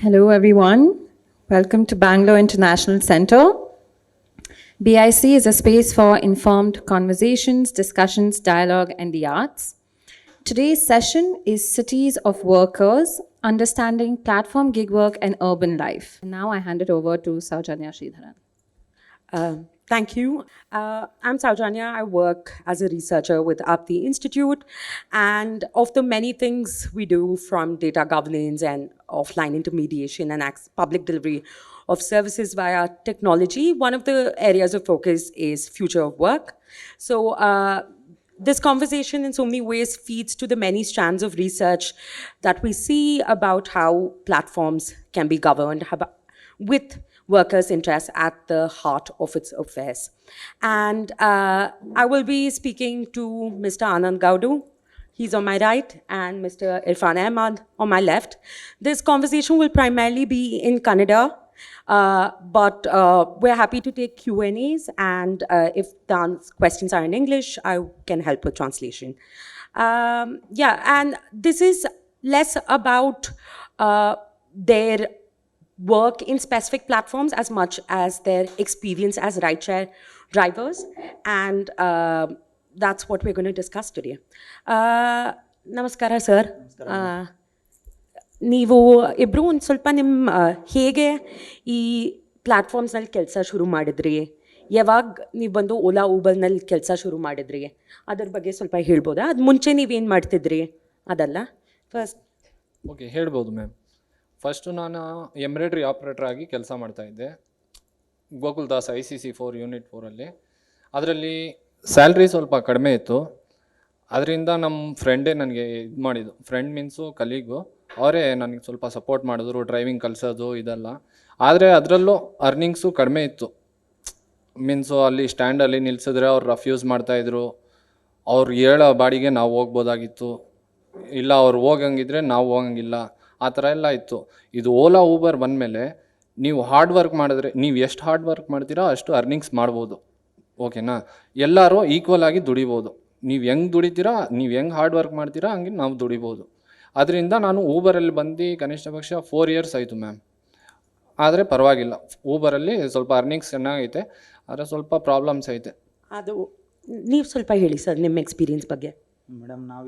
Hello, everyone. Welcome to Bangalore International Center. BIC is a space for informed conversations, discussions, dialogue, and the arts. Today's session is Cities of Workers, Understanding Platform Gig Work and Urban Life. And now I hand it over to Saujanya Sridharan. Thank you. I'm Saujanya. I work as a researcher with Apti Institute. And of the many things we do, from data governance and offline intermediation and public delivery of services via technology, one of the areas of focus is future of work. So this conversation in so many ways feeds to the many strands of research that we see about how platforms can be governed with workers' interests at the heart of its affairs. And I will be speaking to Mr. Anand Gaudu. He's on my right, and Mr. Irfan Ahmad on my left. This conversation will primarily be in Kannada, but we're happy to take Q&As, and if the questions are in English, I can help with translation. And this is less about their work in specific platforms as much as their experience as rideshare drivers, and that's what we're going to discuss today. Namaskara, sir. ನೀವು ಇಬ್ಬರು ಒಂದು ಸ್ವಲ್ಪ ನಿಮ್ಮ ಹೇಗೆ ಈ ಪ್ಲ್ಯಾಟ್ಫಾರ್ಮ್ಸ್ನಲ್ಲಿ ಕೆಲಸ ಶುರು ಮಾಡಿದ್ರಿ, ಯಾವಾಗ ನೀವು ಬಂದು ಓಲಾ ಊಬರ್ನಲ್ಲಿ ಕೆಲಸ ಶುರು ಮಾಡಿದ್ರಿ, ಅದ್ರ ಬಗ್ಗೆ ಸ್ವಲ್ಪ ಹೇಳ್ಬೋದಾ? ಅದು ಮುಂಚೆ ನೀವೇನು ಮಾಡ್ತಿದ್ರಿ ಅದಲ್ಲ ಫಸ್ಟ್? ಓಕೆ, ಹೇಳ್ಬೋದು ಮ್ಯಾಮ್. ಫಸ್ಟು ನಾನು ಎಂಬ್ರಾಯ್ಡ್ರಿ ಆಪ್ರೇಟರ್ ಆಗಿ ಕೆಲಸ ಮಾಡ್ತಾಯಿದ್ದೆ ಗೋಕುಲ್ದಾಸ್ ICC4 ಯೂನಿಟ್ 4ಅಲ್ಲಿ. ಅದರಲ್ಲಿ ಸ್ಯಾಲ್ರಿ ಸ್ವಲ್ಪ ಕಡಿಮೆ ಇತ್ತು. ಅದರಿಂದ ನಮ್ಮ ಫ್ರೆಂಡೇ ನನಗೆ ಇದು ಮಾಡಿದ್ದು, ಫ್ರೆಂಡ್ ಮೀನ್ಸು ಕಲೀಗು, ಅವರೇ ನನಗೆ ಸ್ವಲ್ಪ ಸಪೋರ್ಟ್ ಮಾಡಿದ್ರು, ಡ್ರೈವಿಂಗ್ ಕಲಿಸೋದು ಇದೆಲ್ಲ. ಆದರೆ ಅದರಲ್ಲೂ ಅರ್ನಿಂಗ್ಸು ಕಡಿಮೆ ಇತ್ತು. ಮೀನ್ಸು ಅಲ್ಲಿ ಸ್ಟ್ಯಾಂಡಲ್ಲಿ ನಿಲ್ಲಿಸಿದ್ರೆ ಅವ್ರು ರಫ್ಯೂಸ್ ಮಾಡ್ತಾಯಿದ್ರು. ಅವ್ರು ಹೇಳೋ ಬಾಡಿಗೆ ನಾವು ಹೋಗ್ಬೋದಾಗಿತ್ತು, ಇಲ್ಲ ಅವ್ರು ಹೋಗಂಗಿದ್ರೆ ನಾವು ಹೋಗಂಗಿಲ್ಲ, ಆ ಥರ ಎಲ್ಲ ಇತ್ತು. ಇದು ಓಲಾ ಊಬರ್ ಬಂದಮೇಲೆ ನೀವು ಹಾರ್ಡ್ ವರ್ಕ್ ಮಾಡಿದ್ರೆ, ನೀವು ಎಷ್ಟು ಹಾರ್ಡ್ ವರ್ಕ್ ಮಾಡ್ತೀರೋ ಅಷ್ಟು ಅರ್ನಿಂಗ್ಸ್ ಮಾಡ್ಬೋದು. ಓಕೆನಾ? ಎಲ್ಲರೂ ಈಕ್ವಲ್ ಆಗಿ ದುಡಿಬೋದು. ನೀವು ಹೆಂಗೆ ದುಡಿತೀರಾ, ನೀವು ಹೆಂಗೆ ಹಾರ್ಡ್ ವರ್ಕ್ ಮಾಡ್ತೀರಾ ಹಂಗೆ ನಾವು ದುಡಿಬೋದು. ಅದರಿಂದ ನಾನು ಊಬರಲ್ಲಿ ಬಂದು ಕನಿಷ್ಠ ಪಕ್ಷ 4 years ಆಯಿತು ಮ್ಯಾಮ್. ಆದರೆ ಪರವಾಗಿಲ್ಲ, ಊಬರಲ್ಲಿ ಸ್ವಲ್ಪ ಅರ್ನಿಂಗ್ಸ್ ಚೆನ್ನಾಗೈತೆ, ಆದರೆ ಸ್ವಲ್ಪ ಪ್ರಾಬ್ಲಮ್ಸ್ ಐತೆ. ಅದು ನೀವು ಸ್ವಲ್ಪ ಹೇಳಿ ಸರ್ ನಿಮ್ಮ ಎಕ್ಸ್ಪೀರಿಯನ್ಸ್ ಬಗ್ಗೆ. ಮೇಡಮ್ ನಾವು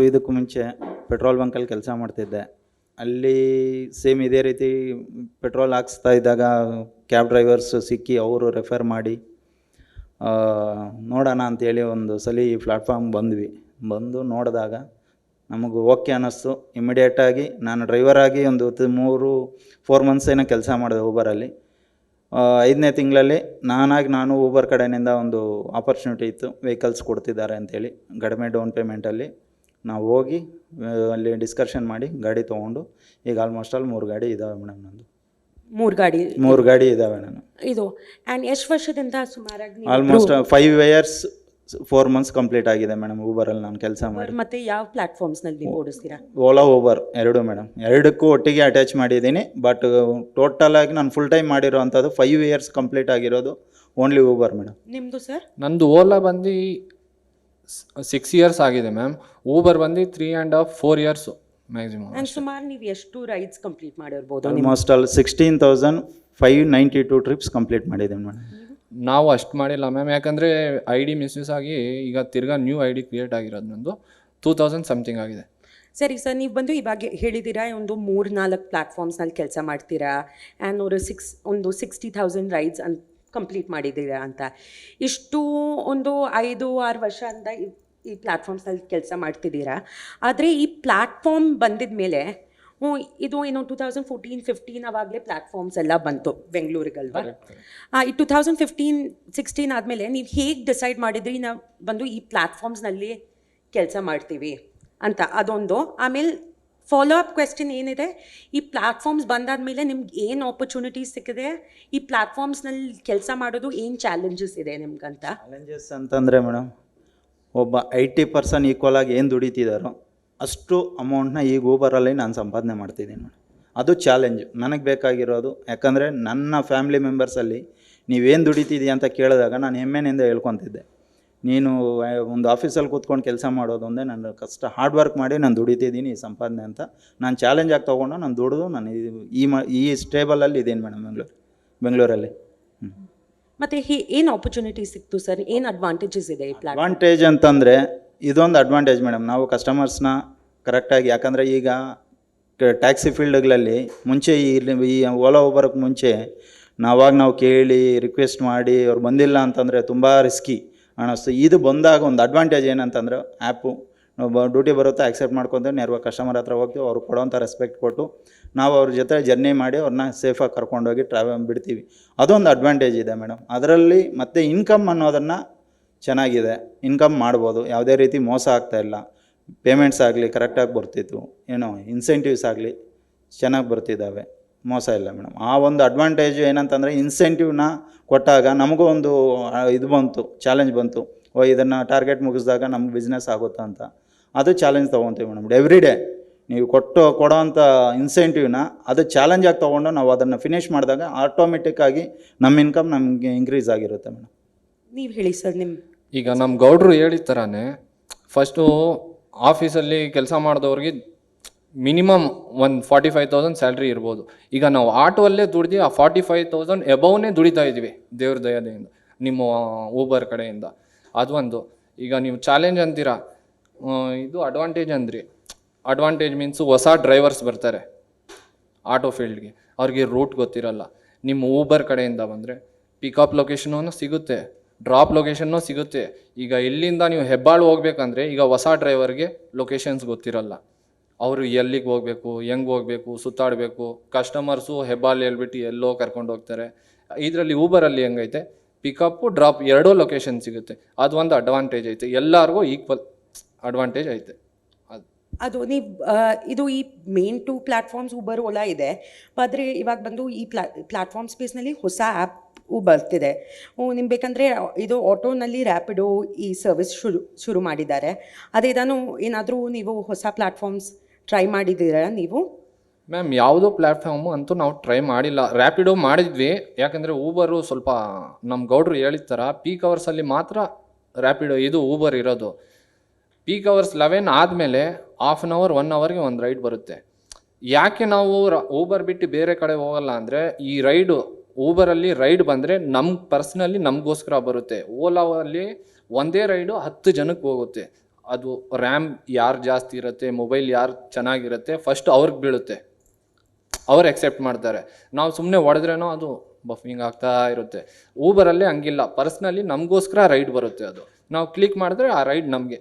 ಇದಕ್ಕೂ ಮುಂಚೆ ಪೆಟ್ರೋಲ್ ಬಂಕಲ್ಲಿ ಕೆಲಸ ಮಾಡ್ತಿದ್ದೆ. ಅಲ್ಲಿ ಸೇಮ್ ಇದೇ ರೀತಿ ಪೆಟ್ರೋಲ್ ಹಾಕ್ಸ್ತಾ ಇದ್ದಾಗ ಕ್ಯಾಬ್ ಡ್ರೈವರ್ಸ್ ಸಿಕ್ಕಿ ಅವರು ರೆಫರ್ ಮಾಡಿ ನೋಡೋಣ ಅಂಥೇಳಿ ಒಂದು ಸಲ ಈ ಪ್ಲ್ಯಾಟ್ಫಾರ್ಮ್ ಬಂದು ನೋಡಿದಾಗ ನಮಗೆ ಓಕೆ ಅನ್ನಿಸ್ತು. ಇಮಿಡಿಯೇಟಾಗಿ ನಾನು ಡ್ರೈವರಾಗಿ ಒಂದು 3-4 months ಏನೋ ಕೆಲಸ ಮಾಡಿದೆ ಊಬರಲ್ಲಿ. 5ನೇ ತಿಂಗಳಲ್ಲಿ ನಾನು ಊಬರ್ ಕಡೆಯಿಂದ ಒಂದು ಆಪರ್ಚುನಿಟಿ ಇತ್ತು, ವೆಹಿಕಲ್ಸ್ ಕೊಡ್ತಿದ್ದಾರೆ ಅಂಥೇಳಿ. ಕಡಿಮೆ ಡೌನ್ ಪೇಮೆಂಟಲ್ಲಿ ನಾವು ಹೋಗಿ ಅಲ್ಲಿ ಡಿಸ್ಕಷನ್ ಮಾಡಿ ಗಾಡಿ ತೊಗೊಂಡು ಈಗ ಆಲ್ಮೋಸ್ಟ್ ಆಲ್ 3 ಗಾಡಿ ಇದ್ದಾವೆ ಮೇಡಮ್. ನಂದು 3 ಗಾಡಿ ಇದ್ದಾವೆ ನಾನು. ಇದು ಆ್ಯಂಡ್ ಎಷ್ಟು ವರ್ಷದಿಂದ ಸುಮಾರಾಗಿ? ಆಲ್ಮೋಸ್ಟ್ 5 years 4 months ಕಂಪ್ಲೀಟ್ ಆಗಿದೆ ಮೇಡಮ್ ಊಬರಲ್ಲಿ ನಾನು ಕೆಲಸ ಮಾಡಿ. ಮತ್ತೆ ಯಾವ ಪ್ಲ್ಯಾಟ್ಫಾರ್ಮ್ಸ್ನಲ್ಲಿ ನೀವು ಓಡಿಸ್ತೀರಾ? ಓಲಾ ಊಬರ್ ಎರಡು ಮೇಡಮ್, ಎರಡಕ್ಕೂ ಒಟ್ಟಿಗೆ ಅಟ್ಯಾಚ್ ಮಾಡಿದ್ದೀನಿ. ಬಟ್ ಟೋಟಲಾಗಿ ನಾನು ಫುಲ್ ಟೈಮ್ ಮಾಡಿರೋ ಅಂಥದ್ದು 5 years ಕಂಪ್ಲೀಟ್ ಆಗಿರೋದು ಓನ್ಲಿ ಊಬರ್ ಮೇಡಮ್. ನಿಮ್ಮದು ಸರ್? ನಂದು ಓಲಾ ಬಂದು 6 years ಆಗಿದೆ ಮ್ಯಾಮ್. ಊಬರ್ ಬಂದು 3.5-4 years ಮ್ಯಾಕ್ಸಿಮಮ್. ಆ್ಯಂಡ್ ಸುಮಾರು ನೀವು ಎಷ್ಟು ರೈಡ್ಸ್ ಕಂಪ್ಲೀಟ್ ಮಾಡಿರ್ಬೋದು? ಆಲ್ಮೋಸ್ಟ್ ಆಲ್ 16,592 ಟ್ರಿಪ್ಸ್ ಕಂಪ್ಲೀಟ್ ಮಾಡಿದ್ದೀನಿ ಮೇಡಮ್. ನಾವು ಅಷ್ಟು ಮಾಡಿಲ್ಲ ಮ್ಯಾಮ್, ಯಾಕಂದರೆ ID ಮಿಸ್ಯೂಸ್ ಆಗಿ ಈಗ ತಿರ್ಗಾ ನ್ಯೂ ID ಕ್ರಿಯೇಟ್ ಆಗಿರೋದು ನಂದು 2000 ಸಮಥಿಂಗ್ ಆಗಿದೆ. ಸರಿ ಸರ್, ನೀವು ಬಂದು ಇವಾಗ ಹೇಳಿದ್ದೀರಾ ಒಂದು 3-4 ಪ್ಲ್ಯಾಟ್ಫಾರ್ಮ್ಸ್ನಲ್ಲಿ ಕೆಲಸ ಮಾಡ್ತೀರಾ ಆ್ಯಂಡ್ ಒಂದು 60,000 ರೈಡ್ಸ್ ಕಂಪ್ಲೀಟ್ ಮಾಡಿದ್ದೀರಾ ಅಂತ. ಇಷ್ಟು ಒಂದು 5-6 ವರ್ಷದಿಂದ ಈ ಪ್ಲ್ಯಾಟ್ಫಾರ್ಮ್ಸ್ನಲ್ಲಿ ಕೆಲಸ ಮಾಡ್ತಿದ್ದೀರಾ. ಆದರೆ ಈ ಪ್ಲ್ಯಾಟ್ಫಾರ್ಮ್ ಬಂದಿದ ಮೇಲೆ ಇದು ಏನು 2014-15 ಅವಾಗಲೇ ಪ್ಲ್ಯಾಟ್ಫಾರ್ಮ್ಸ್ ಎಲ್ಲ ಬಂತು ಬೆಂಗಳೂರಿಗಲ್ವಾ? ಈ 2015-16 ಆದಮೇಲೆ ನೀವು ಹೇಗೆ ಡಿಸೈಡ್ ಮಾಡಿದ್ರಿ ನಾವು ಬಂದು ಈ ಪ್ಲ್ಯಾಟ್ಫಾರ್ಮ್ಸ್ನಲ್ಲಿ ಕೆಲಸ ಮಾಡ್ತೀವಿ ಅಂತ? ಅದೊಂದು. ಆಮೇಲೆ ಫಾಲೋ ಅಪ್ ಕ್ವೆಶ್ಚನ್ ಏನಿದೆ, ಈ ಪ್ಲ್ಯಾಟ್ಫಾರ್ಮ್ಸ್ ಬಂದಾದಮೇಲೆ ನಿಮ್ಗೆ ಏನು ಆಪರ್ಚುನಿಟೀಸ್ ಸಿಕ್ಕಿದೆ, ಈ ಪ್ಲ್ಯಾಟ್ಫಾರ್ಮ್ಸ್ನಲ್ಲಿ ಕೆಲಸ ಮಾಡೋದು ಏನು ಚಾಲೆಂಜಸ್ ಇದೆ ನಿಮ್ಗಂತ? ಚಾಲೆಂಜಸ್ ಅಂತಂದರೆ ಮೇಡಮ್, ಒಬ್ಬ IT ಪರ್ಸನ್ ಈಕ್ವಲ್ ಆಗಿ ಏನು ದುಡಿತಿದ್ದಾರೋ ಅಷ್ಟು ಅಮೌಂಟ್ನ ಈಗ ಊಬರಲ್ಲಿ ನಾನು ಸಂಪಾದನೆ ಮಾಡ್ತಿದ್ದೀನಿ ಮೇಡಮ್. ಅದು ಚಾಲೆಂಜ್ ನನಗೆ ಬೇಕಾಗಿರೋದು. ಯಾಕಂದರೆ ನನ್ನ ಫ್ಯಾಮಿಲಿ ಮೆಂಬರ್ಸಲ್ಲಿ ನೀವೇನು ದುಡಿತಿದ್ದೀಯ ಅಂತ ಕೇಳಿದಾಗ ನಾನು ಹೆಮ್ಮೆನಿಂದ ಹೇಳ್ಕೊತಿದ್ದೆ. ನೀನು ಒಂದು ಆಫೀಸಲ್ಲಿ ಕೂತ್ಕೊಂಡು ಕೆಲಸ ಮಾಡೋದು ಒಂದೇ ನನ್ನ ಕಷ್ಟ ಹಾರ್ಡ್ ವರ್ಕ್ ಮಾಡಿ ನಾನು ದುಡಿತಿದ್ದೀನಿ ಈ ಸಂಪಾದನೆ ಅಂತ ನಾನು ಚಾಲೆಂಜಾಗಿ ತೊಗೊಂಡು ನಾನು ದುಡಿದು ನಾನು ಈ ಸ್ಟೇಬಲಲ್ಲಿ ಇದ್ದೀನಿ ಮೇಡಮ್ ಬೆಂಗಳೂರಲ್ಲಿ. ಮತ್ತು ಏನು ಆಪರ್ಚುನಿಟಿ ಸಿಕ್ತು ಸರ್? ಏನು ಅಡ್ವಾಂಟೇಜಸ್ ಇದೆ ಈ ಪ್ಲಾಟ್ಫಾರ್ಮ್? ಅಡ್ವಾಂಟೇಜ್ ಅಂತಂದರೆ ಇದೊಂದು ಅಡ್ವಾಂಟೇಜ್ ಮೇಡಮ್, ನಾವು ಕಸ್ಟಮರ್ಸ್ನ ಕರೆಕ್ಟಾಗಿ, ಯಾಕಂದರೆ ಈಗ ಟ್ಯಾಕ್ಸಿ ಫೀಲ್ಡ್ಗಳಲ್ಲಿ ಮುಂಚೆ ಈ ಓಲಾ ಊಬರ್ಗೆ ಮುಂಚೆ ನಾವು ಕೇಳಿ ರಿಕ್ವೆಸ್ಟ್ ಮಾಡಿ ಅವ್ರು ಬಂದಿಲ್ಲ ಅಂತಂದರೆ ತುಂಬ ರಿಸ್ಕಿ ಅನ್ನಿಸ್ತು. ಇದು ಬಂದಾಗ ಒಂದು ಅಡ್ವಾಂಟೇಜ್ ಏನಂತಂದರೆ ಆ್ಯಪು ನಾವು ಡ್ಯೂಟಿ ಬರುತ್ತೆ ಆಕ್ಸೆಪ್ಟ್ ಮಾಡ್ಕೊಂತೀವಿ, ನೇರವಾಗಿ ಕಸ್ಟಮರ್ ಹತ್ರ ಹೋಗ್ತೀವಿ, ಅವ್ರು ಕೊಡೋವಂಥ ರೆಸ್ಪೆಕ್ಟ್ ಕೊಟ್ಟು ನಾವು ಅವ್ರ ಜೊತೆ ಜರ್ನಿ ಮಾಡಿ ಅವ್ರನ್ನ ಸೇಫಾಗಿ ಕರ್ಕೊಂಡೋಗಿ ಬಿಡ್ತೀವಿ. ಅದೊಂದು ಅಡ್ವಾಂಟೇಜ್ ಇದೆ ಮೇಡಮ್. ಅದರಲ್ಲಿ ಮತ್ತು ಇನ್ಕಮ್ ಅನ್ನೋದನ್ನು ಚೆನ್ನಾಗಿದೆ, ಇನ್ಕಮ್ ಮಾಡ್ಬೋದು, ಯಾವುದೇ ರೀತಿ ಮೋಸ ಆಗ್ತಾಯಿಲ್ಲ. ಪೇಮೆಂಟ್ಸ್ ಆಗಲಿ ಕರೆಕ್ಟಾಗಿ ಬರ್ತಿತ್ತು, ಏನೋ ಇನ್ಸೆಂಟಿವ್ಸ್ ಆಗಲಿ ಚೆನ್ನಾಗಿ ಬರ್ತಿದ್ದಾವೆ, ಮೋಸ ಇಲ್ಲ ಮೇಡಮ್. ಆ ಒಂದು ಅಡ್ವಾಂಟೇಜು ಏನಂತಂದರೆ ಇನ್ಸೆಂಟಿವ್ನ ಕೊಟ್ಟಾಗ ನಮಗೂ ಒಂದು ಇದು ಬಂತು, ಚಾಲೆಂಜ್ ಬಂತು, ಇದನ್ನು ಟಾರ್ಗೆಟ್ ಮುಗಿಸಿದಾಗ ನಮ್ಗೆ ಬಿಸ್ನೆಸ್ ಆಗುತ್ತಾ ಅಂತ. ಅದು ಚಾಲೆಂಜ್ ತೊಗೊತೀವಿ ಮೇಡಮ್. ಎವ್ರಿ ಡೇ ನೀವು ಕೊಡೋವಂಥ ಇನ್ಸೆಂಟಿವ್ನ ಅದು ಚಾಲೆಂಜಾಗಿ ತೊಗೊಂಡು ನಾವು ಅದನ್ನು ಫಿನಿಷ್ ಮಾಡಿದಾಗ ಆಟೋಮೆಟಿಕ್ಕಾಗಿ ನಮ್ಮ ಇನ್ಕಮ್ ನಮಗೆ ಇನ್ಕ್ರೀಸ್ ಆಗಿರುತ್ತೆ ಮೇಡಮ್. ನೀವು ಹೇಳಿ ಸರ್. ಈಗ ನಮ್ಮ ಗೌಡ್ರು ಹೇಳಿದ ಥರನೇ ಫಸ್ಟು ಆಫೀಸಲ್ಲಿ ಕೆಲಸ ಮಾಡಿದವ್ರಿಗೆ ಮಿನಿಮಮ್ ಒಂದು 45,000 ಸ್ಯಾಲ್ರಿ ಇರ್ಬೋದು. ಈಗ ನಾವು ಆಟೋಲ್ಲೇ ದುಡ್ದು ಆ 45,000 ಎಬವ್ನೇ ದುಡಿತಾ ಇದ್ದೀವಿ ದೇವ್ರ ದಯದಿಂದ, ನಿಮ್ಮ ಊಬರ್ ಕಡೆಯಿಂದ. ಅದೊಂದು. ಈಗ ನೀವು ಚಾಲೆಂಜ್ ಅಂತೀರಾ, ಇದು ಅಡ್ವಾಂಟೇಜ್ ಅಂದ್ರಿ. ಅಡ್ವಾಂಟೇಜ್ ಮೀನ್ಸು ಹೊಸ ಡ್ರೈವರ್ಸ್ ಬರ್ತಾರೆ ಆಟೋ ಫೀಲ್ಡ್ಗೆ, ಅವ್ರಿಗೆ ರೂಟ್ ಗೊತ್ತಿರಲ್ಲ. ನಿಮ್ಮ ಊಬರ್ ಕಡೆಯಿಂದ ಬಂದರೆ ಪಿಕಪ್ ಲೊಕೇಶನೂ ಸಿಗುತ್ತೆ, ಡ್ರಾಪ್ ಲೊಕೇಶನ್ನೂ ಸಿಗುತ್ತೆ. ಈಗ ಇಲ್ಲಿಂದ ನೀವು ಹೆಬ್ಬಾಳು ಹೋಗ್ಬೇಕಂದ್ರೆ ಈಗ ಹೊಸ ಡ್ರೈವರ್ಗೆ ಲೊಕೇಶನ್ಸ್ ಗೊತ್ತಿರಲ್ಲ, ಅವರು ಎಲ್ಲಿಗೆ ಹೋಗಬೇಕು, ಹೆಂಗೆ ಹೋಗಬೇಕು, ಸುತ್ತಾಡಬೇಕು. ಕಸ್ಟಮರ್ಸು ಹೆಬ್ಬಾಳು ಹೇಳ್ಬಿಟ್ಟು ಎಲ್ಲೋ ಕರ್ಕೊಂಡು ಹೋಗ್ತಾರೆ. ಇದರಲ್ಲಿ ಊಬರಲ್ಲಿ ಹೆಂಗೈತೆ, ಪಿಕಪ್ಪು ಡ್ರಾಪ್ ಎರಡೂ ಲೊಕೇಶನ್ ಸಿಗುತ್ತೆ. ಅದು ಒಂದು ಅಡ್ವಾಂಟೇಜ್ ಐತೆ, ಎಲ್ಲರಿಗೂ ಈಕ್ವಲ್ ಅಡ್ವಾಂಟೇಜ್ ಐತೆ. ಅದು ನೀವು ಇದು ಈ ಮೇನ್ 2 ಪ್ಲ್ಯಾಟ್ಫಾರ್ಮ್ಸ್ ಊಬರ್ ಓಲಾ ಇದೆ, ಆದರೆ ಇವಾಗ ಬಂದು ಈ ಪ್ಲ್ಯಾಟ್ಫಾರ್ಮ್ ಸ್ಪೇಸ್ನಲ್ಲಿ ಹೊಸ ಆ್ಯಪು ಬರ್ತಿದೆ. ನಿಮ್ಗೆ ಬೇಕಂದರೆ ಇದು ಆಟೋನಲ್ಲಿ ರ್ಯಾಪಿಡೋ ಈ ಸರ್ವಿಸ್ ಶುರು ಮಾಡಿದ್ದಾರೆ. ಅದೇದಾನು ಏನಾದರೂ ನೀವು ಹೊಸ ಪ್ಲ್ಯಾಟ್ಫಾರ್ಮ್ಸ್ ಟ್ರೈ ಮಾಡಿದ್ದೀರಾ ನೀವು? ಮ್ಯಾಮ್ ಯಾವುದೋ ಪ್ಲ್ಯಾಟ್ಫಾರ್ಮು ಅಂತೂ ನಾವು ಟ್ರೈ ಮಾಡಿಲ್ಲ. ರ್ಯಾಪಿಡೋ ಮಾಡಿದ್ವಿ, ಯಾಕಂದರೆ ಊಬರು ಸ್ವಲ್ಪ ನಮ್ಮ ಗೌಡ್ರು ಹೇಳಿದ ಥರ ಪೀಕ್ ಅವರ್ಸಲ್ಲಿ ಮಾತ್ರ ರ್ಯಾಪಿಡೋ ಇದು ಊಬರ್ ಇರೋದು. ಪೀಕ್ ಅವರ್ಸ್ 11 ಆದಮೇಲೆ ಹಾಫ್ ಆನ್ ಅವರ್ 1 ಅವರ್ಗೆ ಒಂದು ರೈಡ್ ಬರುತ್ತೆ. ಯಾಕೆ ನಾವು ಊಬರ್ ಬಿಟ್ಟು ಬೇರೆ ಕಡೆ ಹೋಗಲ್ಲ ಅಂದರೆ, ಈ ರೈಡು ಊಬರಲ್ಲಿ ರೈಡ್ ಬಂದರೆ ನಮ್ಮ ಪರ್ಸ್ನಲಿ ನಮಗೋಸ್ಕರ ಬರುತ್ತೆ. ಓಲಾವಲ್ಲಿ ಒಂದೇ ರೈಡು 10 ಜನಕ್ಕೆ ಹೋಗುತ್ತೆ. ಅದು ರ್ಯಾಮ್ ಯಾರು ಜಾಸ್ತಿ ಇರುತ್ತೆ, ಮೊಬೈಲ್ ಯಾರು ಚೆನ್ನಾಗಿರುತ್ತೆ, ಫಸ್ಟ್ ಅವ್ರಿಗೆ ಬೀಳುತ್ತೆ, ಅವ್ರು ಎಕ್ಸೆಪ್ಟ್ ಮಾಡ್ತಾರೆ. ನಾವು ಸುಮ್ಮನೆ ಹೊಡೆದ್ರೇನೋ ಅದು ಬಫಿಂಗ್ ಆಗ್ತಾ ಇರುತ್ತೆ. ಊಬರಲ್ಲಿ ಹಂಗಿಲ್ಲ, ಪರ್ಸ್ನಲಿ ನಮಗೋಸ್ಕರ ರೈಡ್ ಬರುತ್ತೆ. ಅದು ನಾವು ಕ್ಲಿಕ್ ಮಾಡಿದ್ರೆ ಆ ರೈಡ್ ನಮಗೆ.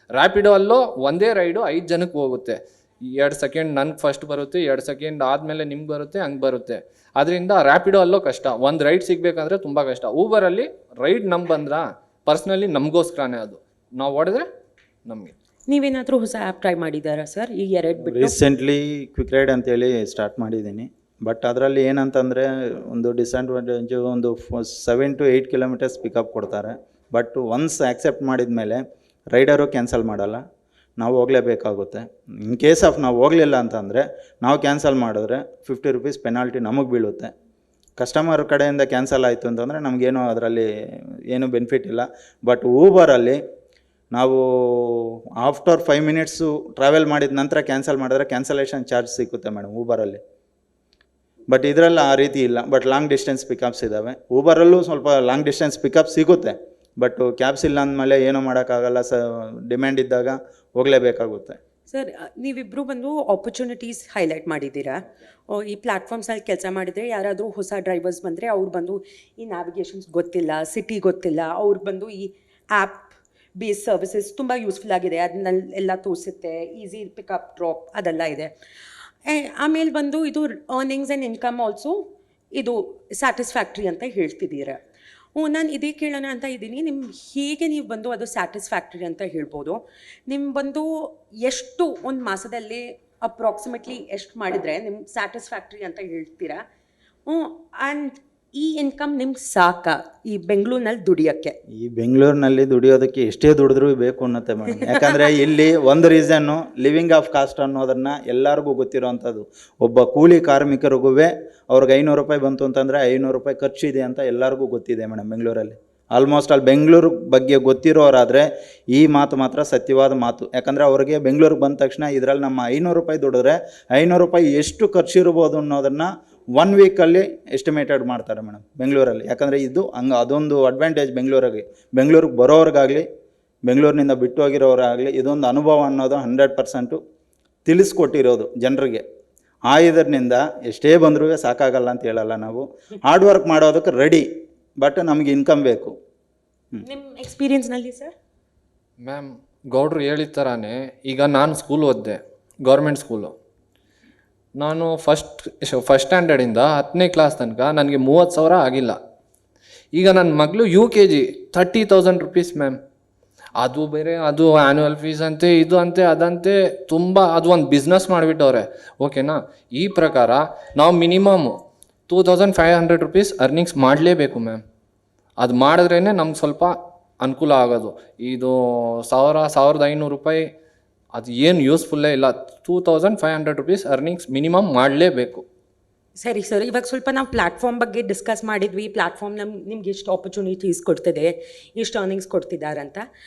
ರ್ಯಾಪಿಡೋ ಅಲ್ಲೋ ಒಂದೇ ರೈಡು 5 ಜನಕ್ಕೆ ಹೋಗುತ್ತೆ. 2 ಸೆಕೆಂಡ್ ನನಗೆ ಫಸ್ಟ್ ಬರುತ್ತೆ, 2 ಸೆಕೆಂಡ್ ಆದಮೇಲೆ ನಿಮ್ಗೆ ಬರುತ್ತೆ, ಹಂಗೆ ಬರುತ್ತೆ. ಅದರಿಂದ ರ್ಯಾಪಿಡೋ ಅಲ್ಲೋ ಕಷ್ಟ, ಒಂದು ರೈಡ್ ಸಿಗಬೇಕಂದ್ರೆ ತುಂಬ ಕಷ್ಟ. ಊಬರಲ್ಲಿ ರೈಡ್ ನಮ್ಗೆ ಬಂದ್ರೆ ಪರ್ಸ್ನಲಿ ನಮಗೋಸ್ಕರನೇ, ಅದು ನಾವು ಹೊಡೆದ್ರೆ ನಮಗೆ. ನೀವೇನಾದರೂ ಹೊಸ ಆ್ಯಪ್ ಟ್ರೈ ಮಾಡಿದ್ದಾರಾ ಸರ್ ಈ 2 ಬಿಟ್ಟು? ರೀಸೆಂಟ್ಲಿ ಕ್ವಿಕ್ ರೈಡ್ ಅಂತೇಳಿ ಸ್ಟಾರ್ಟ್ ಮಾಡಿದ್ದೀನಿ. ಬಟ್ ಅದರಲ್ಲಿ ಏನಂತಂದರೆ ಒಂದು ಡಿಸ್ಅಡ್ವಾಂಟೇಜು, ಒಂದು 7 to 8 ಕಿಲೋಮೀಟರ್ಸ್ ಪಿಕಪ್ ಕೊಡ್ತಾರೆ. ಬಟ್ ಒನ್ಸ್ ಆ್ಯಕ್ಸೆಪ್ಟ್ ಮಾಡಿದ ಮೇಲೆ ರೈಡರು ಕ್ಯಾನ್ಸಲ್ ಮಾಡಲ್ಲ, ನಾವು ಹೋಗಲೇಬೇಕಾಗುತ್ತೆ. ಇನ್ ಕೇಸ್ ಆಫ್ ನಾವು ಹೋಗಲಿಲ್ಲ ಅಂತಂದರೆ ನಾವು ಕ್ಯಾನ್ಸಲ್ ಮಾಡಿದ್ರೆ 50 ರೂಪೀಸ್ ಪೆನಾಲ್ಟಿ ನಮಗೆ ಬೀಳುತ್ತೆ. ಕಸ್ಟಮರ್ ಕಡೆಯಿಂದ ಕ್ಯಾನ್ಸಲ್ ಆಯಿತು ಅಂತಂದರೆ ನಮಗೇನು ಅದರಲ್ಲಿ ಏನು ಬೆನಿಫಿಟ್ ಇಲ್ಲ. ಬಟ್ ಊಬರಲ್ಲಿ ನಾವು ಆಫ್ಟರ್ 5 ಮಿನಿಟ್ಸು ಟ್ರಾವೆಲ್ ಮಾಡಿದ ನಂತರ ಕ್ಯಾನ್ಸಲ್ ಮಾಡಿದ್ರೆ ಕ್ಯಾನ್ಸಲೇಷನ್ ಚಾರ್ಜ್ ಸಿಗುತ್ತೆ ಮೇಡಮ್ ಊಬರಲ್ಲಿ. ಬಟ್ ಇದರಲ್ಲಿ ಆ ರೀತಿ ಇಲ್ಲ. ಬಟ್ ಲಾಂಗ್ ಡಿಸ್ಟೆನ್ಸ್ ಪಿಕಪ್ಸ್ ಇದ್ದಾವೆ. ಊಬರಲ್ಲೂ ಸ್ವಲ್ಪ ಲಾಂಗ್ ಡಿಸ್ಟೆನ್ಸ್ ಪಿಕಪ್ ಸಿಗುತ್ತೆ, ಬಟ್ ಕ್ಯಾಬ್ಸ್ ಇಲ್ಲ ಅಂದಮೇಲೆ ಏನೂ ಮಾಡೋಕ್ಕಾಗಲ್ಲ. ಡಿಮ್ಯಾಂಡ್ ಇದ್ದಾಗ ಹೋಗಲೇಬೇಕಾಗುತ್ತೆ. ಸರ್, ನೀವಿಬ್ಬರು ಬಂದು ಆಪರ್ಚುನಿಟೀಸ್ ಹೈಲೈಟ್ ಮಾಡಿದ್ದೀರಾ. ಈ ಪ್ಲ್ಯಾಟ್ಫಾರ್ಮ್ಸಲ್ಲಿ ಕೆಲಸ ಮಾಡಿದರೆ ಯಾರಾದರೂ ಹೊಸ ಡ್ರೈವರ್ಸ್ ಬಂದರೆ ಅವ್ರು ಬಂದು ಈ ನ್ಯಾವಿಗೇಷನ್ಸ್ ಗೊತ್ತಿಲ್ಲ, ಸಿಟಿ ಗೊತ್ತಿಲ್ಲ, ಅವ್ರಿಗೆ ಬಂದು ಈ ಆ್ಯಪ್ ಬೇಸ್ ಸರ್ವಿಸಸ್ ತುಂಬ ಯೂಸ್ಫುಲ್ ಆಗಿದೆ, ಅದನ್ನೆಲ್ಲ ತೋರಿಸುತ್ತೆ, ಈಸಿ ಪಿಕಪ್ ಡ್ರಾಪ್ ಅದೆಲ್ಲ ಇದೆ. ಆಮೇಲೆ ಬಂದು ಇದು ಅರ್ನಿಂಗ್ಸ್ ಆ್ಯಂಡ್ ಇನ್ಕಮ್ ಆಲ್ಸೋ ಇದು ಸ್ಯಾಟಿಸ್ಫ್ಯಾಕ್ಟ್ರಿ ಅಂತ ಹೇಳ್ತಿದ್ದೀರಾ. ನಾನು ಇದೇ ಕೇಳೋಣ ಅಂತ ಇದ್ದೀನಿ, ಹೇಗೆ ನೀವು ಬಂದು ಅದು ಸ್ಯಾಟಿಸ್ಫ್ಯಾಕ್ಟ್ರಿ ಅಂತ ಹೇಳ್ಬೋದು? ಬಂದು ಎಷ್ಟು ಒಂದು ಮಾಸದಲ್ಲಿ ಅಪ್ರಾಕ್ಸಿಮೇಟ್ಲಿ ಎಷ್ಟು ಮಾಡಿದರೆ ನಿಮ್ಗೆ ಸ್ಯಾಟಿಸ್ಫ್ಯಾಕ್ಟ್ರಿ ಅಂತ ಹೇಳ್ತೀರಾ? ಆ್ಯಂಡ್ ಈ ಇನ್ಕಮ್ ನಿಮ್ಗೆ ಸಾಕಾ ಈ ಬೆಂಗಳೂರಿನಲ್ಲಿ ದುಡಿಯೋಕ್ಕೆ? ಈ ಬೆಂಗಳೂರಿನಲ್ಲಿ ದುಡಿಯೋದಕ್ಕೆ ಎಷ್ಟೇ ದುಡಿದ್ರೂ ಬೇಕು ಅನ್ನತ್ತೆ ಮೇಡಮ್. ಯಾಕಂದರೆ ಇಲ್ಲಿ ಒಂದು ರೀಸನ್ನು ಲಿವಿಂಗ್ ಆಫ್ ಕಾಸ್ಟ್ ಅನ್ನೋದನ್ನು ಎಲ್ಲರಿಗೂ ಗೊತ್ತಿರೋವಂಥದ್ದು. ಒಬ್ಬ ಕೂಲಿ ಕಾರ್ಮಿಕರಿಗೂ ಅವ್ರಿಗೆ 500 ರೂಪಾಯಿ ಬಂತು ಅಂತಂದರೆ 500 ರೂಪಾಯಿ ಖರ್ಚಿದೆ ಅಂತ ಎಲ್ಲರಿಗೂ ಗೊತ್ತಿದೆ ಮೇಡಮ್ ಬೆಂಗಳೂರಲ್ಲಿ. ಆಲ್ಮೋಸ್ಟ್ ಅಲ್ಲಿ ಬೆಂಗಳೂರು ಬಗ್ಗೆ ಗೊತ್ತಿರೋರಾದರೆ ಈ ಮಾತು ಮಾತ್ರ ಸತ್ಯವಾದ ಮಾತು. ಯಾಕಂದರೆ ಅವ್ರಿಗೆ ಬೆಂಗಳೂರಿಗೆ ಬಂದ ತಕ್ಷಣ ಇದರಲ್ಲಿ ನಮ್ಮ 500 ರೂಪಾಯಿ ದುಡಿದ್ರೆ 500 ರೂಪಾಯಿ ಎಷ್ಟು ಖರ್ಚಿರ್ಬೋದು ಅನ್ನೋದನ್ನು 1 ವೀಕಲ್ಲಿ ಎಸ್ಟಿಮೇಟೆಡ್ ಮಾಡ್ತಾರೆ ಮೇಡಮ್ ಬೆಂಗಳೂರಲ್ಲಿ. ಯಾಕಂದರೆ ಇದು ಹಂಗೆ ಅದೊಂದು ಅಡ್ವಾಂಟೇಜ್ ಬೆಂಗಳೂರಿಗೆ ಬರೋರ್ಗಾಗಲಿ ಬೆಂಗಳೂರಿನಿಂದ ಬಿಟ್ಟು ಹೋಗಿರೋರಾಗಲಿ ಇದೊಂದು ಅನುಭವ ಅನ್ನೋದು 100% ತಿಳಿಸ್ಕೊಟ್ಟಿರೋದು ಜನರಿಗೆ. ಇದರಿಂದ ಎಷ್ಟೇ ಬಂದರೂ ಸಾಕಾಗಲ್ಲ ಅಂತ ಹೇಳಲ್ಲ ನಾವು. ಹಾರ್ಡ್ ವರ್ಕ್ ಮಾಡೋದಕ್ಕೆ ರೆಡಿ, ಬಟ್ ನಮಗೆ ಇನ್ಕಮ್ ಬೇಕು. ನಿಮ್ಮ ಎಕ್ಸ್ಪೀರಿಯನ್ಸ್ನಲ್ಲಿ ಸರ್? ಮ್ಯಾಮ್ ಗೌಡ್ರು ಹೇಳಿದ ಥರನೇ ಈಗ ನಾನು ಸ್ಕೂಲ್ ಓದಿದೆ, ಗೌರ್ಮೆಂಟ್ ಸ್ಕೂಲು. ನಾನು ಫಸ್ಟ್ ಸ್ಟ್ಯಾಂಡರ್ಡಿಂದ 10ನೇ ಕ್ಲಾಸ್ ತನಕ ನನಗೆ 30,000 ಆಗಿಲ್ಲ. ಈಗ ನನ್ನ ಮಗಳು UKG 30,000 ರುಪೀಸ್ ಮ್ಯಾಮ್. ಅದು ಬೇರೆ, ಅದು ಆ್ಯನ್ಯುವಲ್ ಫೀಸ್ ಅಂತೆ, ಇದು ಅಂತೆ ಅದಂತೆ, ತುಂಬ ಅದು ಒಂದು ಬಿಸ್ನೆಸ್ ಮಾಡಿಬಿಟ್ಟವ್ರೆ. ಓಕೆನಾ? ಈ ಪ್ರಕಾರ ನಾವು ಮಿನಿಮಮ್ 2,500 ರುಪೀಸ್ ಅರ್ನಿಂಗ್ಸ್ ಮಾಡಲೇಬೇಕು ಮ್ಯಾಮ್. ಅದು ಮಾಡಿದ್ರೇ ನಮ್ಗೆ ಸ್ವಲ್ಪ ಅನುಕೂಲ ಆಗೋದು. ಇದು 1,500 ರೂಪಾಯಿ ಅದು ಏನು ಯೂಸ್ಫುಲ್ಲೇ ಇಲ್ಲ. 2,500 ರುಪೀಸ್ ಅರ್ನಿಂಗ್ಸ್ ಮಿನಿಮಮ್ ಮಾಡಲೇಬೇಕು. ಸರಿ ಸರ್, ಇವಾಗ ಸ್ವಲ್ಪ ನಾವು ಪ್ಲ್ಯಾಟ್ಫಾರ್ಮ್ ಬಗ್ಗೆ ಡಿಸ್ಕಸ್ ಮಾಡಿದ್ವಿ. ಪ್ಲ್ಯಾಟ್ಫಾರ್ಮ್ ನಿಮ್ಗೆ ಎಷ್ಟು ಆಪರ್ಚುನಿಟೀಸ್ ಕೊಡ್ತಿದೆ, ಎಷ್ಟು ಅರ್ನಿಂಗ್ಸ್ ಕೊಡ್ತಿದ್ದಾರಂತ.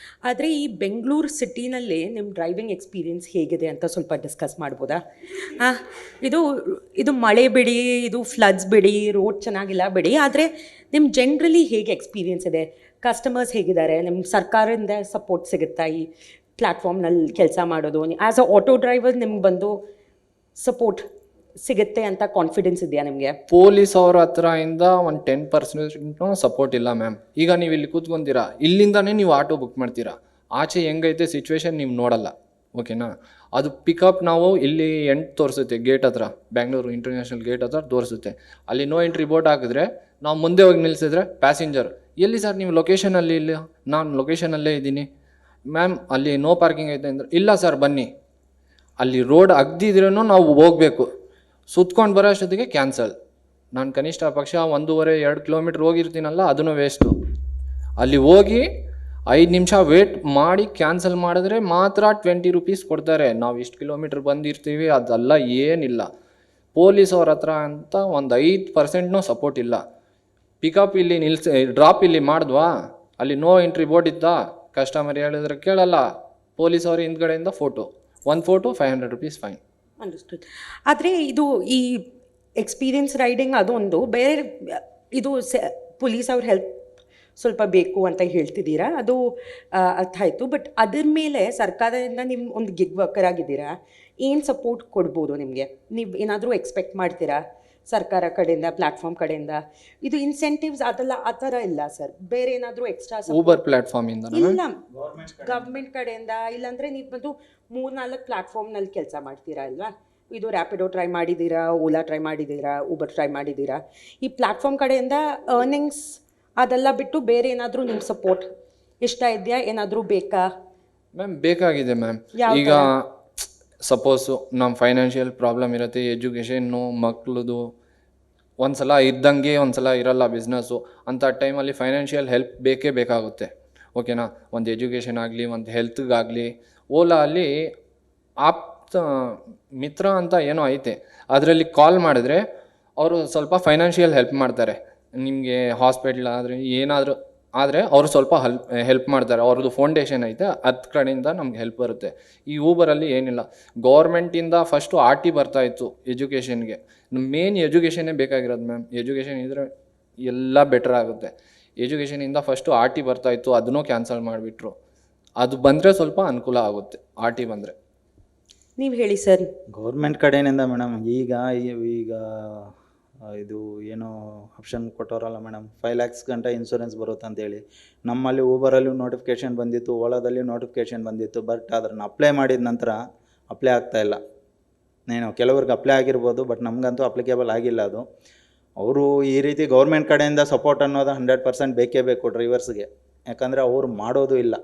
ಆದರೆ ಈ ಬೆಂಗಳೂರು ಸಿಟಿನಲ್ಲಿ ನಿಮ್ಮ ಡ್ರೈವಿಂಗ್ ಎಕ್ಸ್ಪೀರಿಯನ್ಸ್ ಹೇಗಿದೆ ಅಂತ ಸ್ವಲ್ಪ ಡಿಸ್ಕಸ್ ಮಾಡ್ಬೋದಾ? ಇದು ಮಳೆ ಬಿಡಿ, ಇದು ಫ್ಲಡ್ಸ್ ಬಿಡಿ, ರೋಡ್ ಚೆನ್ನಾಗಿಲ್ಲ ಬಿಡಿ, ಆದರೆ ನಿಮ್ಮ ಜನರಲಿ ಹೇಗೆ ಎಕ್ಸ್ಪೀರಿಯನ್ಸ್ ಇದೆ? ಕಸ್ಟಮರ್ಸ್ ಹೇಗಿದ್ದಾರೆ? ನಿಮ್ಮ ಸರ್ಕಾರದಿಂದ ಸಪೋರ್ಟ್ ಸಿಗುತ್ತಾ ಈ ಪ್ಲ್ಯಾಟ್ಫಾರ್ಮ್ನಲ್ಲಿ ಕೆಲಸ ಮಾಡೋದು? ಆ್ಯಸ್ ಅ ಆಟೋ ಡ್ರೈವರ್ ನಿಮ್ಗೆ ಬಂದು ಸಪೋರ್ಟ್ ಸಿಗುತ್ತೆ ಅಂತ ಕಾನ್ಫಿಡೆನ್ಸ್ ಇದೆಯಾ ನಿಮಗೆ? ಪೊಲೀಸ್ ಅವ್ರ ಹತ್ರದಿಂದ ಒಂದು 10% ಸಪೋರ್ಟ್ ಇಲ್ಲ ಮ್ಯಾಮ್. ಈಗ ನೀವು ಇಲ್ಲಿ ಕೂತ್ಕೊಂತೀರಾ, ಇಲ್ಲಿಂದಾನೇ ನೀವು ಆಟೋ ಬುಕ್ ಮಾಡ್ತೀರಾ. ಆಚೆ ಹೆಂಗೈತೆ ಸಿಚುವೇಶನ್ ನೀವು ನೋಡಲ್ಲ. ಓಕೆನಾ? ಅದು ಪಿಕಪ್ ನಾವು ಇಲ್ಲಿ 8 ತೋರಿಸುತ್ತೆ ಗೇಟ್ ಹತ್ರ, ಬ್ಯಾಂಗ್ಳೂರು ಇಂಟರ್ನ್ಯಾಷನಲ್ ಗೇಟ್ ಹತ್ರ ತೋರಿಸುತ್ತೆ. ಅಲ್ಲಿ ನೋ ಎಂಟ್ರಿ ಬೋರ್ಡ್ ಹಾಕಿದ್ರೆ ನಾವು ಮುಂದೆ ಹೋಗಿ ನಿಲ್ಲಿಸಿದ್ರೆ ಪ್ಯಾಸೆಂಜರ್, ಎಲ್ಲಿ ಸರ್ ನೀವು ಲೊಕೇಶನಲ್ಲಿ? ಇಲ್ಲ, ನಾನು ಲೊಕೇಶನಲ್ಲೇ ಇದ್ದೀನಿ ಮ್ಯಾಮ್, ಅಲ್ಲಿ ನೋ ಪಾರ್ಕಿಂಗ್ ಐತೆ ಅಂದರೆ, ಇಲ್ಲ ಸರ್ ಬನ್ನಿ. ಅಲ್ಲಿ ರೋಡ್ ಅಗ್ದಿದ್ರೂ ನಾವು ಹೋಗಬೇಕು, ಸುತ್ಕೊಂಡು ಬರೋ ಅಷ್ಟೊತ್ತಿಗೆ ಕ್ಯಾನ್ಸಲ್. ನಾನು ಕನಿಷ್ಠ ಪಕ್ಷ 1.5-2 ಕಿಲೋಮೀಟ್ರ್ ಹೋಗಿರ್ತೀನಲ್ಲ, ಅದನ್ನು ವೇಸ್ಟು. ಅಲ್ಲಿ ಹೋಗಿ 5 ನಿಮಿಷ ವೇಟ್ ಮಾಡಿ ಕ್ಯಾನ್ಸಲ್ ಮಾಡಿದ್ರೆ ಮಾತ್ರ 20 ರುಪೀಸ್ ಕೊಡ್ತಾರೆ. ನಾವು ಇಷ್ಟು ಕಿಲೋಮೀಟ್ರ್ ಬಂದಿರ್ತೀವಿ, ಅದೆಲ್ಲ ಏನಿಲ್ಲ. ಪೊಲೀಸ್ ಅವ್ರ ಹತ್ರ ಅಂತ ಒಂದು 5% ಸಪೋರ್ಟ್ ಇಲ್ಲ. ಪಿಕಪ್ ಇಲ್ಲಿ ಡ್ರಾಪ್ ಇಲ್ಲಿ ಮಾಡಿದ್ವಾ, ಅಲ್ಲಿ ನೋ ಎಂಟ್ರಿ ಬೋರ್ಡ್ ಇತ್ತಾ, ಕಸ್ಟಮರ್ ಹೇಳಿದ್ರೆ ಕೇಳಲ್ಲ, ಪೊಲೀಸ್ ಅವ್ರ ಹಿಂದ್ಗಡೆಯಿಂದ ಫೋಟೋ, ಒಂದು ಫೋಟೋ 500 ರುಪೀಸ್ ಫೈನ್. ಅಂಡರ್ಸ್ಟುಡ್. ಆದರೆ ಇದು ಈ ಎಕ್ಸ್ಪೀರಿಯನ್ಸ್ ರೈಡಿಂಗ್ ಅದೊಂದು ಬೇರೆ, ಇದು ಪೊಲೀಸ್ ಅವ್ರ ಹೆಲ್ಪ್ ಸ್ವಲ್ಪ ಬೇಕು ಅಂತ ಹೇಳ್ತಿದ್ದೀರಾ, ಅದು ಅರ್ಥ ಆಯಿತು. ಬಟ್ ಅದ್ರ ಮೇಲೆ ಸರ್ಕಾರದಿಂದ ನಿಮ್ಮ ಒಂದು ಗಿಗ್ ವರ್ಕರ್ ಆಗಿದ್ದೀರಾ, ಏನು ಸಪೋರ್ಟ್ ಕೊಡ್ಬೋದು ನಿಮಗೆ? ನೀವು ಏನಾದರೂ ಎಕ್ಸ್ಪೆಕ್ಟ್ ಮಾಡ್ತೀರಾ ಸರ್ಕಾರ ಕಡೆಯಿಂದ, ಪ್ಲ್ಯಾಟ್ಫಾರ್ಮ್ ಕಡೆಯಿಂದ? ಇದು ಇನ್ಸೆಂಟಿವ್ಸ್ ಅದೆಲ್ಲ ಆ ಥರ ಇಲ್ಲ ಸರ್, ಬೇರೆ ಏನಾದರೂ ಎಕ್ಸ್ಟ್ರಾ ಊಬರ್ ಪ್ಲ್ಯಾಟ್ಫಾರ್ಮಿಂದ ಇಲ್ಲ, ಗೌರ್ಮೆಂಟ್ ಕಡೆಯಿಂದ? ಇಲ್ಲಾಂದರೆ ನೀವು ಬಂದು 3-4 ಪ್ಲ್ಯಾಟ್ಫಾರ್ಮ್ನಲ್ಲಿ ಕೆಲಸ ಮಾಡ್ತೀರಾ ಅಲ್ವಾ? ಇದು ರ್ಯಾಪಿಡೋ ಟ್ರೈ ಮಾಡಿದ್ದೀರಾ, ಓಲಾ ಟ್ರೈ ಮಾಡಿದ್ದೀರಾ, ಊಬರ್ ಟ್ರೈ ಮಾಡಿದ್ದೀರಾ? ಈ ಪ್ಲ್ಯಾಟ್ಫಾರ್ಮ್ ಕಡೆಯಿಂದ ಅರ್ನಿಂಗ್ಸ್ ಅದೆಲ್ಲ ಬಿಟ್ಟು ಬೇರೆ ಏನಾದರೂ ನಿಮ್ಮ ಸಪೋರ್ಟ್ ಇಷ್ಟ ಇದೆಯಾ? ಏನಾದರೂ ಬೇಕಾ ಮ್ಯಾಮ್? ಬೇಕಾಗಿದೆ ಮ್ಯಾಮ್. ಈಗ ಸಪೋಸು ನಮ್ಮ ಫೈನಾನ್ಷಿಯಲ್ ಪ್ರಾಬ್ಲಮ್ ಇರುತ್ತೆ, ಎಜುಕೇಷನ್ನು ಮಕ್ಕಳದು ಒಂದು ಸಲ ಇದ್ದಂಗೆ ಒಂದು ಸಲ ಇರಲ್ಲ ಬಿಸ್ನೆಸ್ಸು. ಅಂಥ ಟೈಮಲ್ಲಿ ಫೈನಾನ್ಷಿಯಲ್ ಹೆಲ್ಪ್ ಬೇಕೇ ಬೇಕಾಗುತ್ತೆ. ಓಕೆನಾ? ಒಂದು ಎಜುಕೇಷನ್ ಆಗಲಿ, ಒಂದು ಹೆಲ್ತ್ಗಾಗಲಿ. ಓಲಾ ಅಲ್ಲಿ ಮಿತ್ರ ಅಂತ ಏನೋ ಐತೆ, ಅದರಲ್ಲಿ ಕಾಲ್ ಮಾಡಿದ್ರೆ ಅವರು ಸ್ವಲ್ಪ ಫೈನಾನ್ಷಿಯಲ್ ಹೆಲ್ಪ್ ಮಾಡ್ತಾರೆ. ನಿಮಗೆ ಹಾಸ್ಪಿಟ್ಲ್ ಆದರೆ ಏನಾದರೂ ಆದರೆ ಅವರು ಸ್ವಲ್ಪ ಹೆಲ್ಪ್ ಮಾಡ್ತಾರೆ. ಅವ್ರದ್ದು ಫೌಂಡೇಶನ್ ಐತೆ, ಅದ್ರ ಕಡೆಯಿಂದ ನಮ್ಗೆ ಹೆಲ್ಪ್ ಬರುತ್ತೆ. ಈ ಊಬರಲ್ಲಿ ಏನಿಲ್ಲ. ಗೌರ್ಮೆಂಟಿಂದ ಫಸ್ಟು RT ಬರ್ತಾಯಿತ್ತು ಎಜುಕೇಷನ್ಗೆ. ಮೇನ್ ಎಜುಕೇಷನ್ನೇ ಬೇಕಾಗಿರೋದು ಮ್ಯಾಮ್. ಎಜುಕೇಷನ್ ಇದ್ದರೆ ಎಲ್ಲ ಬೆಟರ್ ಆಗುತ್ತೆ. ಎಜುಕೇಷನಿಂದ ಫಸ್ಟು RT ಬರ್ತಾಯಿತ್ತು, ಅದನ್ನೂ ಕ್ಯಾನ್ಸಲ್ ಮಾಡಿಬಿಟ್ರು. ಅದು ಬಂದರೆ ಸ್ವಲ್ಪ ಅನುಕೂಲ ಆಗುತ್ತೆ, RT ಬಂದರೆ. ನೀವು ಹೇಳಿ ಸರ್. ಗೌರ್ಮೆಂಟ್ ಕಡೆಯಿಂದ ಮೇಡಮ್ ಈಗ ಇದು ಏನೋ ಆಪ್ಷನ್ ಕೊಟ್ಟವರಲ್ಲ ಮೇಡಮ್, 5 lakhs ಗಂಟ ಇನ್ಶೂರೆನ್ಸ್ ಬರುತ್ತೆ ಅಂತೇಳಿ. ನಮ್ಮಲ್ಲಿ ಊಬರಲ್ಲಿ ನೋಟಿಫಿಕೇಷನ್ ಬಂದಿತ್ತು, ಓಲಾದಲ್ಲಿ ನೋಟಿಫಿಕೇಷನ್ ಬಂದಿತ್ತು. ಬಟ್ ಅದನ್ನು ಅಪ್ಲೈ ಮಾಡಿದ ನಂತರ ಅಪ್ಲೈ ಆಗ್ತಾಯಿಲ್ಲ. ಕೆಲವ್ರಿಗೆ ಅಪ್ಲೈ ಆಗಿರ್ಬೋದು, ಬಟ್ ನಮಗಂತೂ ಅಪ್ಲಿಕೇಬಲ್ ಆಗಿಲ್ಲ ಅದು. ಅವರು ಈ ರೀತಿ ಗೌರ್ಮೆಂಟ್ ಕಡೆಯಿಂದ ಸಪೋರ್ಟ್ ಅನ್ನೋದು 100% ಬೇಕೇ ಬೇಕು ಡ್ರೈವರ್ಸ್ಗೆ. ಯಾಕಂದರೆ ಅವರು ಮಾಡೋದು ಇಲ್ಲ.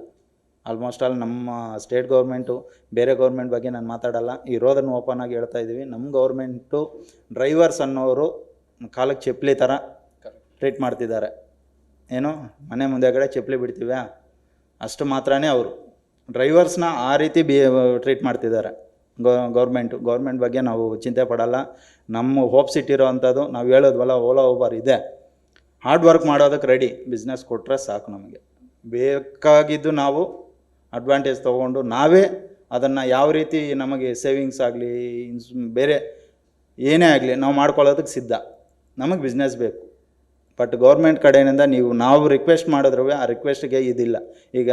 ಆಲ್ಮೋಸ್ಟ್ ಆಲ್ ನಮ್ಮ ಸ್ಟೇಟ್ ಗೌರ್ಮೆಂಟು, ಬೇರೆ ಗೌರ್ಮೆಂಟ್ ಬಗ್ಗೆ ನಾನು ಮಾತಾಡಲ್ಲ, ಇರೋದನ್ನು ಓಪನ್ ಆಗಿ ಹೇಳ್ತಾ ಇದ್ದೀವಿ. ನಮ್ಮ ಗೌರ್ಮೆಂಟು ಡ್ರೈವರ್ಸ್ ಅನ್ನೋರು ಕಾಲಕ್ಕೆ ಚಪ್ಪಲಿ ಥರ ಟ್ರೀಟ್ ಮಾಡ್ತಿದ್ದಾರೆ. ಏನು ಮನೆ ಮುಂದೆಗಡೆ ಚಪ್ಪಲಿ ಬಿಡ್ತೀವ್ಯಾ ಅಷ್ಟು ಮಾತ್ರನೇ ಅವರು ಡ್ರೈವರ್ಸ್ನ ಆ ರೀತಿ ಟ್ರೀಟ್ ಮಾಡ್ತಿದ್ದಾರೆ. ಗೌರ್ಮೆಂಟ್ ಬಗ್ಗೆ ನಾವು ಚಿಂತೆ ಪಡಲ್ಲ. ನಮ್ಮ ಹೋಪ್ಸ್ ಇಟ್ಟಿರೋ ಅಂಥದ್ದು ನಾವು ಹೇಳೋದ್ವಲ್ಲ, ಓಲಾ ಊಬರ್ ಇದೆ, ಹಾರ್ಡ್ ವರ್ಕ್ ಮಾಡೋದಕ್ಕೆ ರೆಡಿ, ಬಿಸ್ನೆಸ್ ಕೊಟ್ಟರೆ ಸಾಕು. ನಮಗೆ ಬೇಕಾಗಿದ್ದು ನಾವು ಅಡ್ವಾಂಟೇಜ್ ತೊಗೊಂಡು ನಾವೇ ಅದನ್ನು ಯಾವ ರೀತಿ ನಮಗೆ ಸೇವಿಂಗ್ಸ್ ಆಗಲಿ ಬೇರೆ ಏನೇ ಆಗಲಿ ನಾವು ಮಾಡ್ಕೊಳ್ಳೋದಕ್ಕೆ ಸಿದ್ಧ. ನಮಗೆ ಬಿಸ್ನೆಸ್ ಬೇಕು. ಬಟ್ ಗೌರ್ಮೆಂಟ್ ಕಡೆಯಿಂದ ನಾವು ರಿಕ್ವೆಸ್ಟ್ ಮಾಡಿದ್ರೂ ಆ ರಿಕ್ವೆಸ್ಟ್ಗೆ ಇದಿಲ್ಲ. ಈಗ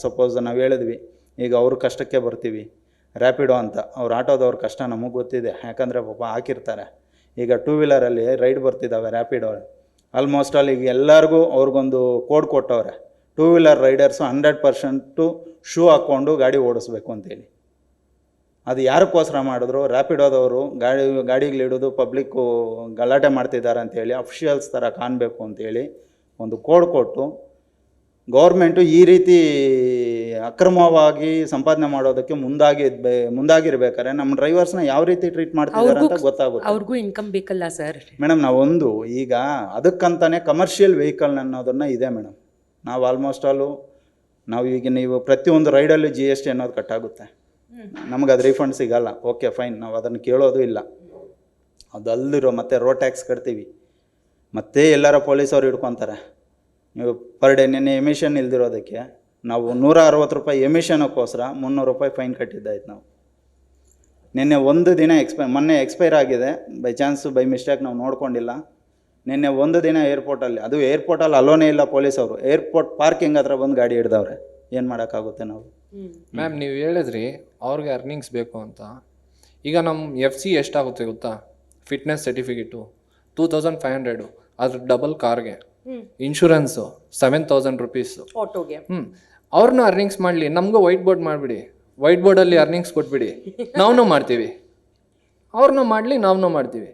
ಸಪೋಸ್ ನಾವು ಹೇಳಿದ್ವಿ, ಈಗ ಅವ್ರ ಕಷ್ಟಕ್ಕೆ ಬರ್ತೀವಿ, ರ್ಯಾಪಿಡೋ ಅಂತ ಅವ್ರು ಆಟೋದವ್ರ ಕಷ್ಟ ನಮಗೆ ಗೊತ್ತಿದೆ, ಯಾಕಂದರೆ ಪಾಪ ಹಾಕಿರ್ತಾರೆ. ಈಗ 2 ವೀಲರಲ್ಲಿ ರೈಡ್ ಬರ್ತಿದ್ದಾವೆ ರ್ಯಾಪಿಡೋ, ಆಲ್ಮೋಸ್ಟ್ ಆಲ್ ಈಗ ಎಲ್ಲರಿಗೂ ಅವ್ರಿಗೊಂದು ಕೋಡ್ ಕೊಟ್ಟವ್ರೆ, 2 ವೀಲರ್ ರೈಡರ್ಸು 100% ಶೂ ಹಾಕ್ಕೊಂಡು ಗಾಡಿ ಓಡಿಸ್ಬೇಕು ಅಂತೇಳಿ. ಅದು ಯಾರಕ್ಕೋಸ್ಕರ ಮಾಡಿದ್ರು? ರ್ಯಾಪಿಡೋದವರು ಗಾಡಿಗಳಿಡೋದು ಪಬ್ಲಿಕ್ಕು ಗಲಾಟೆ ಮಾಡ್ತಿದ್ದಾರೆ ಅಂತೇಳಿ ಅಫಿಷಿಯಲ್ಸ್ ಥರ ಕಾಣಬೇಕು ಅಂತೇಳಿ ಒಂದು ಕೋಡ್ ಕೊಟ್ಟು ಗೌರ್ಮೆಂಟು ಈ ರೀತಿ ಅಕ್ರಮವಾಗಿ ಸಂಪಾದನೆ ಮಾಡೋದಕ್ಕೆ ಮುಂದಾಗಿರ್ಬೇಕಾದ್ರೆ ನಮ್ಮ ಡ್ರೈವರ್ಸ್ನ ಯಾವ ರೀತಿ ಟ್ರೀಟ್ ಮಾಡ್ತಿದ್ದಾರೆ ಅಂತ ಗೊತ್ತಾಗುತ್ತೆ. ಅವ್ರಿಗೂ ಇನ್ಕಮ್ ಬೇಕಲ್ಲ ಸರ್. ಮೇಡಮ್ ನಾವೊಂದು ಈಗ ಅದಕ್ಕಂತಾನೆ ಕಮರ್ಷಿಯಲ್ ವೆಹಿಕಲ್ ಅನ್ನೋದನ್ನು ಇದೆ ಮೇಡಮ್. ನಾವು ಆಲ್ಮೋಸ್ಟ್ ನಾವು ಈಗ ನೀವು ಪ್ರತಿಯೊಂದು ರೈಡಲ್ಲಿ GST ಅನ್ನೋದು ಕಟ್ಟಾಗುತ್ತೆ, ನಮಗೆ ಅದು ರೀಫಂಡ್ ಸಿಗಲ್ಲ. ಓಕೆ ಫೈನ್, ನಾವು ಅದನ್ನು ಕೇಳೋದು ಇಲ್ಲ. ಅದಲ್ಲಿರೋ ಮತ್ತೆ ರೋಡ್ ಟ್ಯಾಕ್ಸ್ ಕಟ್ತೀವಿ, ಮತ್ತೆ ಎಲ್ಲರ ಪೊಲೀಸವ್ರು ಹಿಡ್ಕೊತಾರೆ. ನೀವು ಪರ್ ಡೇ ನಿನ್ನೆ ಎಮಿಷನ್ ಇಲ್ದಿರೋದಕ್ಕೆ ನಾವು 160 ರೂಪಾಯಿ ಎಮಿಷನಕ್ಕೋಸ್ಕರ 300 ರೂಪಾಯಿ ಫೈನ್ ಕಟ್ಟಿದ್ದಾಯ್ತು. ನಾವು ನಿನ್ನೆ ಒಂದು ದಿನ ಮೊನ್ನೆ ಎಕ್ಸ್ಪೈರ್ ಆಗಿದೆ, ಬೈ ಚಾನ್ಸು ಬೈ ಮಿಸ್ಟೇಕ್ ನಾವು ನೋಡ್ಕೊಂಡಿಲ್ಲ. ನಿನ್ನೆ ಒಂದು ದಿನ ಏರ್ಪೋರ್ಟಲ್ಲಿ, ಅದು ಏರ್ಪೋರ್ಟಲ್ಲಿ ಅಲೋನೇ ಇಲ್ಲ ಪೊಲೀಸವರು, ಏರ್ಪೋರ್ಟ್ ಪಾರ್ಕಿಂಗ್ ಹತ್ರ ಬಂದು ಗಾಡಿ ಹಿಡ್ದವ್ರೆ. ಏನು ಮಾಡೋಕ್ಕಾಗುತ್ತೆ ನಾವು? ಮ್ಯಾಮ್ ನೀವು ಹೇಳಿದ್ರಿ ಅವ್ರಿಗೆ ಅರ್ನಿಂಗ್ಸ್ ಬೇಕು ಅಂತ. ಈಗ ನಮ್ಮ FC ಎಷ್ಟಾಗುತ್ತೆ ಗೊತ್ತಾ? ಫಿಟ್ನೆಸ್ ಸರ್ಟಿಫಿಕೇಟು 2500, ಅದ್ರ ಡಬಲ್ ಕಾರ್ಗೆ ಇನ್ಶೂರೆನ್ಸು 7000 ರೂಪೀಸು ಆಟೋಗೆ. ಅವ್ರನ್ನೂ ಅರ್ನಿಂಗ್ಸ್ ಮಾಡಲಿ, ನಮಗೂ ವೈಟ್ ಬೋರ್ಡ್ ಮಾಡಿಬಿಡಿ, ವೈಟ್ ಬೋರ್ಡಲ್ಲಿ ಅರ್ನಿಂಗ್ಸ್ ಕೊಟ್ಬಿಡಿ, ನಾವು ಮಾಡ್ತೀವಿ. ಅವ್ರನ್ನೂ ಮಾಡಲಿ, ನಾವು ಮಾಡ್ತೀವಿ,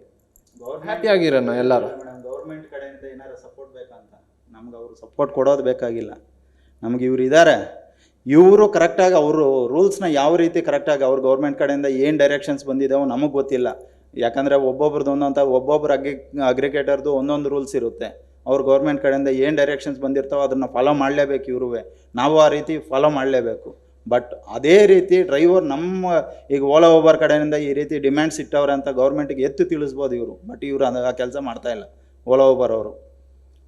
ಹ್ಯಾಪಿಯಾಗಿರೋಣ ಎಲ್ಲರೂ. ಗೌರ್ಮೆಂಟ್ ಕಡೆಯಿಂದ ಏನಾರು ಸಪೋರ್ಟ್ ಬೇಕಂತ ನಮ್ಗೆ ಅವರು ಸಪೋರ್ಟ್ ಕೊಡೋದು ಬೇಕಾಗಿಲ್ಲ. ನಮ್ಗೆ ಇವ್ರು ಇದ್ದಾರೆ, ಇವರು ಕರೆಕ್ಟಾಗಿ ಅವರು ರೂಲ್ಸ್ನ ಯಾವ ರೀತಿ ಕರೆಕ್ಟಾಗಿ ಅವ್ರು ಗೌರ್ಮೆಂಟ್ ಕಡೆಯಿಂದ ಏನು ಡೈರೆಕ್ಷನ್ಸ್ ಬಂದಿದ್ದಾವೋ ನಮಗೆ ಗೊತ್ತಿಲ್ಲ. ಯಾಕಂದರೆ ಒಬ್ಬೊಬ್ರದ್ದು ಒಬ್ಬೊಬ್ರು ಅಗ್ರಿಗೇಟರ್ದು ಒಂದೊಂದು ರೂಲ್ಸ್ ಇರುತ್ತೆ. ಅವ್ರು ಗೌರ್ಮೆಂಟ್ ಕಡೆಯಿಂದ ಏನು ಡೈರೆಕ್ಷನ್ಸ್ ಬಂದಿರ್ತಾವೋ ಅದನ್ನು ಫಾಲೋ ಮಾಡಲೇಬೇಕು. ಇರುವೆ ನಾವು ಆ ರೀತಿ ಫಾಲೋ ಮಾಡಲೇಬೇಕು. ಬಟ್ ಅದೇ ರೀತಿ ಡ್ರೈವರ್ ಈಗ ಓಲಾ ಓಬರ್ ಕಡೆಯಿಂದ ಈ ರೀತಿ ಡಿಮ್ಯಾಂಡ್ಸ್ ಇಟ್ಟವ್ರೆ ಅಂತ ಗೌರ್ಮೆಂಟಿಗೆ ಎತ್ತು ತಿಳಿಸ್ಬೋದು ಇವರು. ಬಟ್ ಇವರು ಆ ಕೆಲಸ ಮಾಡ್ತಾಯಿಲ್ಲ. ಓಲಾ ಓಬರ್ ಅವರು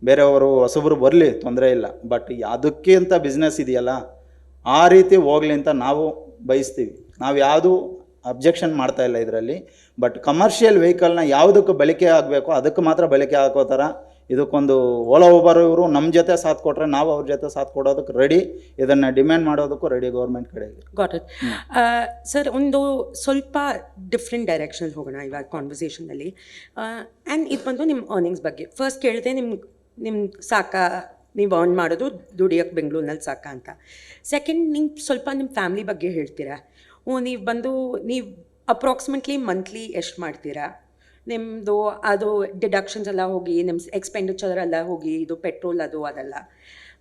ಬೇರೆಯವರು ಹೊಸಬ್ರು ಬರಲಿ ತೊಂದರೆ ಇಲ್ಲ, ಬಟ್ ಅದಕ್ಕಿಂತ ಬಿಸ್ನೆಸ್ ಇದೆಯಲ್ಲ ಆ ರೀತಿ ಹೋಗ್ಲಿ ಅಂತ ನಾವು ಬಯಸ್ತೀವಿ. ನಾವು ಯಾವುದು ಅಬ್ಜೆಕ್ಷನ್ ಮಾಡ್ತಾಯಿಲ್ಲ ಇದರಲ್ಲಿ. ಬಟ್ ಕಮರ್ಷಿಯಲ್ ವೆಹಿಕಲ್ನ ಯಾವುದಕ್ಕೆ ಬಳಕೆ ಆಗಬೇಕು ಅದಕ್ಕೆ ಮಾತ್ರ ಬಳಕೆ ಹಾಕೋ ಥರ ಇದಕ್ಕೊಂದು ಓಲಾ ಓಬರ್ ಇವರು ನಮ್ಮ ಜೊತೆ ಸಾಥ್ ಕೊಟ್ಟರೆ ನಾವು ಅವ್ರ ಜೊತೆ ಸಾಥ್ ಕೊಡೋದಕ್ಕೆ ರೆಡಿ, ಇದನ್ನು ಡಿಮ್ಯಾಂಡ್ ಮಾಡೋದಕ್ಕೂ ರೆಡಿ ಗೌರ್ಮೆಂಟ್ ಕಡೆಗೆ. Got it sir. ಒಂದು ಸ್ವಲ್ಪ ಡಿಫ್ರೆಂಟ್ ಡೈರೆಕ್ಷನ್ ಹೋಗೋಣ ಇವಾಗ ಕಾನ್ವರ್ಸೇಷನಲ್ಲಿ. ಆ್ಯಂಡ್ ಇದು ಬಂದು ನಿಮ್ಮ ಅರ್ನಿಂಗ್ಸ್ ಬಗ್ಗೆ ಫಸ್ಟ್ ಕೇಳಿದೆ. ನಿಮ್ಮ ಸಾಕಾ ನೀವು ಅರ್ನ್ ಮಾಡೋದು ದುಡಿಯೋಕ್ಕೆ ಬೆಂಗಳೂರಿನಲ್ಲಿ ಸಾಕಾ ಅಂತ. ಸೆಕೆಂಡ್, ನಿಮ್ಗೆ ಸ್ವಲ್ಪ ನಿಮ್ಮ ಫ್ಯಾಮ್ಲಿ ಬಗ್ಗೆ ಹೇಳ್ತೀರಾ. ನೀವು ಅಪ್ರಾಕ್ಸಿಮೇಟ್ಲಿ ಮಂತ್ಲಿ ಎಷ್ಟು ಮಾಡ್ತೀರಾ? ನಿಮ್ಮದು ಅದು ಡಿಡಕ್ಷನ್ಸ್ ಎಲ್ಲ ಹೋಗಿ ನಿಮ್ಮ ಎಕ್ಸ್ಪೆಂಡಿಚರ್ ಎಲ್ಲ ಹೋಗಿ ಇದು ಪೆಟ್ರೋಲ್ ಅದೆಲ್ಲ.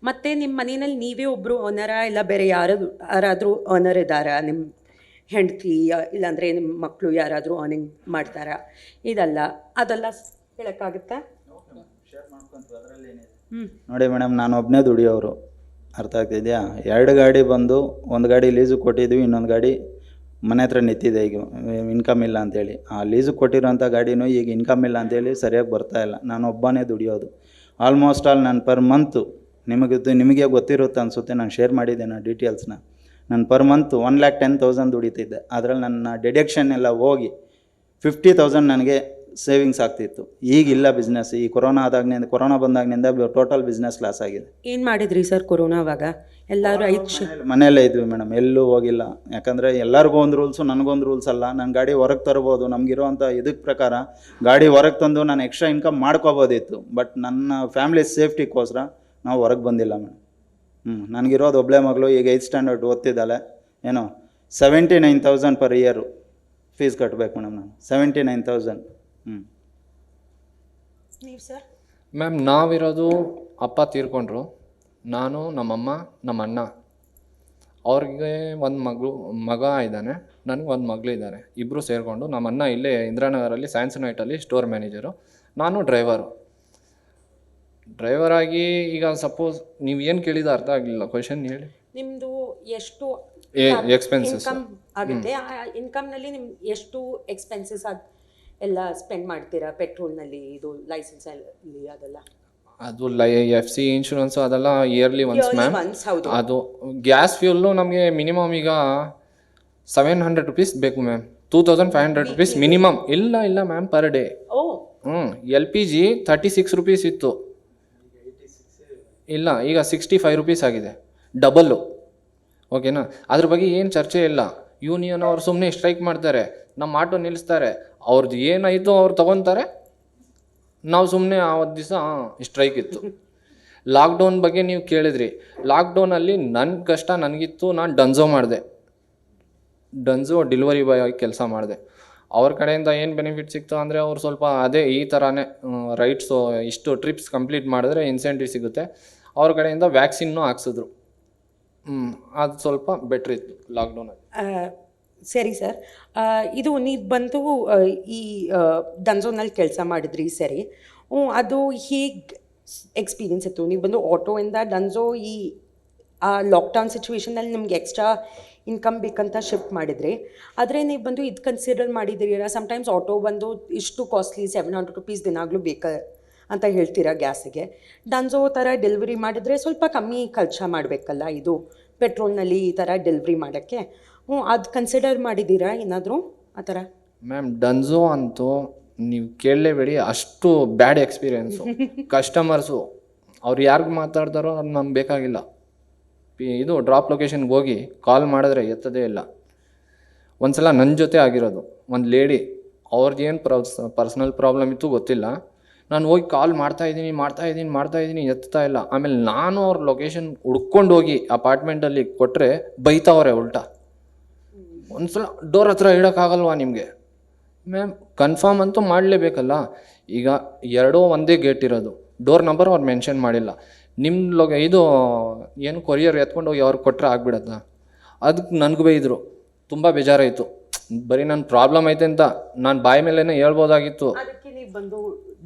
ಮತ್ತು ನಿಮ್ಮ ಮನೆಯಲ್ಲಿ ನೀವೇ ಒಬ್ಬರು ಓನರ ಇಲ್ಲ ಬೇರೆ ಯಾರಾದರೂ ಓನರ್ ಇದ್ದಾರಾ? ನಿಮ್ಮ ಹೆಂಡತಿ ಇಲ್ಲಾಂದರೆ ನಿಮ್ಮ ಮಕ್ಕಳು ಯಾರಾದರೂ ಅರ್ನಿಂಗ್ ಮಾಡ್ತಾರಾ? ಅದೆಲ್ಲ ಹೇಳೋಕ್ಕಾಗುತ್ತಾ? ನೋಡಿ ಮೇಡಮ್, ನಾನು ಒಬ್ಬನೇ ದುಡಿಯೋರು, ಅರ್ಥ ಆಗ್ತಿದೆಯಾ? 2 ಗಾಡಿ ಬಂದು, ಒಂದು ಗಾಡಿ ಲೀಸಿಗೆ ಕೊಟ್ಟಿದ್ವಿ, ಇನ್ನೊಂದು ಗಾಡಿ ಮನೆ ಹತ್ರ ನಿಂತಿದೆ. ಈಗ ಇನ್ಕಮ್ ಇಲ್ಲ ಅಂತೇಳಿ ಆ ಲೀಸಿಗೆ ಕೊಟ್ಟಿರೋಂಥ ಗಾಡಿನೂ ಈಗ ಇನ್ಕಮ್ ಇಲ್ಲ ಅಂತೇಳಿ ಸರಿಯಾಗಿ ಬರ್ತಾಯಿಲ್ಲ. ನಾನು ಒಬ್ಬನೇ ದುಡಿಯೋದು. ಆಲ್ಮೋಸ್ಟ್ ಆಲ್ ನಾನು ಪರ್ ಮಂತು ನಿಮಗೆ ಗೊತ್ತಿರುತ್ತೆ ಅನಿಸುತ್ತೆ, ನಾನು ಶೇರ್ ಮಾಡಿದ್ದೆ ಡೀಟೇಲ್ಸ್ನ. ನಾನು ಪರ್ ಮಂತು 1,10,000 ದುಡಿತಿದ್ದೆ. ಅದರಲ್ಲಿ ನನ್ನ ಡಿಡಕ್ಷನ್ ಎಲ್ಲ ಹೋಗಿ 50,000 ನನಗೆ ಸೇವಿಂಗ್ಸ್ ಆಗ್ತಿತ್ತು. ಈಗಿಲ್ಲ ಬಿಸ್ನೆಸ್. ಈ ಕೊರೋನಾ ಬಂದಾಗಿನಿಂದ ಟೋಟಲ್ ಬಿಸ್ನೆಸ್ ಲಾಸ್ ಆಗಿದೆ. ಏನು ಮಾಡಿದ್ರಿ ಸರ್ ಕೊರೋನಾವಾಗ? ಎಲ್ಲರೂ ಮನೆಯಲ್ಲೇ ಇದ್ವಿ ಮೇಡಮ್, ಎಲ್ಲೂ ಹೋಗಿಲ್ಲ. ಯಾಕಂದರೆ ಎಲ್ಲರಿಗೂ ಒಂದು ರೂಲ್ಸು, ನನಗೊಂದು ರೂಲ್ಸ್ ಅಲ್ಲ. ನಾನು ಗಾಡಿ ಹೊರಗೆ ತರ್ಬೋದು, ನಮಗಿರೋವಂಥ ಇದಕ್ಕೆ ಪ್ರಕಾರ ಗಾಡಿ ಹೊರಗೆ ತಂದು ನಾನು ಎಕ್ಸ್ಟ್ರಾ ಇನ್ಕಮ್ ಮಾಡ್ಕೋಬೋದಿತ್ತು. ಬಟ್ ನನ್ನ ಫ್ಯಾಮಿಲಿ ಸೇಫ್ಟಿಗೋಸ್ಕರ ನಾವು ಹೊರಗೆ ಬಂದಿಲ್ಲ ಮೇಡಮ್. ನನಗಿರೋದು ಒಬ್ಬಳೇ ಮಗಳು, ಈಗ 8th ಸ್ಟ್ಯಾಂಡರ್ಡ್ ಓದ್ತಿದ್ದಾಳೆ. ಏನೋ 79,000 ಪರ್ ಇಯರು ಫೀಸ್ ಕಟ್ಟಬೇಕು ಮೇಡಮ್ ನಾನು. 79,000. ನೀವು ಸರ್? ಮ್ಯಾಮ್ ನಾವಿರೋದು, ಅಪ್ಪ ತೀರ್ಕೊಂಡ್ರು, ನಾನು, ನಮ್ಮಮ್ಮ, ನಮ್ಮ ಅಣ್ಣ. ಅವ್ರಿಗೆ ಒಂದು ಮಗ ಇದ್ದಾನೆ, ನನಗೆ ಒಂದು ಮಗಳಿದ್ದಾರೆ. ಇಬ್ಬರು ಸೇರಿಕೊಂಡು, ನಮ್ಮ ಅಣ್ಣ ಇಲ್ಲೇ ಇಂದಿರಾನಗರಲ್ಲಿ ಸೈನ್ಸ್ ನೈಟಲ್ಲಿ ಸ್ಟೋರ್ ಮ್ಯಾನೇಜರು, ನಾನು ಡ್ರೈವರಾಗಿ. ಈಗ ಸಪೋಸ್ ನೀವು ಏನು ಕೇಳಿದ ಅರ್ಥ ಆಗಲಿಲ್ಲ, ಕ್ವೆಶನ್ ಹೇಳಿ. ನಿಮ್ಮದು ಎಷ್ಟು ಎಕ್ಸ್ಪೆನ್ಸಸ್ ಆಗುತ್ತೆ? ಆ ಇನ್ಕಮ್ನಲ್ಲಿ ನಿಮ್ಗೆ ಎಷ್ಟು ಎಕ್ಸ್ಪೆನ್ಸಸ್ ಎಲ್ಲ ಸ್ಪೆಂಡ್ ಮಾಡ್ತೀರಾ? ಪೆಟ್ರೋಲ್ನಲ್ಲಿ, ಇದು ಲೈಸೆನ್ಸಲ್ಲಿ ಅದೆಲ್ಲ ಅದು FC ಇನ್ಶೂರೆನ್ಸು ಅದೆಲ್ಲ yearly once Yearly ma'am. once, ಹೌದು. ಅದು ಗ್ಯಾಸ್ ಫ್ಯೂಲ್ಲು ನಮಗೆ ಮಿನಿಮಮ್ ಈಗ 700 rupees ಬೇಕು ಮ್ಯಾಮ್. 2500 rupees minimum. ಇಲ್ಲ ಮ್ಯಾಮ್ ಪರ್ ಡೇ. ಓ LPG 36 rupees ಇತ್ತು, ಇಲ್ಲ ಈಗ 65 rupees ಆಗಿದೆ, ಡಬಲ್ಲು. ಓಕೆನಾ, ಅದ್ರ ಬಗ್ಗೆ ಏನು ಚರ್ಚೆ ಇಲ್ಲ. ಯೂನಿಯನ್ ಅವ್ರು ಸುಮ್ಮನೆ ಸ್ಟ್ರೈಕ್ ಮಾಡ್ತಾರೆ, ನಮ್ಮ ಆಟೋ ನಿಲ್ಲಿಸ್ತಾರೆ, ಅವ್ರದ್ದು ಏನಾಯಿತು ಅವ್ರು ತೊಗೊತಾರೆ, ನಾವು ಸುಮ್ಮನೆ ಆವತ್ತು ದಿವಸ ಸ್ಟ್ರೈಕ್ ಇತ್ತು. ಲಾಕ್ಡೌನ್ ಬಗ್ಗೆ ನೀವು ಕೇಳಿದ್ರಿ. ಲಾಕ್ಡೌನಲ್ಲಿ ನನ್ನ ಕಷ್ಟ ನನಗಿತ್ತು, ನಾನು ಡನ್ಝೋ ಮಾಡಿದೆ. ಡನ್ಝೋ ಡೆಲಿವರಿ ಬಾಯ್ ಆಗಿ ಕೆಲಸ ಮಾಡಿದೆ. ಅವ್ರ ಕಡೆಯಿಂದ ಏನು ಬೆನಿಫಿಟ್ ಸಿಕ್ತು ಅಂದರೆ ಅವ್ರು ಸ್ವಲ್ಪ ಅದೇ ಈ ಥರನೇ ರೈಟ್ಸು, ಇಷ್ಟು ಟ್ರಿಪ್ಸ್ ಕಂಪ್ಲೀಟ್ ಮಾಡಿದ್ರೆ ಇನ್ಸೆಂಟಿವ್ ಸಿಗುತ್ತೆ. ಅವ್ರ ಕಡೆಯಿಂದ ವ್ಯಾಕ್ಸಿನ್ನೂ ಹಾಕ್ಸಿದ್ರು. ಅದು ಸ್ವಲ್ಪ ಬೆಟ್ರ್ ಇತ್ತು ಲಾಕ್ಡೌನಲ್ಲಿ. ಸರಿ ಸರ್, ಇದು ನೀವು ಬಂದು ಈ ಡನ್ಝೋನಲ್ಲಿ ಕೆಲಸ ಮಾಡಿದ್ರಿ, ಸರಿ. ಅದು ಹೇಗೆ ಎಕ್ಸ್ಪೀರಿಯನ್ಸ್ ಇತ್ತು? ನೀವು ಬಂದು ಆಟೋಯಿಂದ ಡನ್ಝೋ ಈ ಲಾಕ್ಡೌನ್ ಸಿಚುವೇಷನಲ್ಲಿ ನಿಮ್ಗೆ ಎಕ್ಸ್ಟ್ರಾ ಇನ್ಕಮ್ ಬೇಕಂತ ಶಿಫ್ಟ್ ಮಾಡಿದ್ರಿ. ಆದರೆ ನೀವು ಬಂದು ಇದು ಕನ್ಸಿಡರ್ ಮಾಡಿದ್ದೀರಾ, ಸಮ್ಟೈಮ್ಸ್ ಆಟೋ ಬಂದು ಇಷ್ಟು ಕಾಸ್ಟ್ಲಿ 700 rupees ದಿನಾಗಲೂ ಬೇಕಾ ಅಂತ ಹೇಳ್ತೀರಾ ಗ್ಯಾಸಿಗೆ. ಡನ್ಝೋ ಥರ ಡೆಲಿವರಿ ಮಾಡಿದರೆ ಸ್ವಲ್ಪ ಕಮ್ಮಿ ಖರ್ಚು ಮಾಡಬೇಕಲ್ಲ, ಇದು ಪೆಟ್ರೋಲ್ನಲ್ಲಿ ಈ ಥರ ಡೆಲಿವರಿ ಮಾಡೋಕ್ಕೆ. ಅದು ಕನ್ಸಿಡರ್ ಮಾಡಿದ್ದೀರಾ ಏನಾದರೂ ಆ ಥರ? ಮ್ಯಾಮ್ ಡನ್ಝೋ ಅಂತೂ ನೀವು ಕೇಳಲೇಬೇಡಿ, ಅಷ್ಟು ಬ್ಯಾಡ್ ಎಕ್ಸ್ಪೀರಿಯೆನ್ಸು. ಕಸ್ಟಮರ್ಸು ಅವ್ರು ಯಾರಿಗೆ ಮಾತಾಡ್ತಾರೋ ಅದು ನಮ್ಗೆ ಬೇಕಾಗಿಲ್ಲ. ಇದು ಡ್ರಾಪ್ ಲೊಕೇಶನ್ಗೆ ಹೋಗಿ ಕಾಲ್ ಮಾಡಿದ್ರೆ ಎತ್ತದೇ ಇಲ್ಲ. ಒಂದು ಸಲ ನನ್ನ ಜೊತೆ ಆಗಿರೋದು, ಒಂದು ಲೇಡಿ ಅವ್ರದ್ದು ಏನು ಪರ್ಸ್ನಲ್ ಪ್ರಾಬ್ಲಮ್ ಇತ್ತು ಗೊತ್ತಿಲ್ಲ, ನಾನು ಹೋಗಿ ಕಾಲ್ ಮಾಡ್ತಾಯಿದ್ದೀನಿ ಎತ್ತಾ ಇಲ್ಲ. ಆಮೇಲೆ ನಾನು ಅವ್ರ ಲೊಕೇಶನ್ ಹುಡ್ಕೊಂಡು ಹೋಗಿ ಅಪಾರ್ಟ್ಮೆಂಟಲ್ಲಿ ಕೊಟ್ಟರೆ ಬೈತಾವ್ರೆ ಉಲ್ಟಾ. ಒಂದು ಸಲ ಡೋರ್ ಹತ್ರ ಇಡೋಕ್ಕಾಗಲ್ವಾ ನಿಮಗೆ? ಮ್ಯಾಮ್ ಕನ್ಫರ್ಮ್ ಅಂತೂ ಮಾಡಲೇಬೇಕಲ್ಲ. ಈಗ ಎರಡೂ ಒಂದೇ ಗೇಟ್ ಇರೋದು, ಡೋರ್ ನಂಬರ್ ಅವ್ರು ಮೆನ್ಷನ್ ಮಾಡಿಲ್ಲ. ನಿಮ್ಮ ಇದು ಏನು ಕೊರಿಯರ್ ಎತ್ಕೊಂಡು ಹೋಗಿ ಅವ್ರಿಗೆ ಕೊಟ್ಟರೆ ಆಗ್ಬಿಡತ್ತಾ? ಅದಕ್ಕೆ ನನಗೂ ಬೈದರು, ತುಂಬ ಬೇಜಾರಾಯಿತು. ಬರೀ ನನ್ನ ಪ್ರಾಬ್ಲಮ್ ಐತೆ ಅಂತ ನಾನು ಬಾಯಿ ಮೇಲೇ ಹೇಳ್ಬೋದಾಗಿತ್ತು. ಅದಕ್ಕೆ ನೀವು ಬಂದು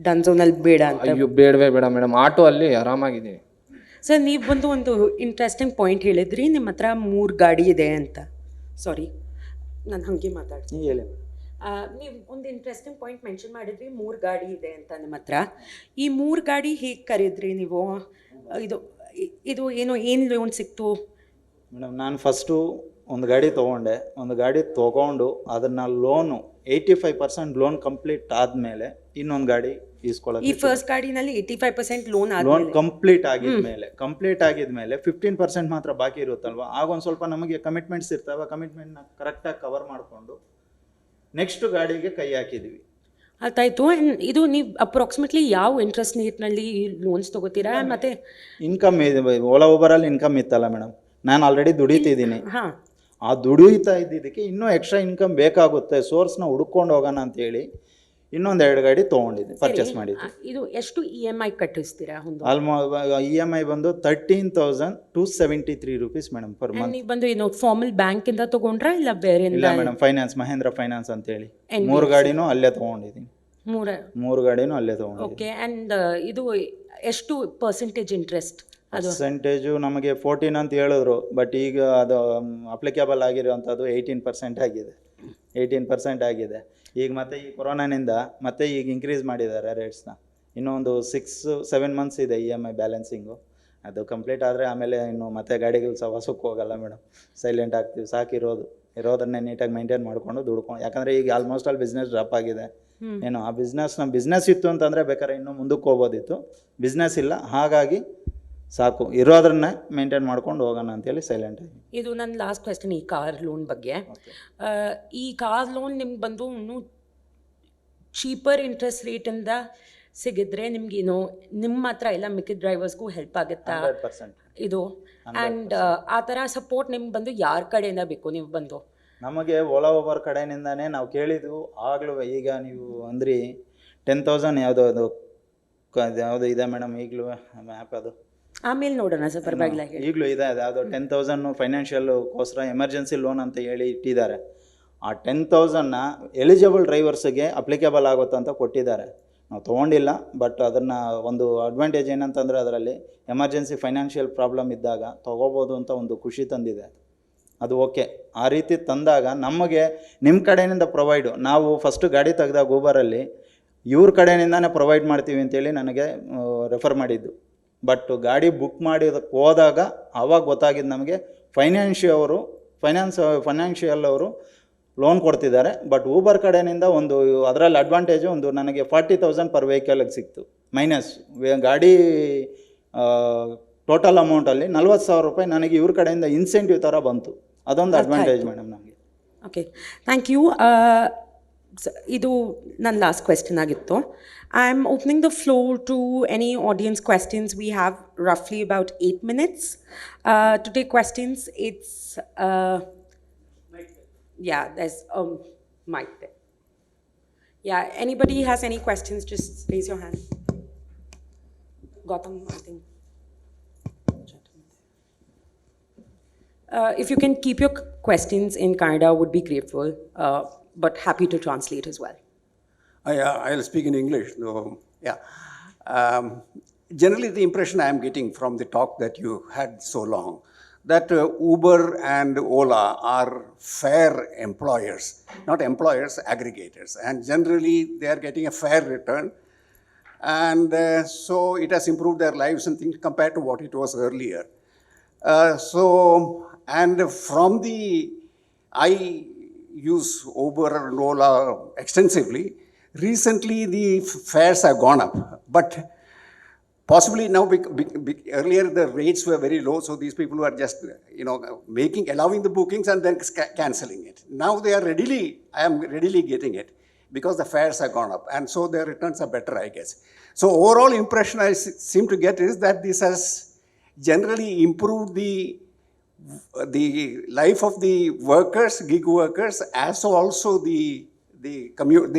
ಡನ್ಝೋನಲ್ಲಿ ಬೇಡ ಅಂತ? ಅಯ್ಯೋ ಬೇಡವೇ ಬೇಡ ಮೇಡಮ್, ಆಟೋ ಅಲ್ಲಿ ಆರಾಮಾಗಿದ್ದೀನಿ. ಸರ್, ನೀವು ಬಂದು ಒಂದು ಇಂಟ್ರೆಸ್ಟಿಂಗ್ ಪಾಯಿಂಟ್ ಹೇಳಿದ್ರಿ, ನಿಮ್ಮ ಹತ್ರ 3 ಗಾಡಿ ಇದೆ ಅಂತ. ಸಾರಿ, ನಾನು ಹಾಗೆ ಮಾತಾಡ್ತೀನಿ. ಹೇಳಿ. ನೀವು ಒಂದು ಇಂಟ್ರೆಸ್ಟಿಂಗ್ ಪಾಯಿಂಟ್ ಮೆನ್ಷನ್ ಮಾಡಿದ್ರಿ, 3 ಗಾಡಿ ಇದೆ ಅಂತ ನಿಮ್ಮ ಹತ್ರ. ಈ 3 ಗಾಡಿ ಹೇಗೆ ಕರೆದ್ರಿ ನೀವು? ಇದು ಏನು ಲೋನ್ ಸಿಕ್ತು? ಮೇಡಮ್ ನಾನು ಫಸ್ಟು ಒಂದು ಗಾಡಿ ತೊಗೊಂಡು ಅದನ್ನು ಲೋನು 85% ಲೋನ್ ಕಂಪ್ಲೀಟ್ ಆದಮೇಲೆ ಇನ್ನೊಂದು ಗಾಡಿ ಈಸ್ಕೊಳ್ಳೋದು. ಈ ಫಸ್ಟ್ ಗಾಡಿನಲ್ಲಿ 85% ಲೋನ್ ಕಂಪ್ಲೀಟ್ ಆಗಿದ್ಮೇಲೆ 15% ಮಾತ್ರ ಬಾಕಿ ಇರುತ್ತಲ್ವ, ಆಗ ಒಂದು ಸ್ವಲ್ಪ ನಮಗೆ ಕಮಿಟ್ಮೆಂಟ್ಸ್ ಇರ್ತವೆ. ಕಮಿಟ್ಮೆಂಟ್ನ ಕರೆಕ್ಟಾಗಿ ಕವರ್ ಮಾಡಿಕೊಂಡು ನೆಕ್ಸ್ಟ್ ಗಾಡಿಗೆ ಕೈ ಹಾಕಿದ್ವಿ. ಅರ್ಥಾಯ್ತು. ಇದು ನೀವು ಅಪ್ರಾಕ್ಸಿಮೇಟ್ಲಿ ಯಾವ ಇಂಟ್ರೆಸ್ಟ್ ರೇಟ್ನಲ್ಲಿ ಲೋನ್ಸ್ ತೊಗೋತೀರಾ? ಮತ್ತು ಇನ್ಕಮ್ ಇದೆ, ಓಲಾ ಊಬರಲ್ಲಿ ಇನ್ಕಮ್ ಇತ್ತಲ್ಲ ಮೇಡಮ್, ನಾನು ಆಲ್ರೆಡಿ ದುಡಿತಿದ್ದೀನಿ. ಹಾಂ, ಆ ದುಡಿತಾ ಇದ್ದಿದ್ದಕ್ಕೆ ಇನ್ನೂ ಎಕ್ಸ್ಟ್ರಾ ಇನ್ಕಮ್ ಬೇಕಾಗುತ್ತೆ, ಸೋರ್ಸ್ನ ಹುಡ್ಕೊಂಡು ಹೋಗೋಣ ಅಂತೇಳಿ ಇನ್ನೊಂದು 2 ಗಾಡಿ ತೊಗೊಂಡಿದ್ದೆ, ಪರ್ಚೇಸ್ ಮಾಡಿದ್ದೆ. ಇದು ಎಷ್ಟು EMI ಕಟ್ಟಿಸ್ತೀರಾ? EMI ಬಂದು 13,273 rupees ಮೇಡಮ್ ಪರ್ ಮಂತ್. ನೀವು ಬಂದು ಏನು ಫಾರ್ಮಲ್ ಬ್ಯಾಂಕಿಂದ ತೊಗೊಂಡ್ರಾ ಇಲ್ಲ ಬೇರೆ? ಇಲ್ಲ ಮೇಡಮ್, ಫೈನಾನ್ಸ್, ಮಹೇಂದ್ರ ಫೈನಾನ್ಸ್ ಅಂತೇಳಿ 3 ಗಾಡಿನೂ ಅಲ್ಲೇ ತೊಗೊಂಡಿದ್ದೀನಿ. 3 ಗಾಡಿನೂ ಅಲ್ಲೇ ತೊಗೊಂಡಿದ್ದೀನಿ. ಓಕೆ. ಆ್ಯಂಡ್ ಇದು ಎಷ್ಟು ಪರ್ಸೆಂಟೇಜ್ ಇಂಟ್ರೆಸ್ಟ್? ಪರ್ಸೆಂಟೇಜು ನಮಗೆ 14 ಅಂತ ಹೇಳಿದ್ರು, ಬಟ್ ಈಗ ಅದು ಅಪ್ಲಿಕೇಬಲ್ ಆಗಿರೋವಂಥದ್ದು 18% ಆಗಿದೆ. ಈಗ ಮತ್ತೆ ಈ ಕೊರೋನಾನಿಂದ ಮತ್ತೆ ಈಗ ಇನ್ಕ್ರೀಸ್ ಮಾಡಿದ್ದಾರೆ ರೇಟ್ಸ್ನ. ಇನ್ನೂ ಒಂದು 6-7 months ಇದೆ EMI ಬ್ಯಾಲೆನ್ಸಿಂಗು. ಅದು ಕಂಪ್ಲೀಟ್ ಆದರೆ ಆಮೇಲೆ ಇನ್ನು ಮತ್ತೆ ಗಾಡಿಗಳು ಸವಾಸಕ್ಕೆ ಹೋಗಲ್ಲ ಮೇಡಮ್, ಸೈಲೆಂಟ್ ಆಗ್ತೀವಿ. ಇರೋದನ್ನೇ ನೀಟಾಗಿ ಮೇಂಟೈನ್ ಮಾಡಿಕೊಂಡು ದುಡ್ಕೊಂಡು, ಯಾಕಂದರೆ ಈಗ ಆಲ್ಮೋಸ್ಟ್ ಆಲ್ ಬಿಸ್ನೆಸ್ ಡ್ರಾಪ್ ಆಗಿದೆ. ಏನು ಆ ಬಿಸ್ನೆಸ್ ಇತ್ತು ಅಂತಂದರೆ ಬೇಕಾದ್ರೆ ಇನ್ನೂ ಮುಂದಕ್ಕೆ ಹೋಗೋದಿತ್ತು, ಬಿಸ್ನೆಸ್ ಇಲ್ಲ. ಹಾಗಾಗಿ ಸಾಕು, ಇರೋದ್ರನ್ನೇ ಮೇಂಟೈನ್ ಮಾಡ್ಕೊಂಡು ಹೋಗೋಣ ಅಂತೇಳಿ ಸೈಲೆಂಟ್ ಆಗಿ. ಇದು ನನ್ನ ಲಾಸ್ಟ್ ಕ್ವೆಶ್ಚನ್ ಈ ಕಾರ್ ಲೋನ್ ಬಗ್ಗೆ. ಈ ಕಾರ್ ಲೋನ್ ನಿಮ್ಗೆ ಬಂದು ಇನ್ನೂ ಚೀಪರ್ ಇಂಟ್ರೆಸ್ಟ್ ರೇಟಿಂದ ಸಿಗಿದ್ರೆ ನಿಮ್ಗೇನು ನಿಮ್ಮ ಹತ್ರ ಎಲ್ಲ ಮಿಕ್ಕಿದ ಡ್ರೈವರ್ಸ್ಗೂ ಹೆಲ್ಪ್ ಆಗುತ್ತಾ 100%. ಇದು? ಆ್ಯಂಡ್ ಆ ಥರ ಸಪೋರ್ಟ್ ನಿಮ್ಗೆ ಬಂದು ಯಾರ ಕಡೆಯಿಂದ ಬೇಕು? ನೀವು ಬಂದು ನಮಗೆ ಓಲಾ ಊಬರ್ ಕಡೆಯಿಂದನೇ ನಾವು ಕೇಳಿದ್ವು ಆಗಲೂ. ಈಗ ನೀವು ಅಂದ್ರಿ 10,000 ಯಾವುದೋ ಇದೆ ಮೇಡಮ್, ಈಗಲೂ ಆ್ಯಪ್ ಅದು ಆಮೇಲೆ ನೋಡೋಣ ಸರ್, ಪರವಾಗಿಲ್ಲ. ಈಗಲೂ ಇದೆ ಅದು ಯಾವುದೋ 10,000 ಫೈನಾನ್ಷಿಯಲ್ಗೋಸ್ಕರ ಎಮರ್ಜೆನ್ಸಿ ಲೋನ್ ಅಂತ ಹೇಳಿ ಇಟ್ಟಿದ್ದಾರೆ. ಆ 10,000ನ ಎಲಿಜಿಬಲ್ ಡ್ರೈವರ್ಸ್ಗೆ ಅಪ್ಲಿಕೇಬಲ್ ಆಗುತ್ತೆ ಅಂತ ಕೊಟ್ಟಿದ್ದಾರೆ. ನಾವು ತೊಗೊಂಡಿಲ್ಲ, ಬಟ್ ಅದನ್ನು ಒಂದು ಅಡ್ವಾಂಟೇಜ್ ಏನಂತಂದರೆ ಅದರಲ್ಲಿ ಎಮರ್ಜೆನ್ಸಿ ಫೈನಾನ್ಷಿಯಲ್ ಪ್ರಾಬ್ಲಮ್ ಇದ್ದಾಗ ತೊಗೋಬೋದು ಅಂತ ಒಂದು ಖುಷಿ ತಂದಿದೆ. ಅದು ಓಕೆ. ಆ ರೀತಿ ತಂದಾಗ ನಮಗೆ ನಿಮ್ಮ ಕಡೆಯಿಂದ ಪ್ರೊವೈಡು, ನಾವು ಫಸ್ಟು ಗಾಡಿ ತೆಗೆದಾಗ ಊಬರಲ್ಲಿ ಇವ್ರ ಕಡೆಯಿಂದನೇ ಪ್ರೊವೈಡ್ ಮಾಡ್ತೀವಿ ಅಂತೇಳಿ ನನಗೆ ರೆಫರ್ ಮಾಡಿದ್ದು. ಬಟ್ ಗಾಡಿ ಬುಕ್ ಮಾಡಿದಕ್ಕೆ ಹೋದಾಗ ಆವಾಗ ಗೊತ್ತಾಗಿದ್ದು ನಮಗೆ ಫೈನಾನ್ಷಿಯಲ್ ಅವರು ಲೋನ್ ಕೊಡ್ತಿದ್ದಾರೆ. ಬಟ್ ಊಬರ್ ಕಡೆಯಿಂದ ಒಂದು ಅದರಲ್ಲಿ ಅಡ್ವಾಂಟೇಜು ಒಂದು ನನಗೆ 40,000 ಪರ್ ವೆಹಿಕಲ್ಗೆ ಸಿಕ್ತು. ಮೈನಸ್ ಗಾಡಿ ಟೋಟಲ್ ಅಮೌಂಟಲ್ಲಿ 40,000 ರೂಪಾಯಿ ನನಗೆ ಇವ್ರ ಕಡೆಯಿಂದ ಇನ್ಸೆಂಟಿವ್ ಥರ ಬಂತು. ಅದೊಂದು ಅಡ್ವಾಂಟೇಜ್ ಮೇಡಮ್ ನಮಗೆ. Okay, thank you. ಇದು ನನ್ನ ಲಾಸ್ಟ್ ಕ್ವೆಶ್ಚನ್ ಆಗಿತ್ತು. I am opening the floor to any audience questions. We have ರಫ್ಲಿ about 8 minutes to take questions. It's yeah, there's mic there. Yeah, anybody has any questions, just raise your hand. Gautam, I think. If you can keep your questions in Kannada, would be grateful, but happy to translate as well. I'll speak in English. No, yeah. Generally, the impression I am getting from the talk that you had so long, that Uber and Ola are fair employers, not employers, aggregators. And generally, they are getting a fair return. And so it has improved their lives and things compared to what it was earlier. And from I use Uber and Ola extensively. Recently, the fares have gone up. But possibly now, earlier the rates were very low, so these people were just, allowing the bookings and then cancelling it. Now I am readily getting it because the fares have gone up, and so their returns are better, I guess. So overall impression I seem to get is that this has generally improved the life of the workers, gig workers, as also the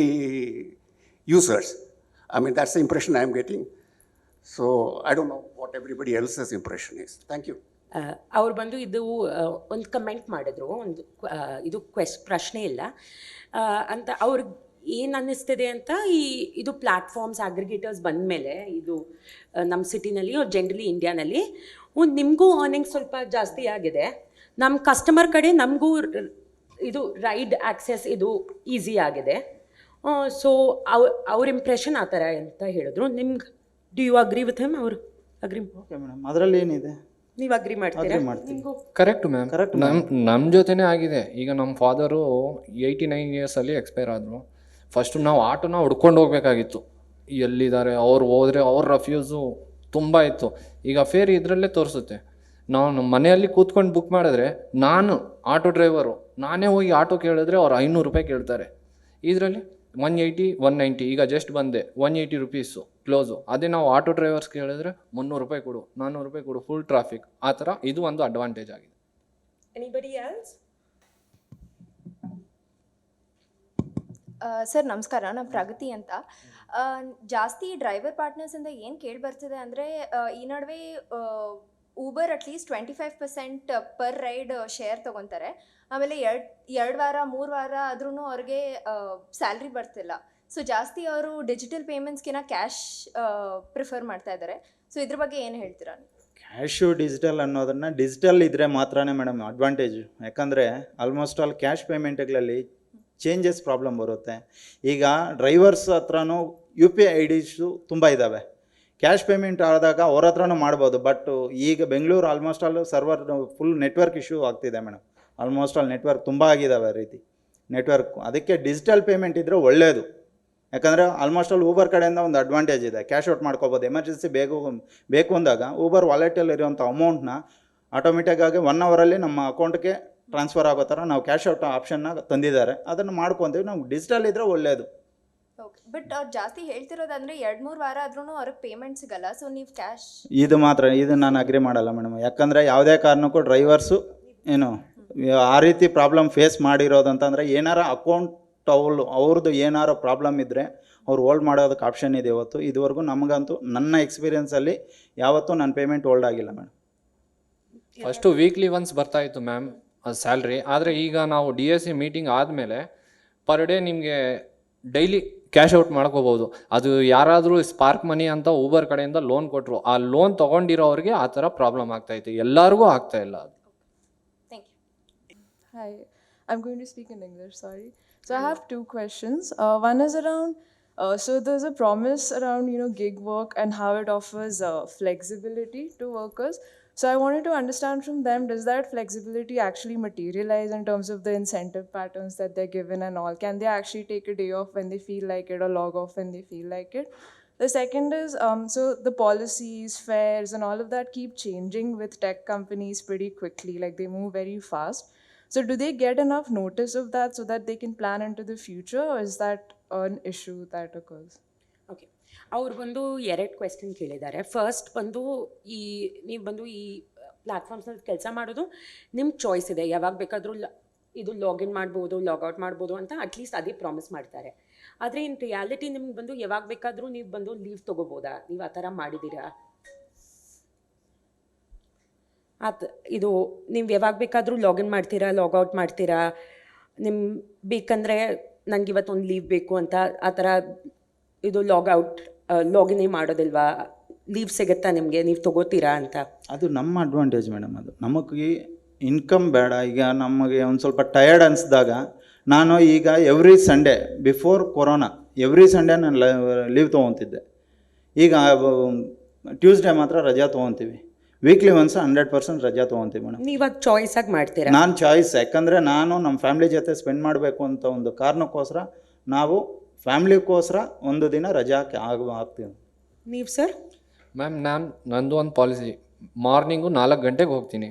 users. I mean, that's the impression I am getting. So I don't know what everybody else's impression is. Thank you. ಅವ್ರು ಬಂದು ಇದು ಒಂದು comment ಮಾಡಿದ್ರು, ಒಂದು ಇದು ಪ್ರಶ್ನೆ ಇಲ್ಲ ಅಂತ. ಅವ್ರಿಗೆ ಏನು ಅನ್ನಿಸ್ತಿದೆ ಅಂತ, ಇದು ಪ್ಲ್ಯಾಟ್ಫಾರ್ಮ್ಸ್ ಅಗ್ರಿಗೇಟರ್ಸ್ ಬಂದ ಮೇಲೆ ಇದು ನಮ್ಮ ಸಿಟಿನಲ್ಲಿ ಜನರಲಿ ಇಂಡಿಯಾನಲ್ಲಿ ನಿಮಗೂ ಅರ್ನಿಂಗ್ ಸ್ವಲ್ಪ ಜಾಸ್ತಿ ಆಗಿದೆ, ನಮ್ಮ ಕಸ್ಟಮರ್ ಕಡೆ ನಮಗೂ ಇದು ರೈಡ್ ಆಕ್ಸೆಸ್ ಇದು ಈಸಿ ಆಗಿದೆ. ಸೊ ಅವ್ರ ಇಂಪ್ರೆಷನ್ ಆ ಥರ ಅಂತ ಹೇಳಿದ್ರು. ನಿಮ್ಗೆ do you agree with him? ಅವರು ಅಗ್ರಿ? ಓಕೆ ಮೇಡಮ್, ಅದರಲ್ಲಿ ಏನಿದೆ, ನೀವು ಅಗ್ರಿ ಮಾಡ್ತೀರಾ? Correct ma'am. ನಮ್ಮ ಜೊತೆನೇ ಆಗಿದೆ. ಈಗ ನಮ್ಮ ಫಾದರು 89 yearsಲ್ಲಿ ಎಕ್ಸ್ಪೈರ್ ಆದರು. ಫಸ್ಟು ನಾವು ಆಟೋನ ಹುಡ್ಕೊಂಡು ಹೋಗ್ಬೇಕಾಗಿತ್ತು, ಎಲ್ಲಿದ್ದಾರೆ ಅವ್ರು, ಹೋದರೆ ಅವ್ರ ರೆಫ್ಯೂಸು ತುಂಬ ಇತ್ತು. ಈಗ ಫೇರ್ ಇದರಲ್ಲೇ ತೋರಿಸುತ್ತೆ. ನಾವು ನಮ್ಮ ಮನೆಯಲ್ಲಿ ಕೂತ್ಕೊಂಡು ಬುಕ್ ಮಾಡಿದ್ರೆ, ನಾನು ಆಟೋ ಡ್ರೈವರು, ನಾನೇ ಹೋಗಿ ಆಟೋ ಕೇಳಿದ್ರೆ ಅವ್ರು 500 ರೂಪಾಯಿ ಕೇಳ್ತಾರೆ. ಇದರಲ್ಲಿ 180, 190. ಈಗ ಜಸ್ಟ್ ಬಂದೆ, 180 rupees ಕ್ಲೋಸು. ಅದೇ ನಾವು ಆಟೋ ಡ್ರೈವರ್ಸ್ ಕೇಳಿದ್ರೆ 300 ರೂಪಾಯಿ ಕೊಡು, 400 ರೂಪಾಯಿ ಕೊಡು, ಫುಲ್ ಟ್ರಾಫಿಕ್. ಆ ಥರ ಇದು ಒಂದು ಅಡ್ವಾಂಟೇಜ್ ಆಗಿದೆ. Anybody else? ಸರ್ ನಮಸ್ಕಾರ, ನಾನು ಪ್ರಗತಿ ಅಂತ. ಜಾಸ್ತಿ ಡ್ರೈವರ್ ಪಾರ್ಟ್ನರ್ಸಿಂದ ಏನು ಕೇಳಿ ಬರ್ತಿದೆ ಅಂದರೆ, ಈ ನಡುವೆ Uber at least 25% per ride share ತೊಗೊತಾರೆ. ಆಮೇಲೆ ಎರಡು ವಾರ 3 ವಾರ ಆದ್ರೂ ಅವ್ರಿಗೆ ಸ್ಯಾಲ್ರಿ ಬರ್ತಿಲ್ಲ. ಸೊ ಜಾಸ್ತಿ ಅವರು ಡಿಜಿಟಲ್ ಪೇಮೆಂಟ್ಸ್ಗಿನ ಕ್ಯಾಶ್ ಪ್ರಿಫರ್ ಮಾಡ್ತಾ ಇದ್ದಾರೆ. ಸೊ ಇದ್ರ ಬಗ್ಗೆ ಏನು ಹೇಳ್ತೀರಾ? ಕ್ಯಾಶು ಡಿಜಿಟಲ್ ಅನ್ನೋದನ್ನು, ಡಿಜಿಟಲ್ ಇದ್ದರೆ ಮಾತ್ರನೇ ಮೇಡಮ್ ಅಡ್ವಾಂಟೇಜು. ಯಾಕಂದರೆ ಆಲ್ಮೋಸ್ಟ್ ಆಲ್ ಕ್ಯಾಶ್ ಪೇಮೆಂಟ್ಗಳಲ್ಲಿ ಚೇಂಜಸ್ ಪ್ರಾಬ್ಲಮ್ ಬರುತ್ತೆ. ಈಗ ಡ್ರೈವರ್ಸ್ ಹತ್ರನೂ UPI IDಸು ತುಂಬ ಇದ್ದಾವೆ. ಕ್ಯಾಶ್ ಪೇಮೆಂಟ್ ಆದಾಗ ಅವ್ರ ಹತ್ರನೂ ಮಾಡ್ಬೋದು. ಬಟ್ ಈಗ Bengaluru almost all server full network issue ಆಗ್ತಿದೆ ಮೇಡಮ್. ಆಲ್ಮೋಸ್ಟ್ ಆಲ್ ನೆಟ್ವರ್ಕ್ ತುಂಬ ಆಗಿದ್ದಾವೆ ಆ ರೀತಿ ನೆಟ್ವರ್ಕ್. ಅದಕ್ಕೆ ಡಿಜಿಟಲ್ ಪೇಮೆಂಟ್ ಇದ್ದರೆ ಒಳ್ಳೆಯದು. ಯಾಕಂದರೆ ಆಲ್ಮೋಸ್ಟ್ ಆಲ್ ಊಬರ್ ಕಡೆಯಿಂದ ಒಂದು ಅಡ್ವಾಂಟೇಜ್ ಇದೆ, ಕ್ಯಾಶ್ ಔಟ್ ಮಾಡ್ಕೋಬೋದು. ಎಮರ್ಜೆನ್ಸಿ ಬೇಕು ಅಂದಾಗ ಊಬರ್ ವಾಲೆಟಲ್ಲಿ ಇರುವಂಥ ಅಮೌಂಟ್ನ ಆಟೋಮೆಟಿಕ್ಕಾಗಿ 1 ಅವರಲ್ಲಿ ನಮ್ಮ ಅಕೌಂಟ್ಗೆ ಟ್ರಾನ್ಸ್ಫರ್ ಆಗೋ ಥರ ನಾವು ಕ್ಯಾಶ್ ಔಟ್ ಆಪ್ಷನ್ನ ತಂದಿದ್ದಾರೆ. ಅದನ್ನು ಮಾಡ್ಕೊತೀವಿ. ನಾವು ಡಿಜಿಟಲ್ ಇದ್ದರೆ ಒಳ್ಳೆಯದು. ಓಕೆ, ಬಟ್ ಅವ್ರು ಜಾಸ್ತಿ ಹೇಳ್ತಿರೋದಂದರೆ 2-3 ವಾರ ಆದ್ರೂ ಅವ್ರಿಗೆ ಪೇಮೆಂಟ್ ಸಿಗಲ್ಲ. ಸೊ ನೀವು ಕ್ಯಾಶ್ ಇದು ನಾನು ಅಗ್ರಿ ಮಾಡಲ್ಲ ಮೇಡಮ್. ಯಾಕಂದರೆ ಯಾವುದೇ ಕಾರಣಕ್ಕೂ ಡ್ರೈವರ್ಸು ಆ ರೀತಿ ಪ್ರಾಬ್ಲಮ್ ಫೇಸ್ ಮಾಡಿರೋದಂತಂದರೆ, ಏನಾರ ಅಕೌಂಟ್ ಅವ್ರದ್ದು ಏನಾರ ಪ್ರಾಬ್ಲಮ್ ಇದ್ದರೆ ಅವ್ರು ಹೋಲ್ಡ್ ಮಾಡೋದಕ್ಕೆ ಆಪ್ಷನ್ ಇದೆ. ಇದುವರೆಗೂ ನಮಗಂತೂ ನನ್ನ ಎಕ್ಸ್ಪೀರಿಯೆನ್ಸಲ್ಲಿ ಯಾವತ್ತೂ ನನ್ನ ಪೇಮೆಂಟ್ ಹೋಲ್ಡ್ ಆಗಿಲ್ಲ ಮೇಡಮ್. ಫಸ್ಟು ವೀಕ್ಲಿ ಒನ್ಸ್ ಬರ್ತಾಯಿತ್ತು ಮ್ಯಾಮ್ ಸ್ಯಾಲ್ರಿ. ಆದರೆ ಈಗ ನಾವು DSC ಮೀಟಿಂಗ್ ಆದಮೇಲೆ ಪರ್ ಡೇ ನಿಮಗೆ ಡೈಲಿ ಕ್ಯಾಶ್ ಔಟ್ ಮಾಡ್ಕೋಬೋದು. ಅದು ಯಾರಾದರೂ ಸ್ಪಾರ್ಕ್ ಮನಿ ಅಂತ ಊಬರ್ ಕಡೆಯಿಂದ ಲೋನ್ ಕೊಟ್ಟರು, ಆ ಲೋನ್ ತೊಗೊಂಡಿರೋರಿಗೆ ಆ ಥರ ಪ್ರಾಬ್ಲಮ್ ಆಗ್ತಾಯಿತ್ತು. ಎಲ್ಲರಿಗೂ ಆಗ್ತಾಯಿಲ್ಲ ಅದು. Thank you. Hi, I'm going to speak in English, sorry. So I have 2 questions. One is around So there's a promise around gig work and how it offers flexibility to workers. So I wanted to understand from them, does that flexibility actually materialize in terms of the incentive patterns that they're given and all? Can they actually take a day off when they feel like it or log off when they feel like it? The second is, so the policies, fares, and all of that keep changing with tech companies pretty quickly. Like they move very fast. So do they get enough notice of that so that they can plan into the future, or is that an issue that occurs? Okay, ಅವ್ರು ಬಂದು 2 question ಕೇಳಿದ್ದಾರೆ. First ಬಂದು ನೀವು ಬಂದು ಈ ಪ್ಲ್ಯಾಟ್ಫಾರ್ಮ್ಸ್ನಲ್ಲಿ ಕೆಲಸ ಮಾಡೋದು ನಿಮ್ಮ ಚಾಯ್ಸ್ ಇದೆ, ಯಾವಾಗ ಬೇಕಾದರೂ ಇದು ಲಾಗಿನ್ ಮಾಡ್ಬೋದು, ಲಾಗೌಟ್ ಮಾಡ್ಬೋದು ಅಂತ ಅಟ್ಲೀಸ್ಟ್ ಅದೇ ಪ್ರಾಮಿಸ್ ಮಾಡ್ತಾರೆ. ಆದರೆ ಇನ್ ರಿಯಾಲಿಟಿ ನಿಮ್ಗೆ ಬಂದು ಯಾವಾಗ ಬೇಕಾದರೂ ನೀವು ಬಂದು ಲೀವ್ ತೊಗೋಬೋದಾ? ನೀವು ಆ ಥರ ಮಾಡಿದ್ದೀರಾ? ಇದು ನೀವು ಯಾವಾಗ ಬೇಕಾದರೂ ಲಾಗಿನ್ ಮಾಡ್ತೀರಾ, ಲಾಗೌಟ್ ಮಾಡ್ತೀರಾ? ನಿಮ್ಮ ಬೇಕಂದರೆ ನನಗೆ ಇವತ್ತೊಂದು ಲೀವ್ ಬೇಕು ಅಂತ ಆ ಥರ ಇದು ಲಾಗಿನ್ ಮಾಡೋದಿಲ್ವಾ? ಲೀವ್ ಸಿಗುತ್ತಾ ನಿಮಗೆ, ನೀವು ತೊಗೋತೀರಾ ಅಂತ? ಅದು ನಮ್ಮ ಅಡ್ವಾಂಟೇಜ್ ಮೇಡಮ್. ಅದು ನಮಗೆ ಇನ್ಕಮ್ ಬೇಡ. ಈಗ ನಮಗೆ ಒಂದು ಸ್ವಲ್ಪ ಟಯರ್ಡ್ ಅನಿಸಿದಾಗ ನಾನು ಈಗ every Sunday before corona every Sunday ನಾನು ಲೀವ್ ತೊಗೊತಿದ್ದೆ. ಈಗ ಟ್ಯೂಸ್ಡೇ ಮಾತ್ರ ರಜಾ ತೊಗೊತೀವಿ. ವೀಕ್ಲಿ ಒನ್ಸ್ 100% ರಜಾ ತೊಗೊತೀವಿ ಮೇಡಮ್. ನೀವು ಅದು ಚಾಯ್ಸಾಗಿ ಮಾಡ್ತೀರಾ? ನಾನು ಚಾಯ್ಸ್, ಯಾಕಂದರೆ ನಾನು ನಮ್ಮ ಫ್ಯಾಮ್ಲಿ ಜೊತೆ ಸ್ಪೆಂಡ್ ಮಾಡಬೇಕು ಅಂತ ಒಂದು ಕಾರಣಕ್ಕೋಸ್ಕರ ನಾವು ಫ್ಯಾಮ್ಲಿಗೋಸ್ಕರ ಒಂದು ದಿನ ರಜಾ ಹಾಕ್ತೀವಿ. ನೀವು ಸರ್? ಮ್ಯಾಮ್ ನಂದು ಒಂದು ಪಾಲಿಸಿ, ಮಾರ್ನಿಂಗು 4 ಗಂಟೆಗೆ ಹೋಗ್ತೀನಿ.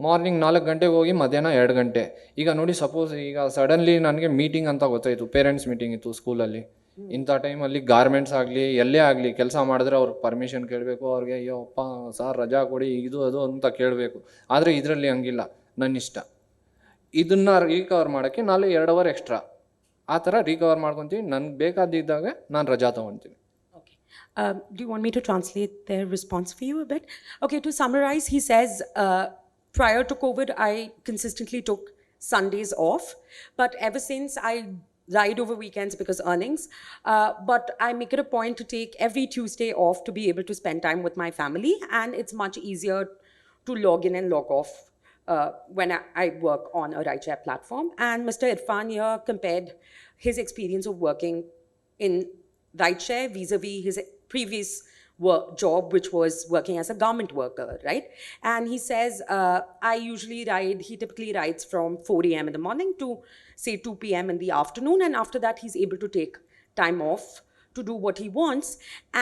ಮಾರ್ನಿಂಗ್ 4 ಗಂಟೆಗೆ ಹೋಗಿ ಮಧ್ಯಾಹ್ನ 2 ಗಂಟೆ. ಈಗ ನೋಡಿ, ಸಪೋಸ್ ಈಗ ಸಡನ್ಲಿ ನನಗೆ ಮೀಟಿಂಗ್ ಅಂತ ಗೊತ್ತಾಯಿತು, ಪೇರೆಂಟ್ಸ್ ಮೀಟಿಂಗ್ ಇತ್ತು ಸ್ಕೂಲಲ್ಲಿ. ಇಂಥ ಟೈಮಲ್ಲಿ ಗಾರ್ಮೆಂಟ್ಸ್ ಆಗಲಿ ಎಲ್ಲೇ ಆಗಲಿ ಕೆಲಸ ಮಾಡಿದ್ರೆ ಅವ್ರಿಗೆ ಪರ್ಮಿಷನ್ ಕೇಳಬೇಕು, ಅವ್ರಿಗೆ ಅಯ್ಯೋ ಅಪ್ಪ ಸಾರ್ ರಜಾ ಕೊಡಿ ಇದು ಅದು ಅಂತ ಕೇಳಬೇಕು. ಆದರೆ ಇದರಲ್ಲಿ ಹಂಗಿಲ್ಲ, ನನ್ನ ಇಷ್ಟ. ಇದನ್ನು ರೀಕವರ್ ಮಾಡೋಕ್ಕೆ 2 ಅವರ್ ಎಕ್ಸ್ಟ್ರಾ ಆ ಥರ ರೀಕವರ್ ಮಾಡ್ಕೊತೀವಿ. ನನಗೆ ಬೇಕಾದಿದ್ದಾಗ ನಾನು ರಜಾ ತೊಗೊತೀನಿ. Do you want me to translate their response for you a bit? Okay, to summarize, he says, prior to COVID, I consistently took Sundays off, but ever since I ride over weekends because earnings, but I make it a point to take every Tuesday off to be able to spend time with my family, and it's much easier to log in and log off when I work on a rideshare platform. And Mr. Irfan here compared his experience of working in rideshare vis-a-vis his previous job, which was working as a government worker, right? And he says, he typically rides from 4 a.m. in the morning to say 2 p.m. in the afternoon, and after that he's able to take time off to do what he wants.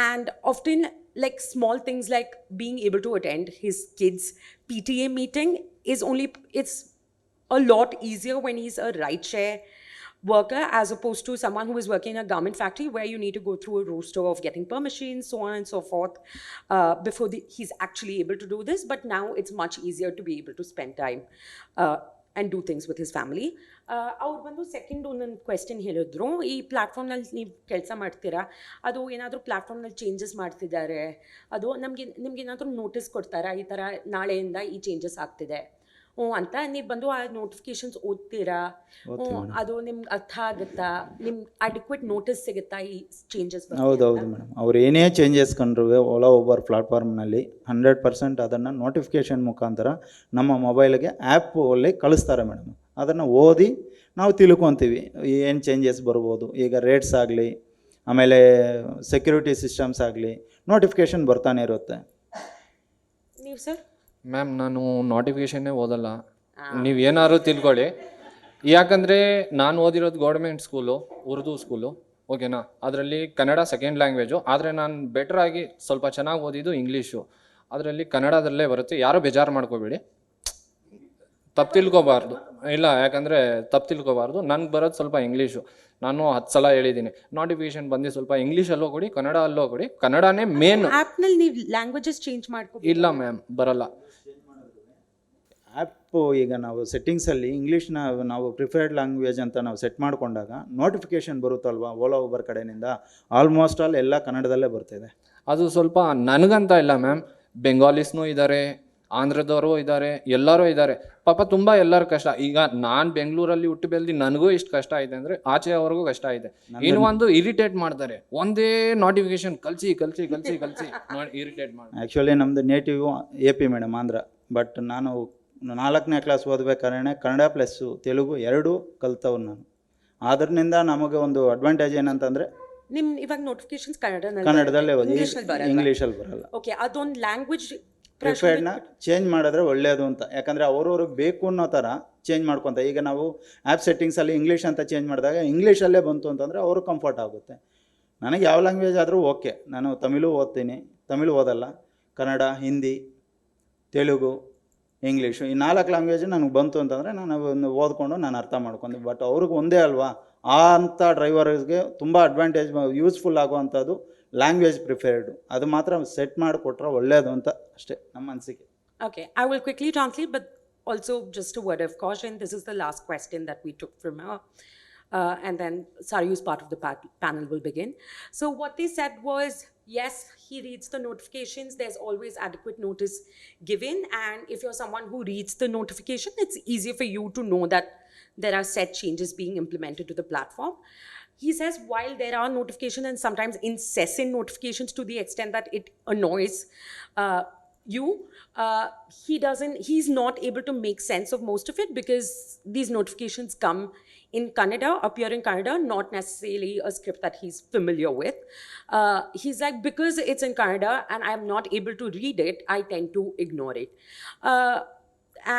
And often, like small things like being able to attend his kids' PTA meeting it's a lot easier when he's a rideshare worker as opposed to someone who is working in a garment factory where you need to go through a roster of getting permissions, so on and so forth, before he's actually able to do this. But now it's much easier to be able to spend time and do things with his family. ಅವ್ರು ಬಂದು second ಒಂದೊಂದು question ಹೇಳಿದ್ರು, ಈ ಪ್ಲ್ಯಾಟ್ಫಾರ್ಮ್ನಲ್ಲಿ ನೀವು ಕೆಲಸ ಮಾಡ್ತೀರಾ, ಅದು ಏನಾದರೂ ಪ್ಲ್ಯಾಟ್ಫಾರ್ಮ್ನಲ್ಲಿ ಚೇಂಜಸ್ ಮಾಡ್ತಿದ್ದಾರೆ, ಅದು ನಿಮ್ಗೆ ಏನಾದರೂ ನೋಟಿಸ್ ಕೊಡ್ತಾರಾ, ಈ ಥರ ನಾಳೆಯಿಂದ ಈ ಚೇಂಜಸ್ ಆಗ್ತಿದೆ ಅಂತ? ನೀವು ಬಂದು ಆ ನೋಟಿಫಿಕೇಶನ್ಸ್ ಓದ್ತೀರಾ? ಅದು ನಿಮ್ಗೆ ಅರ್ಥ ಆಗುತ್ತಾ? ನಿಮ್ಗೆ ಅಡಿಕ್ವೇಟ್ ನೋಟಿಸ್ ಸಿಗುತ್ತಾ ಈ ಚೇಂಜಸ್? ಹೌದೌದು ಮೇಡಮ್. ಅವ್ರು ಏನೇ ಚೇಂಜಸ್ ಕಂಡ್ರು ಓಲಾ ಊಬರ್ ಪ್ಲಾಟ್ಫಾರ್ಮ್ನಲ್ಲಿ 100% ಅದನ್ನು ನೋಟಿಫಿಕೇಷನ್ ಮುಖಾಂತರ ನಮ್ಮ ಮೊಬೈಲ್ಗೆ ಆ್ಯಪಲ್ಲಿ ಕಳಿಸ್ತಾರೆ ಮೇಡಮ್. ಅದನ್ನು ಓದಿ ನಾವು ತಿಳ್ಕೊತೀವಿ ಏನು ಚೇಂಜಸ್ ಬರ್ಬೋದು. ಈಗ ರೇಟ್ಸ್ ಆಗಲಿ, ಆಮೇಲೆ ಸೆಕ್ಯೂರಿಟಿ ಸಿಸ್ಟಮ್ಸ್ ಆಗಲಿ, ನೋಟಿಫಿಕೇಷನ್ ಬರ್ತಾನೆ ಇರುತ್ತೆ. ನೀವು ಸರ್? ಮ್ಯಾಮ್ ನಾನು ನೋಟಿಫಿಕೇಷನ್ನೇ ಓದಲ್ಲ. ನೀವು ಏನಾದ್ರು ತಿಳ್ಕೊಳ್ಳಿ, ಯಾಕಂದರೆ ನಾನು ಓದಿರೋದು ಗೌರ್ಮೆಂಟ್ ಸ್ಕೂಲು, ಉರ್ದು ಸ್ಕೂಲು, ಓಕೆನಾ? ಅದರಲ್ಲಿ ಕನ್ನಡ ಸೆಕೆಂಡ್ ಲ್ಯಾಂಗ್ವೇಜು. ಆದರೆ ನಾನು ಬೆಟ್ರಾಗಿ ಸ್ವಲ್ಪ ಚೆನ್ನಾಗಿ ಓದಿದ್ದು ಇಂಗ್ಲೀಷು. ಅದರಲ್ಲಿ ಕನ್ನಡದಲ್ಲೇ ಬರುತ್ತೆ. ಯಾರೂ ಬೇಜಾರು ಮಾಡ್ಕೋಬೇಡಿ, ತಪ್ಪು ತಿಳ್ಕೊಬಾರ್ದು. ಇಲ್ಲ, ಯಾಕಂದರೆ ತಪ್ಪು ತಿಳ್ಕೊಬಾರ್ದು. ನನಗೆ ಬರೋದು ಸ್ವಲ್ಪ ಇಂಗ್ಲೀಷು. ನಾನು 10 ಸಲ ಹೇಳಿದ್ದೀನಿ, ನೋಟಿಫಿಕೇಶನ್ ಬಂದು ಸ್ವಲ್ಪ ಇಂಗ್ಲೀಷಲ್ಲೋ ಕೊಡಿ, ಕನ್ನಡಲ್ಲೋ ಕೊಡಿ. ಕನ್ನಡನೇ ಮೇನ್. ಆ್ಯಪ್ನಲ್ಲಿ ನೀವು ಲ್ಯಾಂಗ್ವೇಜಸ್ ಚೇಂಜ್ ಮಾಡ್ಕೊ? ಇಲ್ಲ ಮ್ಯಾಮ್, ಬರಲ್ಲ. ಆ್ಯಪ್ಪು ಈಗ ನಾವು ಸೆಟ್ಟಿಂಗ್ಸಲ್ಲಿ ಇಂಗ್ಲೀಷ್ನ ನಾವು ಪ್ರಿಫರ್ಡ್ ಲ್ಯಾಂಗ್ವೇಜ್ ಅಂತ ನಾವು ಸೆಟ್ ಮಾಡಿಕೊಂಡಾಗ ನೋಟಿಫಿಕೇಷನ್ ಬರುತ್ತಲ್ವ ಓಲಾ ಊಬರ್ ಕಡೆಯಿಂದ, ಆಲ್ಮೋಸ್ಟ್ ಆಲ್ ಎಲ್ಲ ಕನ್ನಡದಲ್ಲೇ ಬರ್ತಿದೆ. ಅದು ಸ್ವಲ್ಪ ನನಗಂತ ಇಲ್ಲ ಮ್ಯಾಮ್, ಬೆಂಗಾಲಿಸ್ನೂ ಇದ್ದಾರೆ, ಆಂಧ್ರದವರು ಇದ್ದಾರೆ, ಎಲ್ಲರೂ ಇದ್ದಾರೆ. ಪಾಪ ತುಂಬ ಎಲ್ಲರೂ ಕಷ್ಟ. ಈಗ ನಾನು ಬೆಂಗಳೂರಲ್ಲಿ ಹುಟ್ಟು ಬೆಳೆದು ನನಗೂ ಇಷ್ಟು ಕಷ್ಟ ಇದೆ ಅಂದರೆ ಆಚೆ ಅವ್ರಿಗೂ ಕಷ್ಟ ಇದೆ. ಇನ್ನು ಒಂದು ಇರಿಟೇಟ್ ಮಾಡ್ತಾರೆ, ಒಂದೇ ನೋಟಿಫಿಕೇಶನ್ ಕಲಿಸಿ ಇರಿಟೇಟ್ ಮಾಡಿ. ಆ್ಯಕ್ಚುಲಿ ನಮ್ಮದು native AP madam, Andhra. But ನಾನು 4ನೇ ಕ್ಲಾಸ್ ಓದಬೇಕಾದ್ರೆ ಕನ್ನಡ ಪ್ಲಸ್ಸು ತೆಲುಗು 2 ಕಲ್ತವ್ರು ನಾನು. ಅದರಿಂದ ನಮಗೆ ಒಂದು ಅಡ್ವಾಂಟೇಜ್ ಏನಂತಂದರೆ ಇವಾಗ ನೋಟಿಫಿಕೇಶನ್ಸ್ ಕನ್ನಡದಲ್ಲೇ ಇಂಗ್ಲೀಷಲ್ಲಿ ಬರಲ್ಲ. ಇಂಗ್ಲೀಷಲ್ಲಿ ಬರಲ್ಲ. ಓಕೆ, ಅದೊಂದು ಲ್ಯಾಂಗ್ವೇಜ್ ಪ್ರಿಫರ್ಡ್ನ ಚೇಂಜ್ ಮಾಡಿದ್ರೆ ಒಳ್ಳೆಯದು ಅಂತ. ಯಾಕಂದರೆ ಅವ್ರವ್ರಿಗೆ ಬೇಕು ಅನ್ನೋ ಥರ ಚೇಂಜ್ ಮಾಡ್ಕೊತ. ಈಗ ನಾವು ಆ್ಯಪ್ ಸೆಟ್ಟಿಂಗ್ಸಲ್ಲಿ ಇಂಗ್ಲೀಷ್ ಅಂತ ಚೇಂಜ್ ಮಾಡಿದಾಗ ಇಂಗ್ಲೀಷಲ್ಲೇ ಬಂತು ಅಂತಂದರೆ ಅವರು ಕಂಫರ್ಟ್ ಆಗುತ್ತೆ. ನನಗೆ ಯಾವ ಲ್ಯಾಂಗ್ವೇಜ್ ಆದರೂ ಓಕೆ. ನಾನು ತಮಿಳು ಓದ್ತೀನಿ, ತಮಿಳು ಓದಲ್ಲ, ಕನ್ನಡ, ಹಿಂದಿ, ತೆಲುಗು, ಇಂಗ್ಲೀಷು, ಈ 4 ಲ್ಯಾಂಗ್ವೇಜು ನನಗೆ ಬಂತು ಅಂತಂದರೆ ನಾನು ಒಂದು ಓದ್ಕೊಂಡು ನಾನು ಅರ್ಥ ಮಾಡ್ಕೊಂಡು. ಬಟ್ ಅವ್ರಿಗೆ ಒಂದೇ ಅಲ್ವಾ, ಆ ಅಂಥ ಡ್ರೈವರ್ಸ್ಗೆ ತುಂಬ ಅಡ್ವಾಂಟೇಜ್ ಯೂಸ್ಫುಲ್ ಆಗುವಂಥದ್ದು ಲ್ಯಾಂಗ್ವೇಜ್ ಪ್ರಿಫರ್ಡು. ಅದು ಮಾತ್ರ ಸೆಟ್ ಮಾಡಿಕೊಟ್ರೆ ಒಳ್ಳೆಯದು ಅಂತ ಅಷ್ಟೇ ನಮ್ಮ ಅನಿಸಿಕೆ. Okay, I will quickly translate, but also just a word of caution. This is the last question that we took from her. And then Saryu's part of the panel will begin. So what they said was, yes, he reads the notifications. There's always adequate notice given. And if you're someone who reads the notification, it's easier for you to know that there are set changes being implemented to the platform. He says, while there are notifications and sometimes incessant notifications to the extent that it annoys you, he's not able to make sense of most of it because these notifications come in Kannada, appear in Kannada, not necessarily a script that he's familiar with. He's like, because it's in Kannada and I'm not able to read it, I tend to ignore it.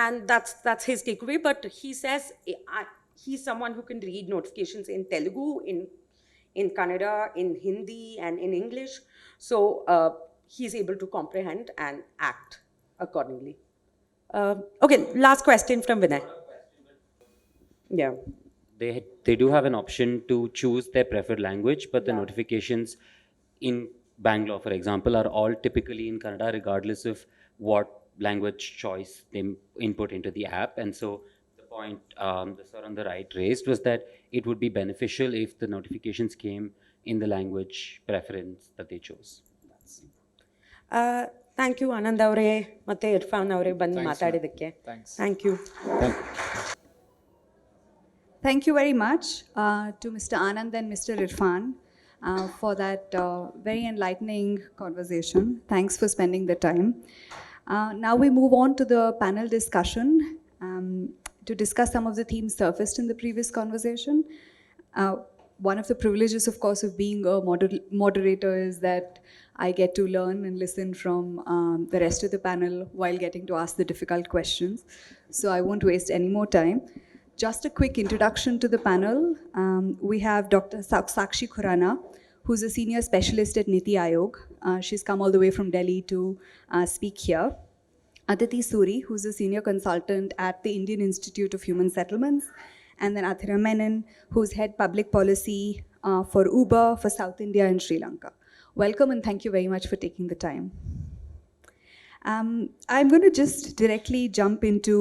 And that's his takeaway. But he says he's someone who can read notifications in Telugu, in Kannada, in Hindi, and in English. So he's able to comprehend and act accordingly. Okay, last question from Vinay. Yeah. They do have an option to choose their preferred language, but the notifications in Bangalore, for example, are all typically in Kannada, regardless of what language choice they input into the app. And so the point the sir on the right raised was that it would be beneficial if the notifications came in the language preference that they chose. Thank you, Anand avare ಮತ್ತೆ ಇರ್ಫಾನ್ ಅವರೇ ಬಂದು ಮಾತಾಡಿದಕ್ಕೆ. Thank you. Thank you very much to Mr. Anand and Mr. Irfan for that very enlightening conversation. Thanks for spending the time. Now we move on to the panel discussion to discuss some of the themes surfaced in the previous conversation. One of the privileges, of course, of being a moderator is that I get to learn and listen from the rest of the panel while getting to ask the difficult questions. So I won't waste any more time. Just a quick introduction to the panel. We have Dr. Sakshi Khurana, who's a senior specialist at Niti Aayog. She's come all the way from Delhi to speak here. Aditi Suri, who's a senior consultant at the Indian Institute of Human Settlements. And then Athira Menon, who's head public policy for Uber for South India and Sri Lanka. Welcome and thank you very much for taking the time. I'm going to just directly jump into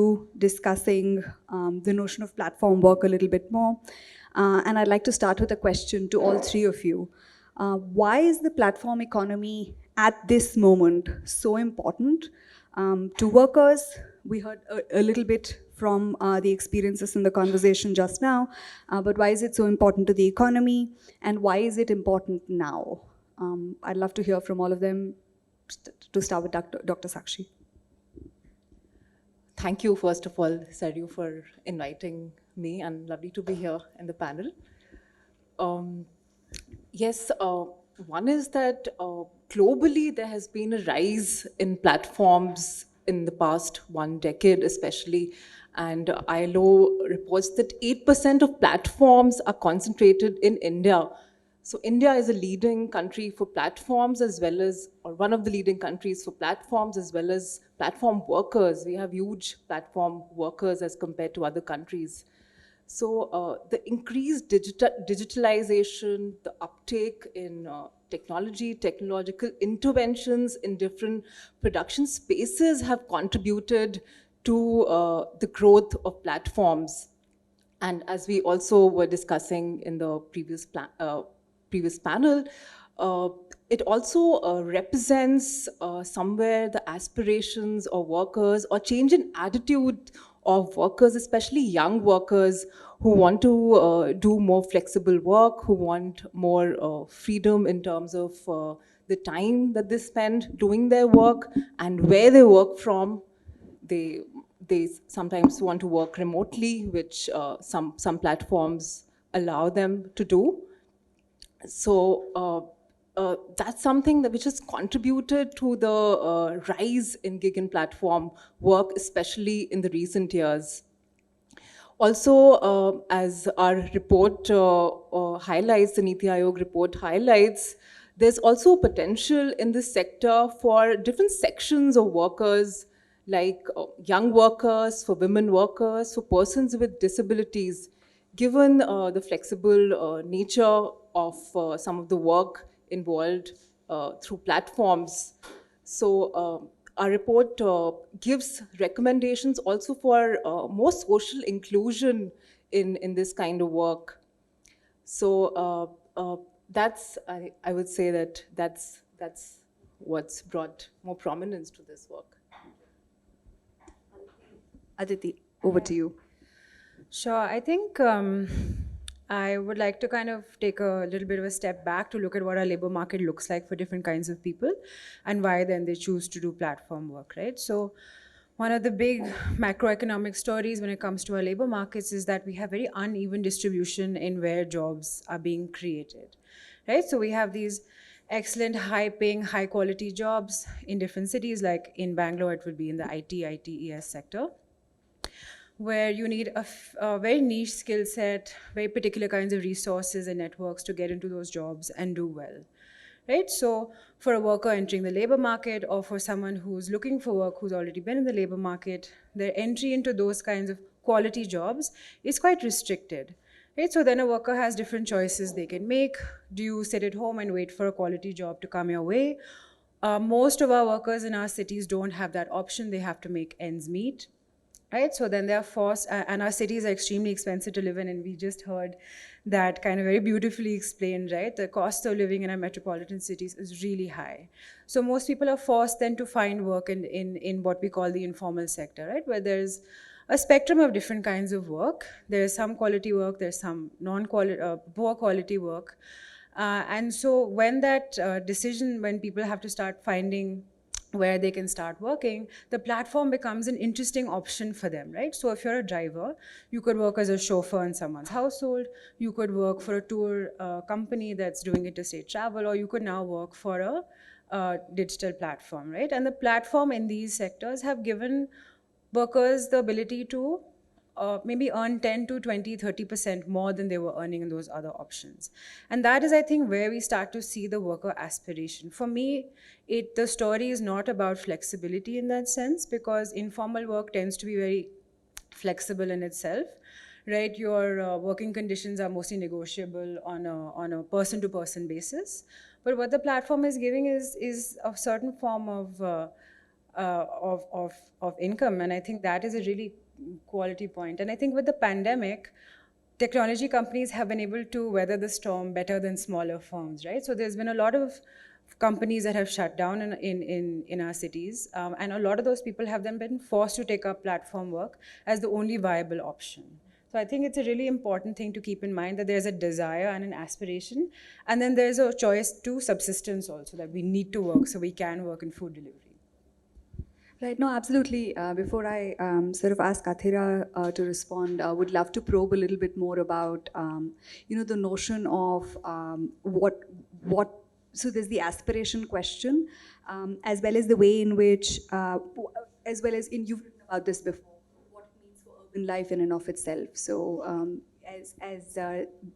discussing the notion of platform work a little bit more. And I'd like to start with a question to all three of you. Why is the platform economy at this moment so important to workers? We heard a little bit from the experiences in the conversation just now, but why is it so important to the economy and why is it important now? I'd love to hear from all of them. To start with Dr. Sakshi. Thank you, first of all, Saryu, for inviting me, and lovely to be here in the panel. Yes, one is that globally there has been a rise in platforms in the past 1 decade especially, and ILO reports that 8% of platforms are concentrated in India. So India is a leading country for platforms as well as, or one of the leading countries for platforms as well as platform workers. We have huge platform workers as compared to other countries. So the increased digitalization, the uptake in technology, technological interventions in different production spaces have contributed to the growth of platforms. And as we also were discussing in the previous panel, it also represents somewhere the aspirations of workers or change in attitude of workers, especially young workers who want to do more flexible work, who want more freedom in terms of the time that they spend doing their work and where they work from. They sometimes want to work remotely, which some platforms allow them to do. So that's something which has contributed to the rise in gig and platform work, especially in the recent years. Also, as our report highlights, the Niti Aayog report highlights, there's also potential in this sector for different sections of workers, like young workers, for women workers, for persons with disabilities, given the flexible nature of some of the work involved through platforms. So our report gives recommendations also for more social inclusion in this kind of work. So I would say that's what's brought more prominence to this work. Aditi, over to you. Sure. I think I would like to kind of take a little bit of a step back to look at what our labor market looks like for different kinds of people and why then they choose to do platform work, right? So one of the big macroeconomic stories when it comes to our labor markets is that we have very uneven distribution in where jobs are being created, right? So we have these excellent, high-paying, high-quality jobs in different cities, like in Bangalore, it would be in the ITES sector, where you need a very niche skill set, very particular kinds of resources and networks to get into those jobs and do well, right? So for a worker entering the labor market, or for someone who's looking for work who's already been in the labor market, their entry into those kinds of quality jobs is quite restricted, right? So then a worker has different choices they can make. Do you sit at home and wait for a quality job to come your way? Most of our workers in our cities don't have that option. They have to make ends meet. Right, so then they're forced, and our cities are extremely expensive to live in, and we just heard that kind of very beautifully explained, right? The cost of living in our metropolitan cities is really high. So most people are forced then to find work in what we call the informal sector, right? Where there's a spectrum of different kinds of work. There's some quality work, there's some poor quality work. And so when that decision, when people have to start finding where they can start working, the platform becomes an interesting option for them, right? So if you're a driver, you could work as a chauffeur in someone's household, you could work for a tour company that's doing interstate travel, or you could now work for a digital platform, right? And the platform in these sectors have given workers the ability to maybe earn 10 to 20, 30% more than they were earning in those other options. And that is, I think, where we start to see the worker aspiration. For me, the story is not about flexibility in that sense, because informal work tends to be very flexible in itself, right? Your working conditions are mostly negotiable on a person-to-person basis. But what the platform is giving is a certain form of income, and I think that is a really quality point. And I think with the pandemic, technology companies have been able to weather the storm better than smaller firms, right? So there's been a lot of companies that have shut down in our cities, and a lot of those people have then been forced to take up platform work as the only viable option. So I think it's a really important thing to keep in mind, that there's a desire and an aspiration, and then there's a choice to subsistence also, that we need to work so we can work in food delivery. Right, no, absolutely. Before I sort of ask Athira to respond, I would love to probe a little bit more about, the notion of so there's the aspiration question, as well as the way in which, as well as you've written about this before, what it means for urban life in and of itself. So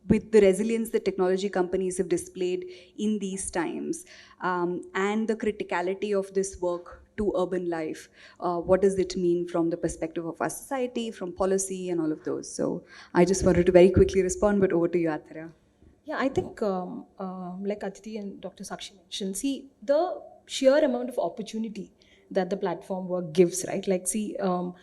with the resilience that technology companies have displayed in these times, and the criticality of this work to urban life, what does it mean from the perspective of our society, from policy and all of those? So I just wanted to very quickly respond, but over to you, Athira. Yeah, I think like Aditi and Dr. Sakshi mentioned, see the sheer amount of opportunity that the platform work gives, right? Like see, for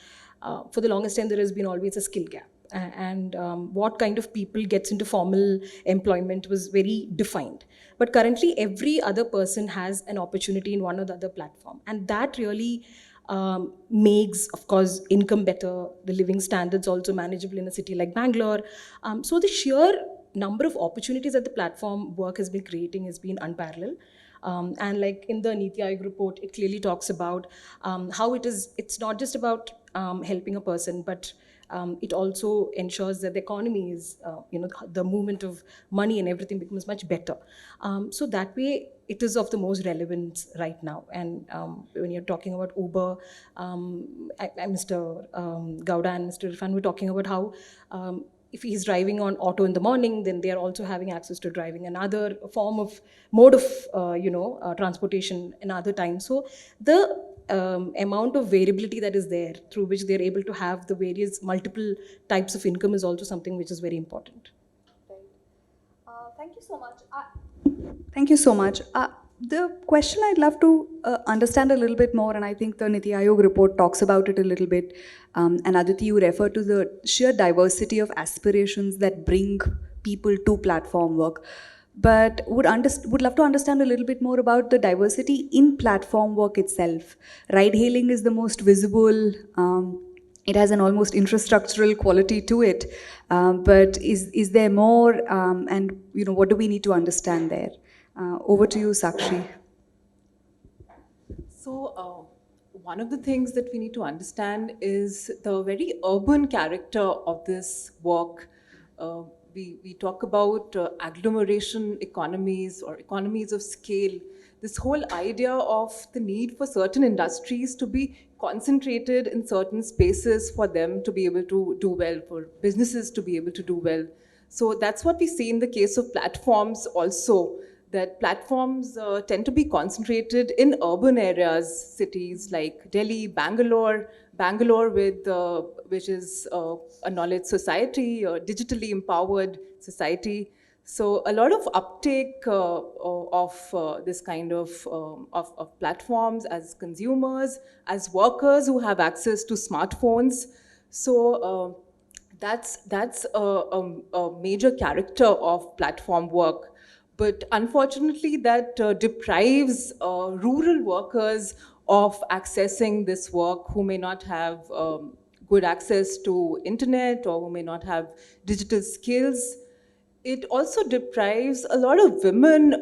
the longest time there has been always a skill gap. And what kind of people gets into formal employment was very defined. But currently, every other person has an opportunity in one or the other platform. And that really makes, of course, income better, the living standards also manageable in a city like Bangalore. So the sheer number of opportunities that the platform work has been creating has been unparalleled. And like in the Niti Aayog report, it clearly talks about how it's not just about helping a person, but it also ensures that the economy is, the movement of money and everything becomes much better. So that way, it is of the most relevance right now. And when you're talking about Uber, Mr. Gowda and Mr. Irfan were talking about how if he's driving on auto in the morning, then they are also having access to driving another form of mode of transportation another time. So the amount of variability that is there through which they're able to have the various multiple types of income is also something which is very important. Thank you so much. Thank you so much. The question I'd love to understand a little bit more, and I think the Niti Aayog report talks about it a little bit, and Aditi, you refer to the sheer diversity of aspirations that bring people to platform work. But would love to understand a little bit more about the diversity in platform work itself. Ride hailing is the most visible. It has an almost infrastructural quality to it. But is there more? And what do we need to understand there? Over to you, Sakshi. So, one of the things that we need to understand is the very urban character of this work. We talk about agglomeration economies or economies of scale. This whole idea of the need for certain industries to be concentrated in certain spaces for them to be able to do well, for businesses to be able to do well. So that's what we see in the case of platforms also, that platforms tend to be concentrated in urban areas, cities like Delhi, Bangalore which is a knowledge society, a digitally empowered society. So a lot of uptake of this kind of platforms as consumers, as workers who have access to smartphones. So that's a major character of platform work. But unfortunately, that deprives rural workers of accessing this work who may not have good access to internet or who may not have digital skills. It also deprives a lot of women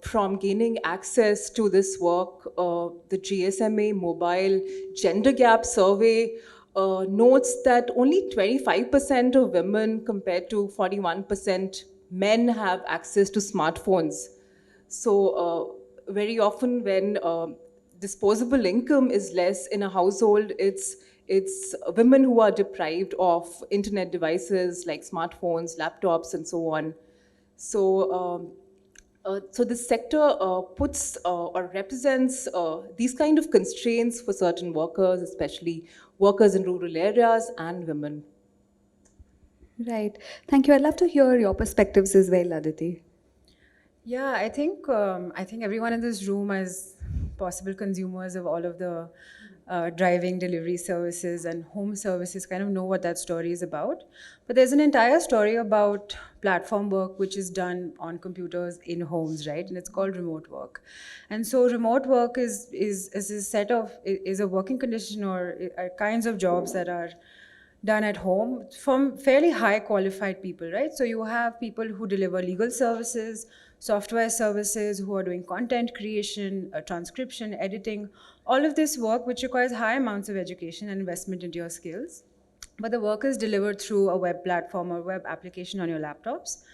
from gaining access to this work. The GSMA Mobile Gender Gap Survey notes that only 25% of women compared to 41% men have access to smartphones. So very often when disposable income is less in a household, it's women who are deprived of internet devices like smartphones, laptops, and so on. So so this sector puts or represents these kind of constraints for certain workers, especially workers in rural areas and women. Right. Thank you. I'd love to hear your perspectives as well, Aditi. Yeah, I think everyone in this room as possible consumers of all of the driving, delivery services and home services kind of know what that story is about. But there's an entire story about platform work which is done on computers in homes, right? And it's called remote work. And so remote work is a working condition or kinds of jobs that are done at home from fairly high qualified people, right? So you have people who deliver legal services, software services, who are doing content creation, transcription, editing, all of this work which requires high amounts of education and investment into your skills. But the work is delivered through a web platform or web application on your laptops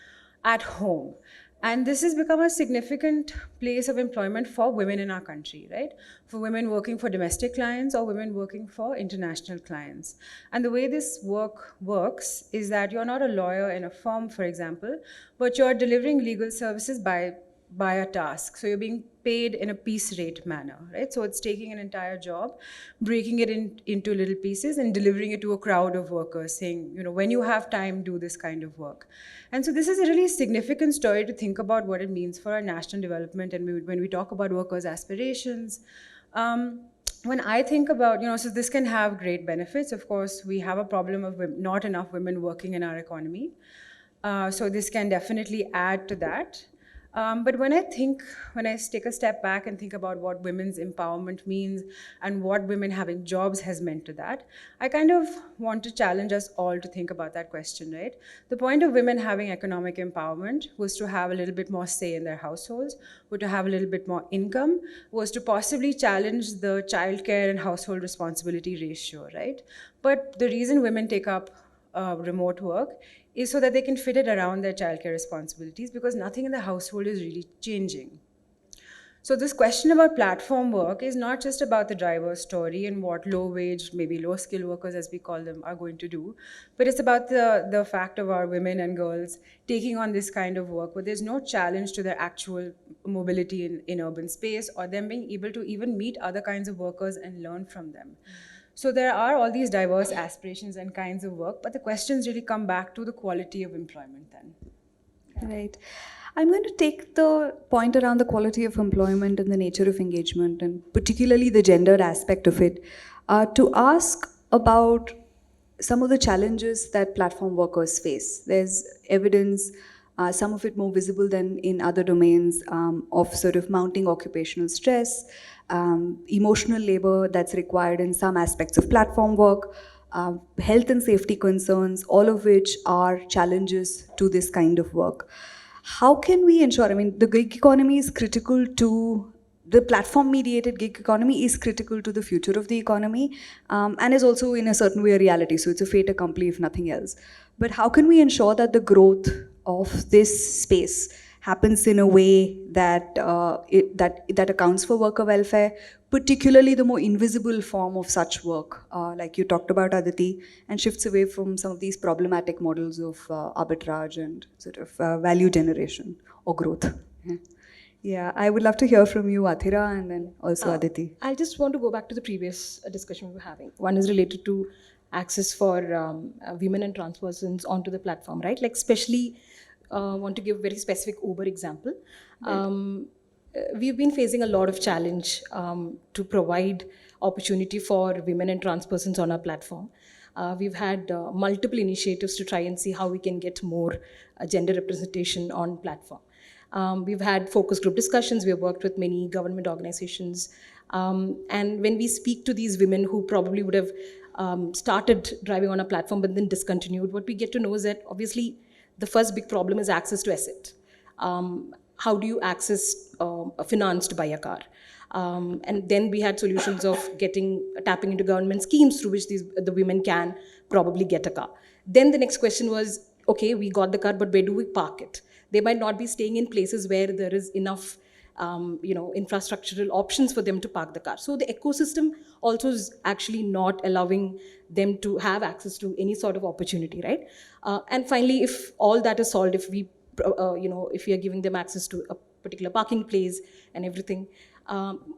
at home. And this has become a significant place of employment for women in our country, right? For women working for domestic clients or women working for international clients. And the way this work works is that you're not a lawyer in a firm, for example, but you're delivering legal services by a task. So you're being paid in a piece rate manner, right? So it's taking an entire job, breaking it into little pieces and delivering it to a crowd of workers saying, when you have time, do this kind of work. And so this is a really significant story to think about what it means for our national development. And when we talk about workers' aspirations, when I think about, so this can have great benefits. Of course, we have a problem of not enough women working in our economy. So this can definitely add to that. But when I take a step back and think about what women's empowerment means and what women having jobs has meant to that, I kind of want to challenge us all to think about that question, right? The point of women having economic empowerment was to have a little bit more say in their households, or to have a little bit more income, was to possibly challenge the childcare and household responsibility ratio, right? But the reason women take up remote work is so that they can fit it around their childcare responsibilities, because nothing in the household is really changing. So this question about platform work is not just about the driver's story and what low-wage, maybe low-skill workers, as we call them, are going to do, but it's about the fact of our women and girls taking on this kind of work where there's no challenge to their actual mobility in urban space, or them being able to even meet other kinds of workers and learn from them. So there are all these diverse aspirations and kinds of work, but the questions really come back to the quality of employment then. Right. I'm going to take the point around the quality of employment and the nature of engagement, and particularly the gendered aspect of it, to ask about some of the challenges that platform workers face. There's evidence, some of it more visible than in other domains, of sort of mounting occupational stress, emotional labor that's required in some aspects of platform work, health and safety concerns, all of which are challenges to this kind of work. How can we ensure, I mean, the gig economy is critical to, the platform-mediated gig economy is critical to the future of the economy, and is also in a certain way a reality, so it's a fait accompli if nothing else. But how can we ensure that the growth of this space happens in a way that that accounts for worker welfare, particularly the more invisible form of such work, like you talked about, Aditi, and shifts away from some of these problematic models of arbitrage and sort of value generation or growth. Yeah, I would love to hear from you, Athira, and then also Aditi. I just want to go back to the previous discussion we were having. One is related to access for women and trans persons onto the platform, right? Like especially, want to give a very specific Uber example. We've been facing a lot of challenge to provide opportunity for women and trans persons on our platform. We've had multiple initiatives to try and see how we can get more gender representation on platform. We've had focus group discussions, we've worked with many government organizations. And when we speak to these women who probably would have started driving on a platform but then discontinued, what we get to know is that obviously the first big problem is access to asset. How do you access financed by a car? And then we had solutions of tapping into government schemes through which the women can probably get a car. Then the next question was, okay, we got the car, but where do we park it? They might not be staying in places where there is enough infrastructural options for them to park the car. So the ecosystem also is actually not allowing them to have access to any sort of opportunity, right? And finally, if all that is solved, if we are giving them access to a particular parking place and everything,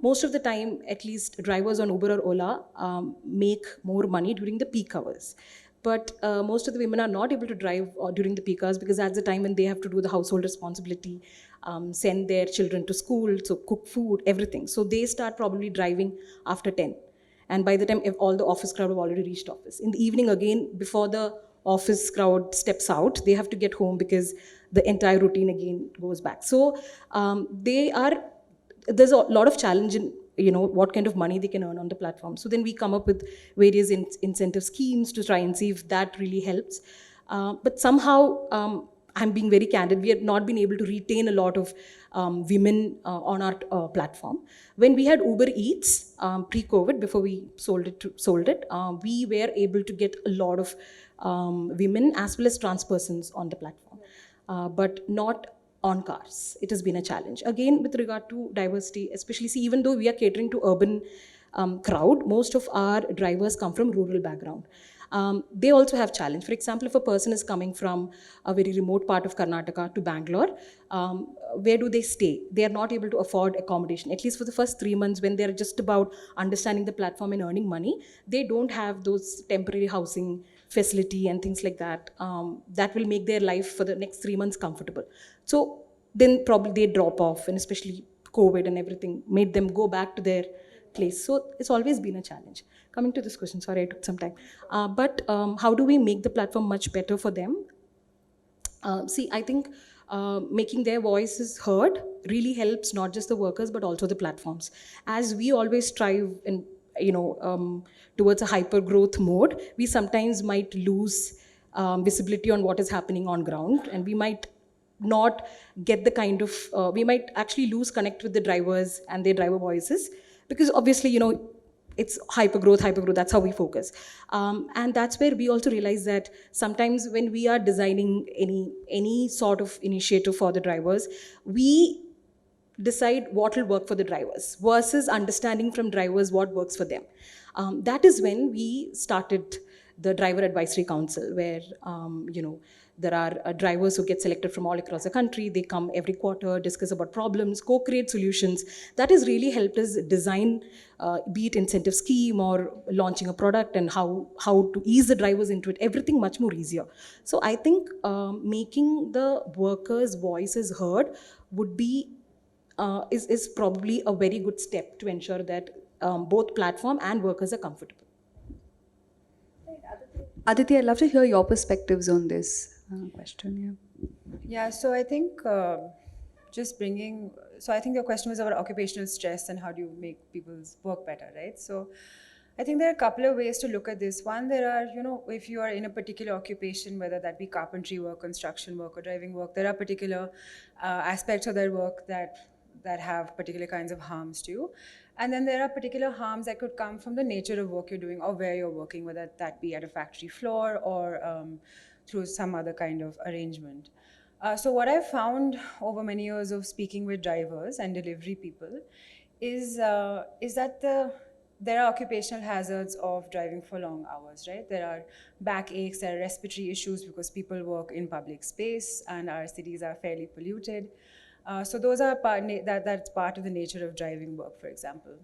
most of the time, at least drivers on Uber or Ola make more money during the peak hours. But most of the women are not able to drive during the peak hours because that's the time when they have to do the household responsibility, send their children to school, so cook food, everything. So they start probably driving after 10. And by the time all the office crowd have already reached office. In the evening again, before the office crowd steps out, they have to get home because the entire routine again goes back. So there's a lot of challenge in what kind of money they can earn on the platform. So then we come up with various incentive schemes to try and see if that really helps. But somehow, I'm being very candid, we have not been able to retain a lot of women on our platform. When we had Uber Eats pre-COVID, before we sold it, we were able to get a lot of women as well as trans persons on the platform, but not on cars. It has been a challenge. Again, with regard to diversity, especially, even though we are catering to urban crowd, most of our drivers come from rural background. They also have challenge. For example, if a person is coming from a very remote part of Karnataka to Bangalore, where do they stay? They are not able to afford accommodation. At least for the first 3 months when they're just about understanding the platform and earning money, they don't have those temporary housing facility and things like that. That will make their life for the next 3 months comfortable. So then probably they drop off, and especially COVID and everything made them go back to their place. So it's always been a challenge. Coming to this question, sorry I took some time. But how do we make the platform much better for them? I think making their voices heard really helps not just the workers but also the platforms. As we always strive in, towards a hyper growth mode, we sometimes might lose visibility on what is happening on ground, and we might not get the kind of we might actually lose connect with the drivers and their driver voices, because obviously it's hyper growth, that's how we focus. And that's where we also realize that sometimes when we are designing any sort of initiative for the drivers, we decide what will work for the drivers versus understanding from drivers what works for them. That is when we started the Driver Advisory Council, where there are drivers who get selected from all across the country. They come every quarter, discuss about problems, co-create solutions. That has really helped us design, be it incentive scheme or launching a product, and how to ease the drivers into it, everything much more easier. So I think making the workers' voices heard would be is probably a very good step to ensure that both platform and workers are comfortable. Aditi, I'd love to hear your perspectives on this question. Yeah, so I think I think your question was about occupational stress and how do you make people's work better, right? So I think there are a couple of ways to look at this. One, there are, if you are in a particular occupation, whether that be carpentry work, construction work, or driving work, there are particular aspects of their work that have particular kinds of harms to you. And then there are particular harms that could come from the nature of work you're doing or where you're working, whether that be at a factory floor or through some other kind of arrangement. So what I've found over many years of speaking with drivers and delivery people is that there are occupational hazards of driving for long hours, right? There are backaches, there are respiratory issues because people work in public space and our cities are fairly polluted. So those are that's part of the nature of driving work, for example.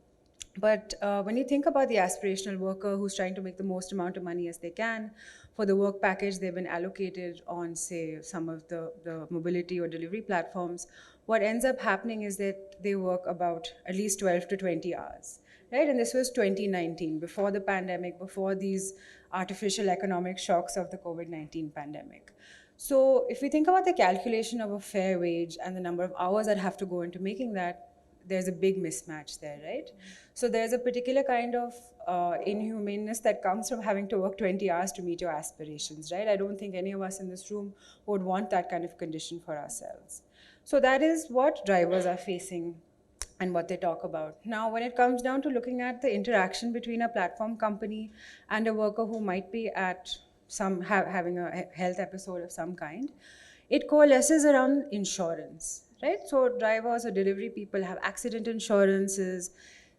But when you think about the aspirational worker who's trying to make the most amount of money as they can, for the work package they've been allocated on, say, some of the mobility or delivery platforms, what ends up happening is that they work about at least 12 to 20 hours, right? And this was 2019, before the pandemic, before these artificial economic shocks of the COVID-19 pandemic. So if we think about the calculation of a fair wage and the number of hours that have to go into making that, there's a big mismatch there, right? So there's a particular kind of inhumaneness that comes from having to work 20 hours to meet your aspirations, right? I don't think any of us in this room would want that kind of condition for ourselves. So that is what drivers are facing and what they talk about. Now, when it comes down to looking at the interaction between a platform company and a worker who might be at having a health episode of some kind, it coalesces around insurance, right? So drivers or delivery people have accident insurances,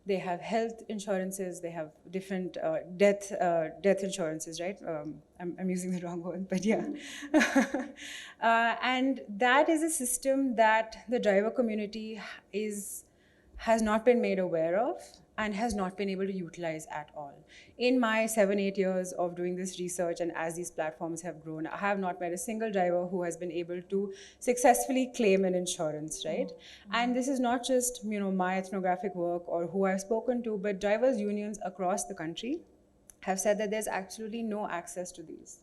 they have health insurances, they have different death insurances, right? I'm using the wrong word, but yeah. And that is a system that the driver community has not been made aware of and has not been able to utilize at all. In my 7-8 years of doing this research and as these platforms have grown, I have not met a single driver who has been able to successfully claim an insurance, right? And this is not just my ethnographic work or who I've spoken to, but drivers' unions across the country have said that there's absolutely no access to these.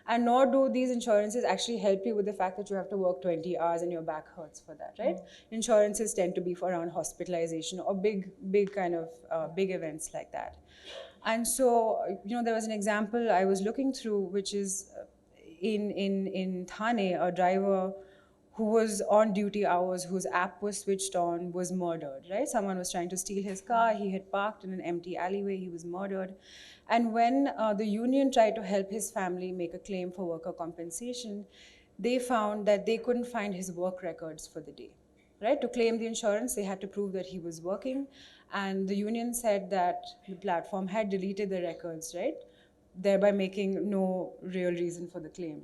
And nor do these insurances actually help you with the fact that you have to work 20 hours and your back hurts for that, right? Insurances tend to be for around hospitalization or big events like that. And so, there was an example I was looking through, which is in Thane, a driver who was on duty hours, whose app was switched on, was murdered, right? Someone was trying to steal his car, he had parked in an empty alleyway, he was murdered. And when the union tried to help his family make a claim for worker compensation, they found that they couldn't find his work records for the day, right? To claim the insurance, they had to prove that he was working. And the union said that the platform had deleted the records, right? Thereby making no real reason for the claim.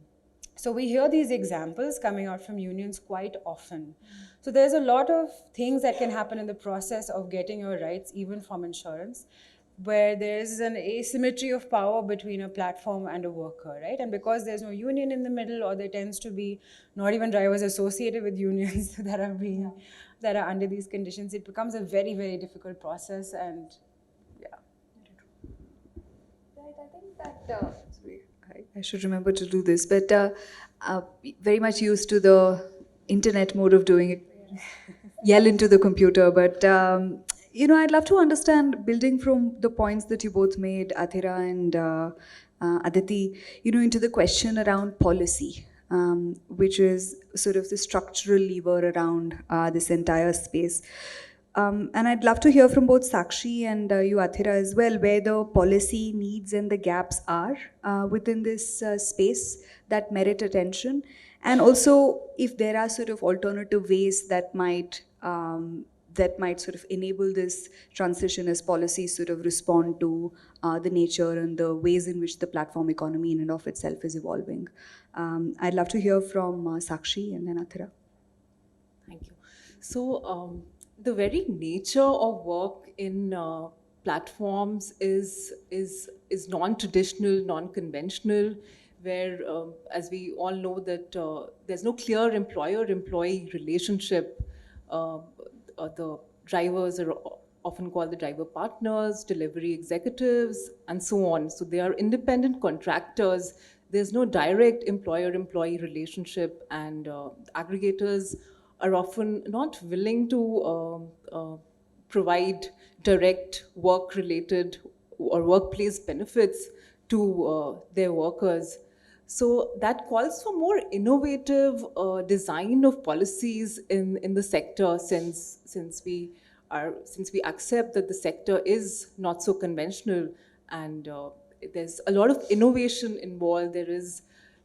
So we hear these examples coming out from unions quite often. So there's a lot of things that can happen in the process of getting your rights, even from insurance, where there's an asymmetry of power between a platform and a worker, right? And because there's no union in the middle, or there tends to be not even drivers associated with unions that are under these conditions, it becomes a very, very difficult process. And yeah. Right, I think that I should remember to do this, but very much used to the internet mode of doing it, yell into the computer. But I'd love to understand, building from the points that you both made, Athira and Aditi, into the question around policy, which is sort of the structural lever around this entire space. And I'd love to hear from both Sakshi and you, Athira, as well, where the policy needs and the gaps are within this space that merit attention. And also, if there are sort of alternative ways that might sort of enable this transition as policies sort of respond to the nature and the ways in which the platform economy in and of itself is evolving. I'd love to hear from Sakshi and then Athira. Thank you. So the very nature of work in platforms is non-traditional, non-conventional, where, as we all know, that there's no clear employer-employee relationship. The drivers are often called the driver partners, delivery executives, and so on. So they are independent contractors. There's no direct employer-employee relationship, and aggregators are often not willing to provide direct work-related or workplace benefits to their workers. So that calls for more innovative design of policies in the sector, since we accept that the sector is not so conventional, and there's a lot of innovation involved. There is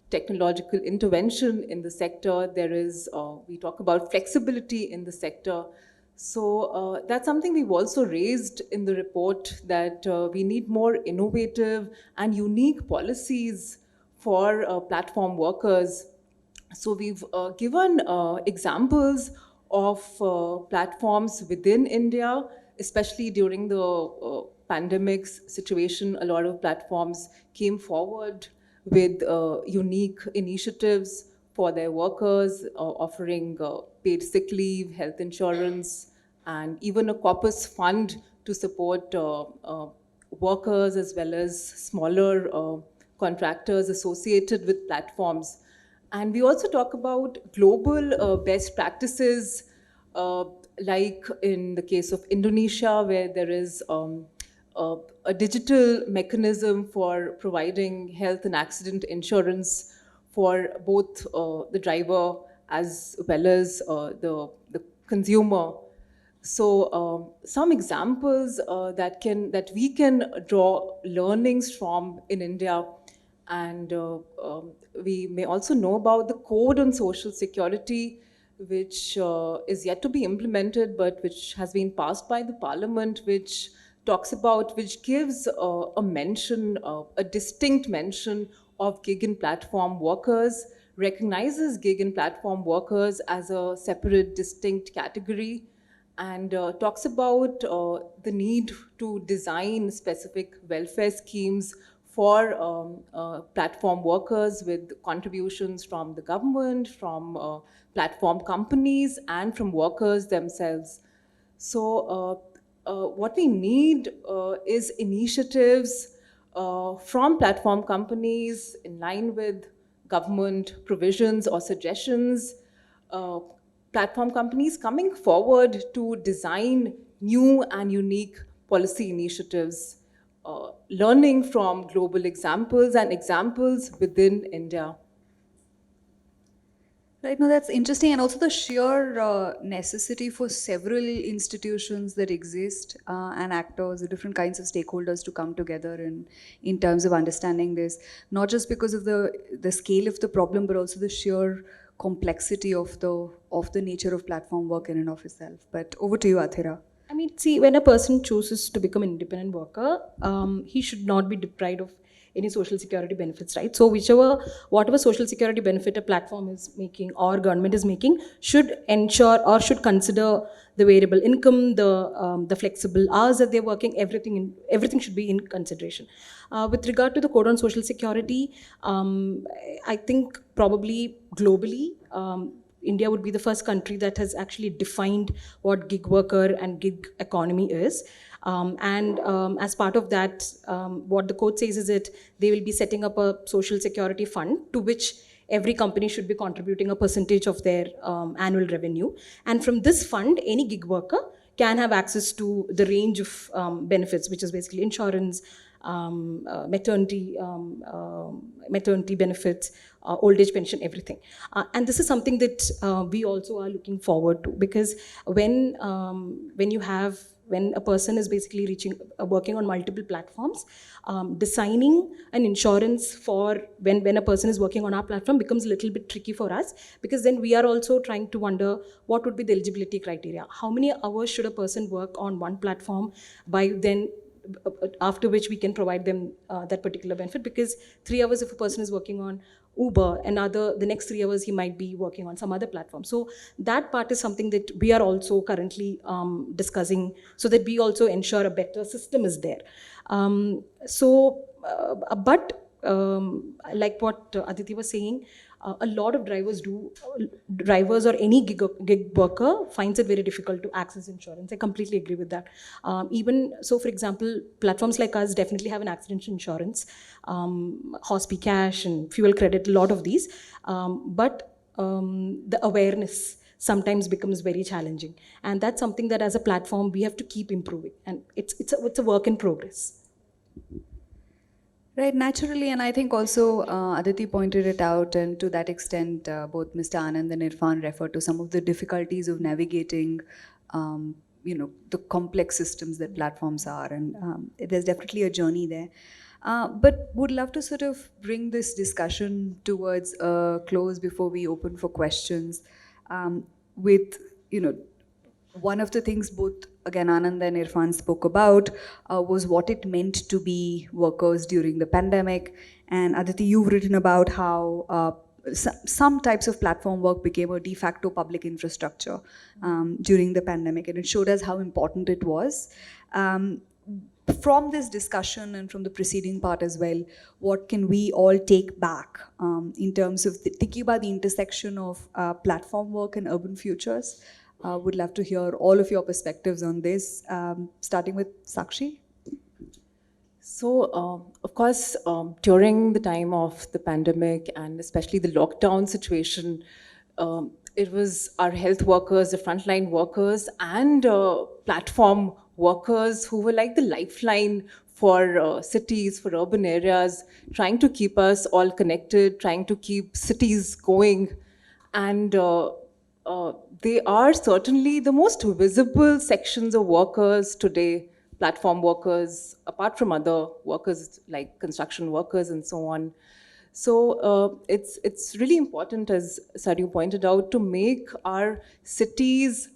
technological intervention in the sector. There is, we talk about flexibility in the sector. So that's something we've also raised in the report, that we need more innovative and unique policies for platform workers. So we've given examples of platforms within India, especially during the pandemic situation. A lot of platforms came forward with unique initiatives for their workers, offering paid sick leave, health insurance, and even a corpus fund to support workers as well as smaller contractors associated with platforms. And we also talk about global best practices, like in the case of Indonesia, where there is a digital mechanism for providing health and accident insurance for both the driver as well as the consumer. So some examples that we can draw learnings from in India. And we may also know about the Code on Social Security, which is yet to be implemented, but which has been passed by the Parliament, which gives a mention, a distinct mention of gig and platform workers, recognizes gig and platform workers as a separate, distinct category, and talks about the need to design specific welfare schemes for platform workers, with contributions from the government, from platform companies, and from workers themselves. So what we need is initiatives from platform companies in line with government provisions or suggestions, platform companies coming forward to design new and unique policy initiatives, learning from global examples and examples within India. Right, no, that's interesting. And also the sheer necessity for several institutions that exist and actors, the different kinds of stakeholders to come together in terms of understanding this, not just because of the scale of the problem, but also the sheer complexity of the nature of platform work in and of itself. But over to you, Athira. I mean, see, when a person chooses to become an independent worker, he should not be deprived of any social security benefits, right? So whatever social security benefit a platform is making or government is making should ensure or should consider the variable income, the flexible hours that they're working, everything should be in consideration. With regard to the Code on Social Security, I think probably globally, India would be the first country that has actually defined what gig worker and gig economy is. As part of that, what the code says is that they will be setting up a social security fund to which every company should be contributing a percentage of their annual revenue. And from this fund, any gig worker can have access to the range of benefits, which is basically insurance, maternity benefits, old age pension, everything. And this is something that we also are looking forward to, because when a person is basically working on multiple platforms, designing an insurance for when a person is working on our platform becomes a little bit tricky for us, because then we are also trying to wonder what would be the eligibility criteria. How many hours should a person work on one platform by then, after which we can provide them that particular benefit, because 3 hours if a person is working on Uber, the next 3 hours he might be working on some other platform. So that part is something that we are also currently discussing, so that we also ensure a better system is there. Like what Aditi was saying, a lot of drivers or any gig worker finds it very difficult to access insurance. I completely agree with that. Even so, for example, platforms like us definitely have an accident insurance, Hospi Cash and Fuel Credit, a lot of these. But the awareness sometimes becomes very challenging. And that's something that as a platform, we have to keep improving. And it's a work in progress. Right, naturally, and I think also Aditi pointed it out, and to that extent, both Mr. Anand and Irfan referred to some of the difficulties of navigating, the complex systems that platforms are, and there's definitely a journey there. But would love to sort of bring this discussion towards a close before we open for questions, with, one of the things both, again, Anand and Irfan spoke about was what it meant to be workers during the pandemic. And Aditi, you've written about how some types of platform work became a de facto public infrastructure during the pandemic, and it showed us how important it was. From this discussion and from the preceding part as well, what can we all take back in terms of thinking about the intersection of platform work and urban futures? Would love to hear all of your perspectives on this, starting with Sakshi. So, of course, during the time of the pandemic and especially the lockdown situation, it was our health workers, the frontline workers, and platform workers who were like the lifeline for cities, for urban areas, trying to keep us all connected, trying to keep cities going. And they are certainly the most visible sections of workers today, platform workers, apart from other workers like construction workers and so on. So it's really important, as Sadu pointed out, to make our cities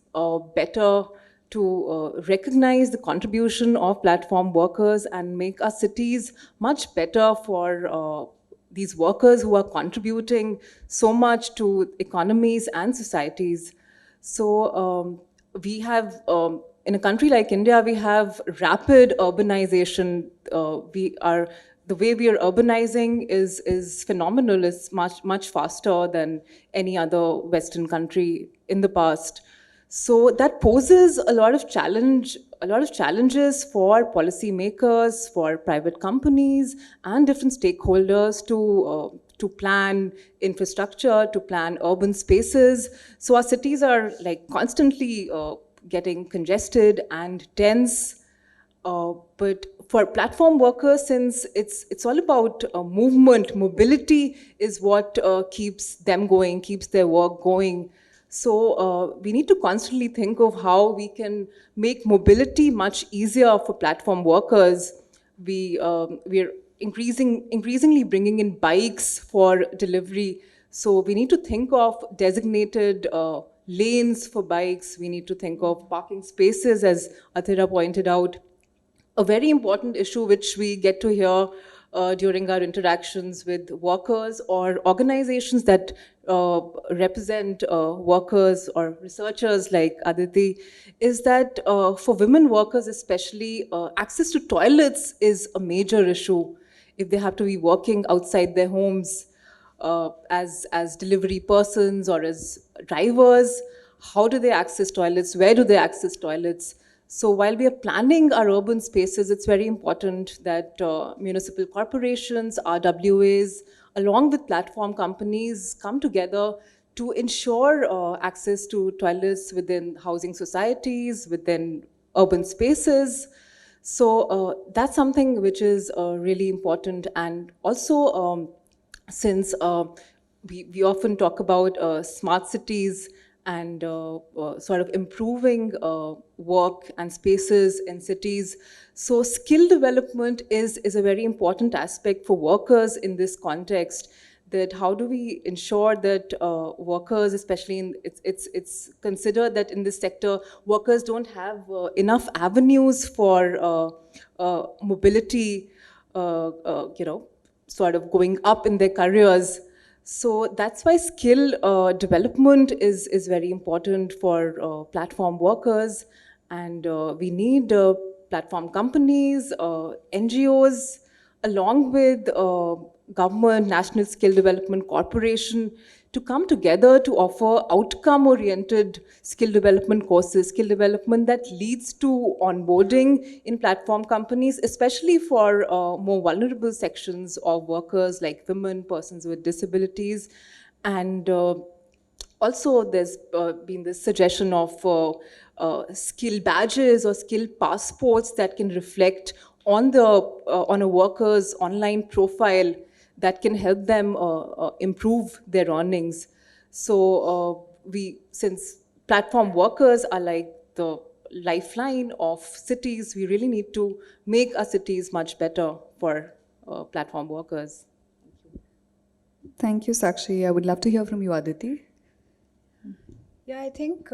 better, to recognize the contribution of platform workers and make our cities much better for these workers who are contributing so much to economies and societies. So we have, in a country like India, we have rapid urbanization. The way we are urbanizing is phenomenal. It's much faster than any other Western country in the past. So that poses a lot of challenges for policymakers, for private companies, and different stakeholders to plan infrastructure, to plan urban spaces. So our cities are like constantly getting congested and dense. But for platform workers, since it's all about movement, mobility is what keeps them going, keeps their work going. So we need to constantly think of how we can make mobility much easier for platform workers. We're increasingly bringing in bikes for delivery. So we need to think of designated lanes for bikes. We need to think of parking spaces, as Athira pointed out. A very important issue which we get to hear during our interactions with workers or organizations that represent workers or researchers like Aditi, is that for women workers especially, access to toilets is a major issue. If they have to be working outside their homes as delivery persons or as drivers, how do they access toilets? Where do they access toilets? So while we are planning our urban spaces, it's very important that municipal corporations, RWAs, along with platform companies, come together to ensure access to toilets within housing societies, within urban spaces. So that's something which is really important. And also, since we often talk about smart cities and sort of improving work and spaces in cities. So skill development is a very important aspect for workers in this context, that how do we ensure that workers, especially in, it's considered that in this sector, workers don't have enough avenues for mobility, sort of going up in their careers. So that's why skill development is very important for platform workers. And we need platform companies, NGOs, along with government, National Skill Development Corporation, to come together to offer outcome-oriented skill development courses, skill development that leads to onboarding in platform companies, especially for more vulnerable sections of workers like women, persons with disabilities. And also there's been this suggestion of skill badges or skill passports that can reflect on the on a worker's online profile, that can help them improve their earnings. So since platform workers are like the lifeline of cities, we really need to make our cities much better for platform workers. Thank you, Sakshi. I would love to hear from you, Aditi. Yeah, I think,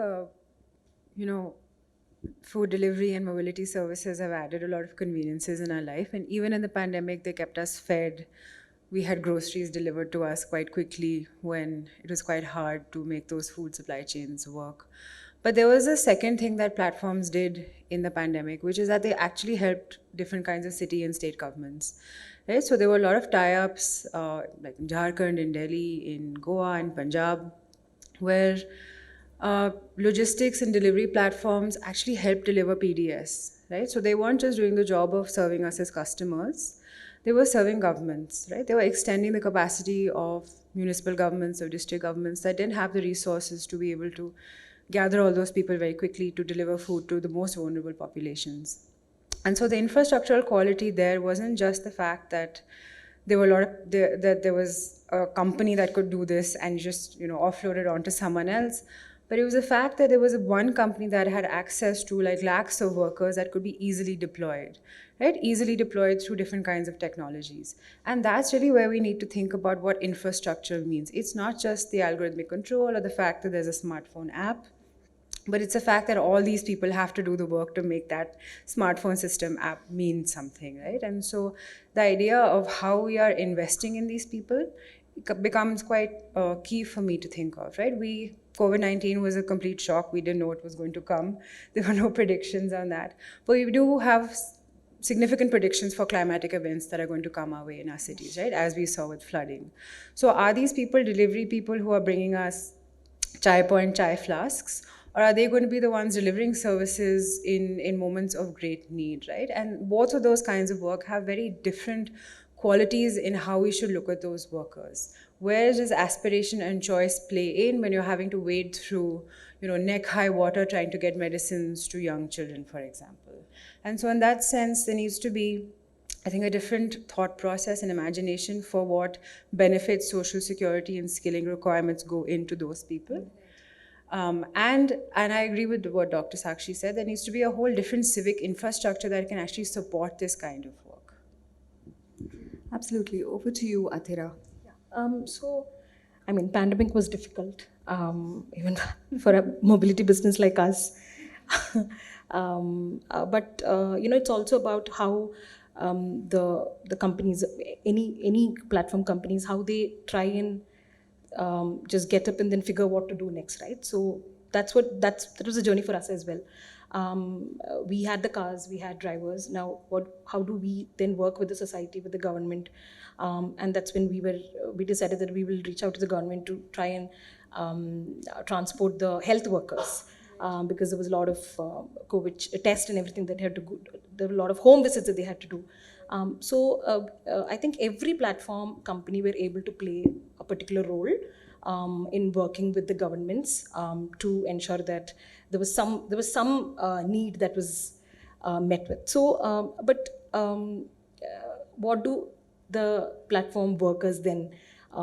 food delivery and mobility services have added a lot of conveniences in our life. And even in the pandemic, they kept us fed. We had groceries delivered to us quite quickly when it was quite hard to make those food supply chains work. But there was a second thing that platforms did in the pandemic, which is that they actually helped different kinds of city and state governments. Right? So there were a lot of tie-ups, like in Jharkhand, in Delhi, in Goa, in Punjab, where logistics and delivery platforms actually help deliver PDS, right? So they weren't just doing the job of serving us as customers, they were serving governments, right? They were extending the capacity of municipal governments or district governments that didn't have the resources to be able to gather all those people very quickly to deliver food to the most vulnerable populations. And so the infrastructural quality there wasn't just the fact that there were a lot of that there was a company that could do this and just offload it onto someone else, but it was the fact that there was one company that had access to like lakhs of workers that could be easily deployed, right? Easily deployed through different kinds of technologies. And that's really where we need to think about what infrastructure means. It's not just the algorithmic control or the fact that there's a smartphone app, but it's the fact that all these people have to do the work to make that smartphone system app mean something, right? And so the idea of how we are investing in these people becomes quite key for me to think of, right? COVID-19 was a complete shock. We didn't know it was going to come. There were no predictions on that. But we do have significant predictions for climatic events that are going to come our way in our cities, right? As we saw with flooding. So are these people delivery people who are bringing us chai point chai flasks? Or are they going to be the ones delivering services in moments of great need, right? And both of those kinds of work have very different qualities in how we should look at those workers. Where does aspiration and choice play in when you're having to wade through, neck-high water trying to get medicines to young children, for example? And so in that sense, there needs to be, I think, a different thought process and imagination for what benefits, social security, and skilling requirements go into those people. And I agree with what Dr. Sakshi said, there needs to be a whole different civic infrastructure that can actually support this kind of work. Absolutely. Over to you, Athira. So, I mean, pandemic was difficult, even for a mobility business like us. But it's also about how the companies, any platform companies, how they try and just get up and then figure what to do next, right? So that was a journey for us as well. We had the cars, we had drivers. Now, how do we then work with the society, with the government? And that's when we decided that we will reach out to the government to try and transport the health workers. because there was a lot of COVID test and everything that had to go. There were a lot of home visits that they had to do. I think every platform company were able to play a particular role in working with the governments to ensure that there was some need that was met with. So, what do the platform workers then?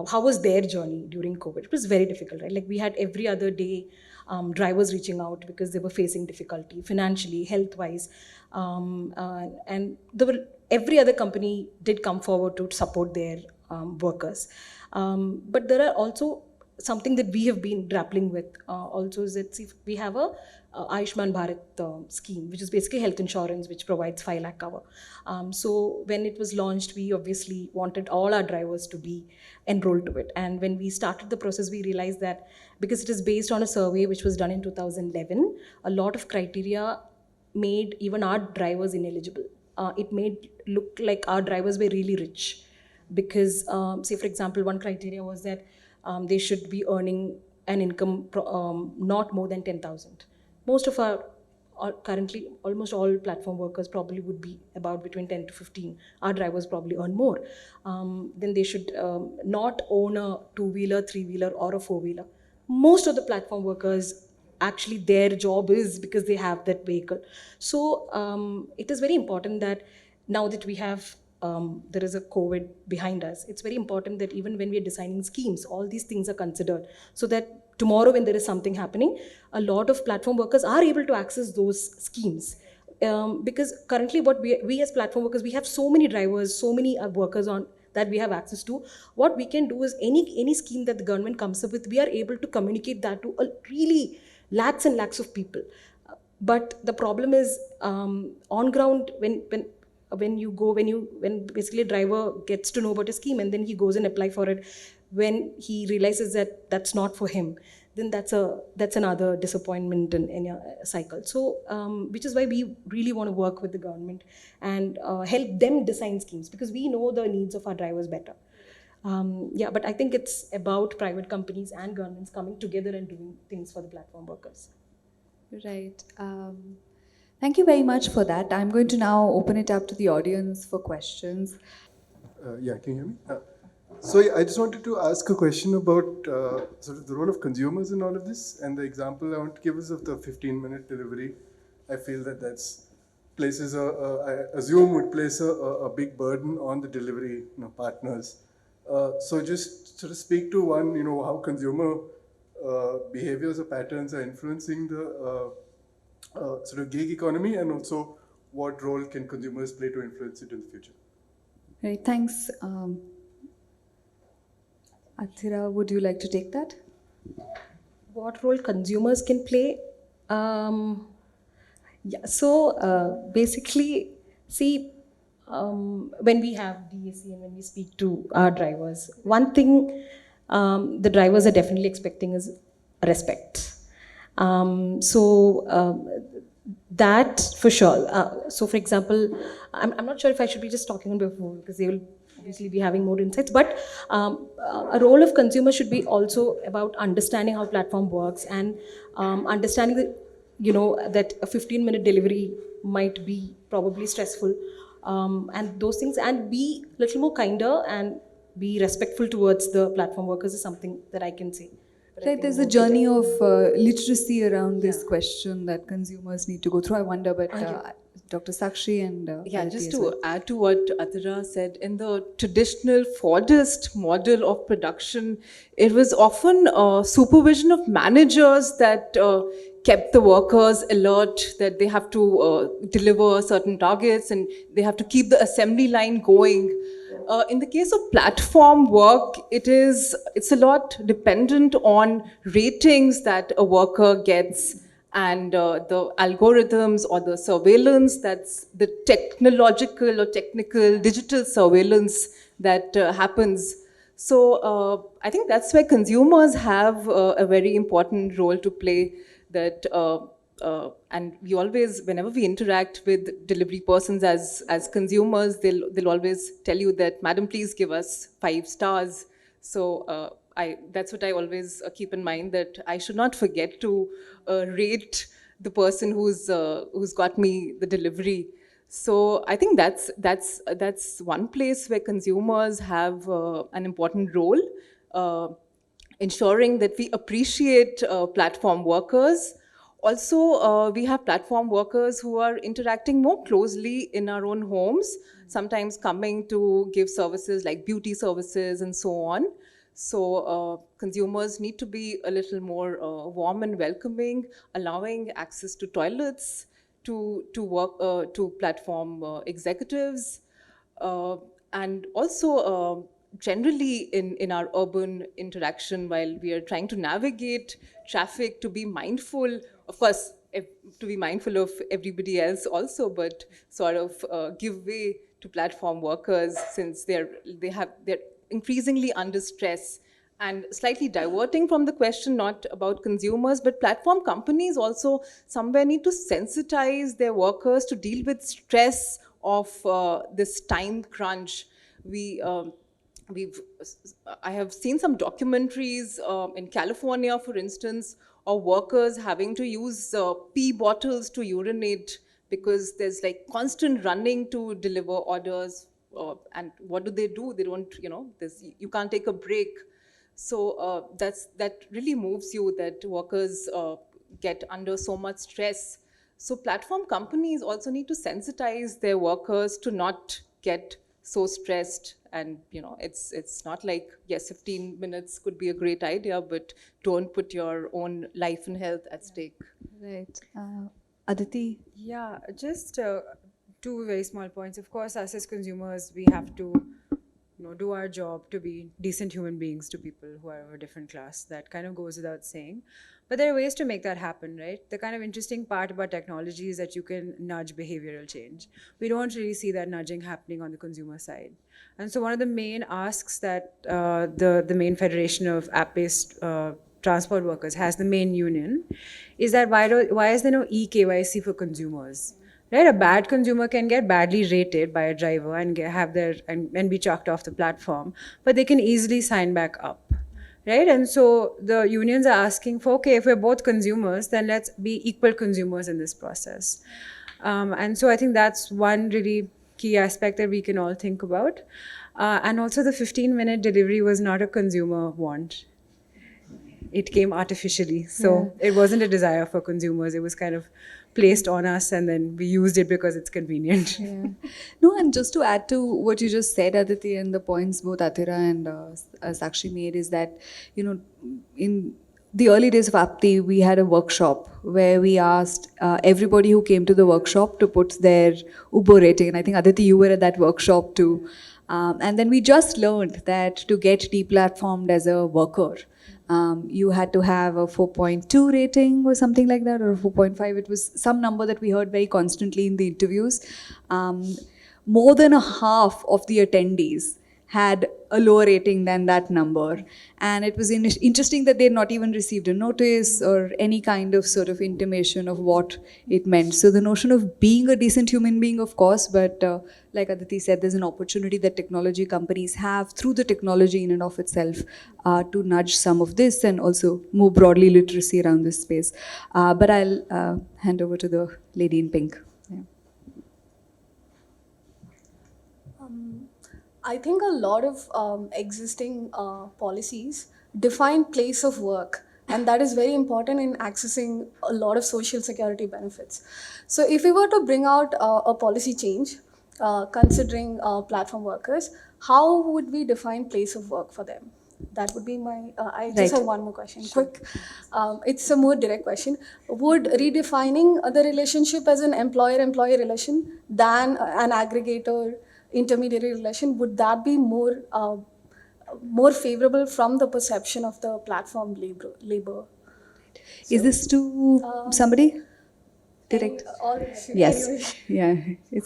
How was their journey during COVID? It was very difficult, right? Like we had every other day drivers reaching out because they were facing difficulty financially, health-wise, and there were, every other company did come forward to support their workers. But there are also something that we have been grappling with also is that, see, we have a Ayushman Bharat scheme, which is basically health insurance, which provides 5 lakh cover. So when it was launched, we obviously wanted all our drivers to be enrolled to it. And when we started the process, we realized that because it is based on a survey which was done in 2011, a lot of criteria made even our drivers ineligible. It made look like our drivers were really rich because, say for example, one criteria was that they should be earning an income not more than 10,000. Most of our currently almost all platform workers probably would be about between 10 to 15. Our drivers probably earn more. Then they should not own a 2-wheeler, 3-wheeler, or a 4-wheeler. Most of the platform workers, actually their job is because they have that vehicle. So it is very important that now that we have there is a COVID behind us, it's very important that even when we are designing schemes, all these things are considered so that tomorrow when there is something happening, a lot of platform workers are able to access those schemes. Because currently what we as platform workers, we have so many drivers, so many workers on that we have access to. What we can do is any scheme that the government comes up with, we are able to communicate that to a really lakhs and lakhs of people. But the problem is on ground when basically a driver gets to know about a scheme and then he goes and apply for it, when he realizes that that's not for him, then that's another disappointment in a cycle. So which is why we really want to work with the government and help them design schemes, because we know the needs of our drivers better. But I think it's about private companies and governments coming together and doing things for the platform workers. Right. Thank you very much for that. I'm going to now open it up to the audience for questions. Can you hear me? So I just wanted to ask a question about sort of the role of consumers in all of this. And the example I want to give is of the 15-minute delivery. I feel that places I assume would place a big burden on the delivery partners. So just sort of speak to one, how consumer behaviors or patterns are influencing the sort of gig economy, and also what role can consumers play to influence it in the future. Right, thanks. Athira, would you like to take that? What role consumers can play? Basically, see, when we have DAC and when we speak to our drivers, one thing the drivers are definitely expecting is respect. That for sure. So for example, I'm not sure if I should be just talking on behalf of, because they will obviously be having more insights, but a role of consumer should be also about understanding how platform works and understanding that, that a 15-minute delivery might be probably stressful, and those things, and be a little more kinder and be respectful towards the platform workers is something that I can say. Right, there's a journey of literacy around this question that consumers need to go through. I wonder, but Dr. Sakshi and just to add to what Athira said, in the traditional Fordist model of production, it was often supervision of managers that kept the workers alert, that they have to deliver certain targets and they have to keep the assembly line going. In the case of platform work, it's a lot dependent on ratings that a worker gets and the algorithms or the surveillance, that's the technological or technical digital surveillance that happens. So I think that's where consumers have a very important role to play, that and we always, whenever we interact with delivery persons as consumers, they'll always tell you that, madam, please give us 5 stars. So that's what I always keep in mind, that I should not forget to rate the person who's got me the delivery. So I think that's one place where consumers have an important role, ensuring that we appreciate platform workers. Also, we have platform workers who are interacting more closely in our own homes, sometimes coming to give services like beauty services and so on. So consumers need to be a little more warm and welcoming, allowing access to toilets, to platform executives, and also generally in our urban interaction, while we are trying to navigate traffic, to be mindful, of course, to be mindful of everybody else also, but sort of give way to platform workers, since they're increasingly under stress. And slightly diverting from the question, not about consumers, but platform companies also somewhere need to sensitize their workers to deal with stress of this time crunch. I have seen some documentaries in California, for instance, of workers having to use pee bottles to urinate, because there's like constant running to deliver orders. And what do? They don't, you can't take a break. So that really moves you, that workers get under so much stress. So platform companies also need to sensitize their workers to not get so stressed. And it's not like, yes, 15 minutes could be a great idea, but don't put your own life and health at stake. Right. Aditi? Yeah, just two very small points. Of course, us as consumers, we have to do our job to be decent human beings to people who are of a different class. That kind of goes without saying. But there are ways to make that happen, right? The kind of interesting part about technology is that you can nudge behavioral change. We don't really see that nudging happening on the consumer side. And so one of the main asks that the main federation of app-based transport workers has, the main union, is that why is there no e-KYC for consumers? Right, a bad consumer can get badly rated by a driver and and be chucked off the platform, but they can easily sign back up, right? And so the unions are asking for, okay, if we're both consumers, then let's be equal consumers in this process. And so I think that's one really key aspect that we can all think about. And also the 15-minute delivery was not a consumer want. It came artificially. So It wasn't a desire for consumers. It was kind of placed on us, and then we used it because it's convenient. Yeah. No, and just to add to what you just said, Aditi, and the points both Athira and Sakshi made, is that, in the early days of Apti, we had a workshop where we asked everybody who came to the workshop to put their Uber rating. And I think, Aditi, you were at that workshop too. And then we just learned that to get deplatformed as a worker, you had to have a 4.2 rating or something like that, or 4.5. It was some number that we heard very constantly in the interviews. More than a half of the attendees had a lower rating than that number. And it was interesting that they had not even received a notice or any kind of sort of intimation of what it meant. So the notion of being a decent human being, of course, but like Aditi said, there's an opportunity that technology companies have through the technology in and of itself to nudge some of this, and also more broadly literacy around this space. But I'll hand over to the lady in pink. I think a lot of existing policies define place of work, and that is very important in accessing a lot of social security benefits. So if we were to bring out a policy change, considering platform workers, how would we define place of work for them? That would be my, I just have one more question, quick. It's a more direct question. Would redefining the relationship as an employer-employee relation than an aggregator intermediary relation, would that be more favorable from the perception of the platform labor? Is this to somebody? Direct? Yes. Anyway. Yeah.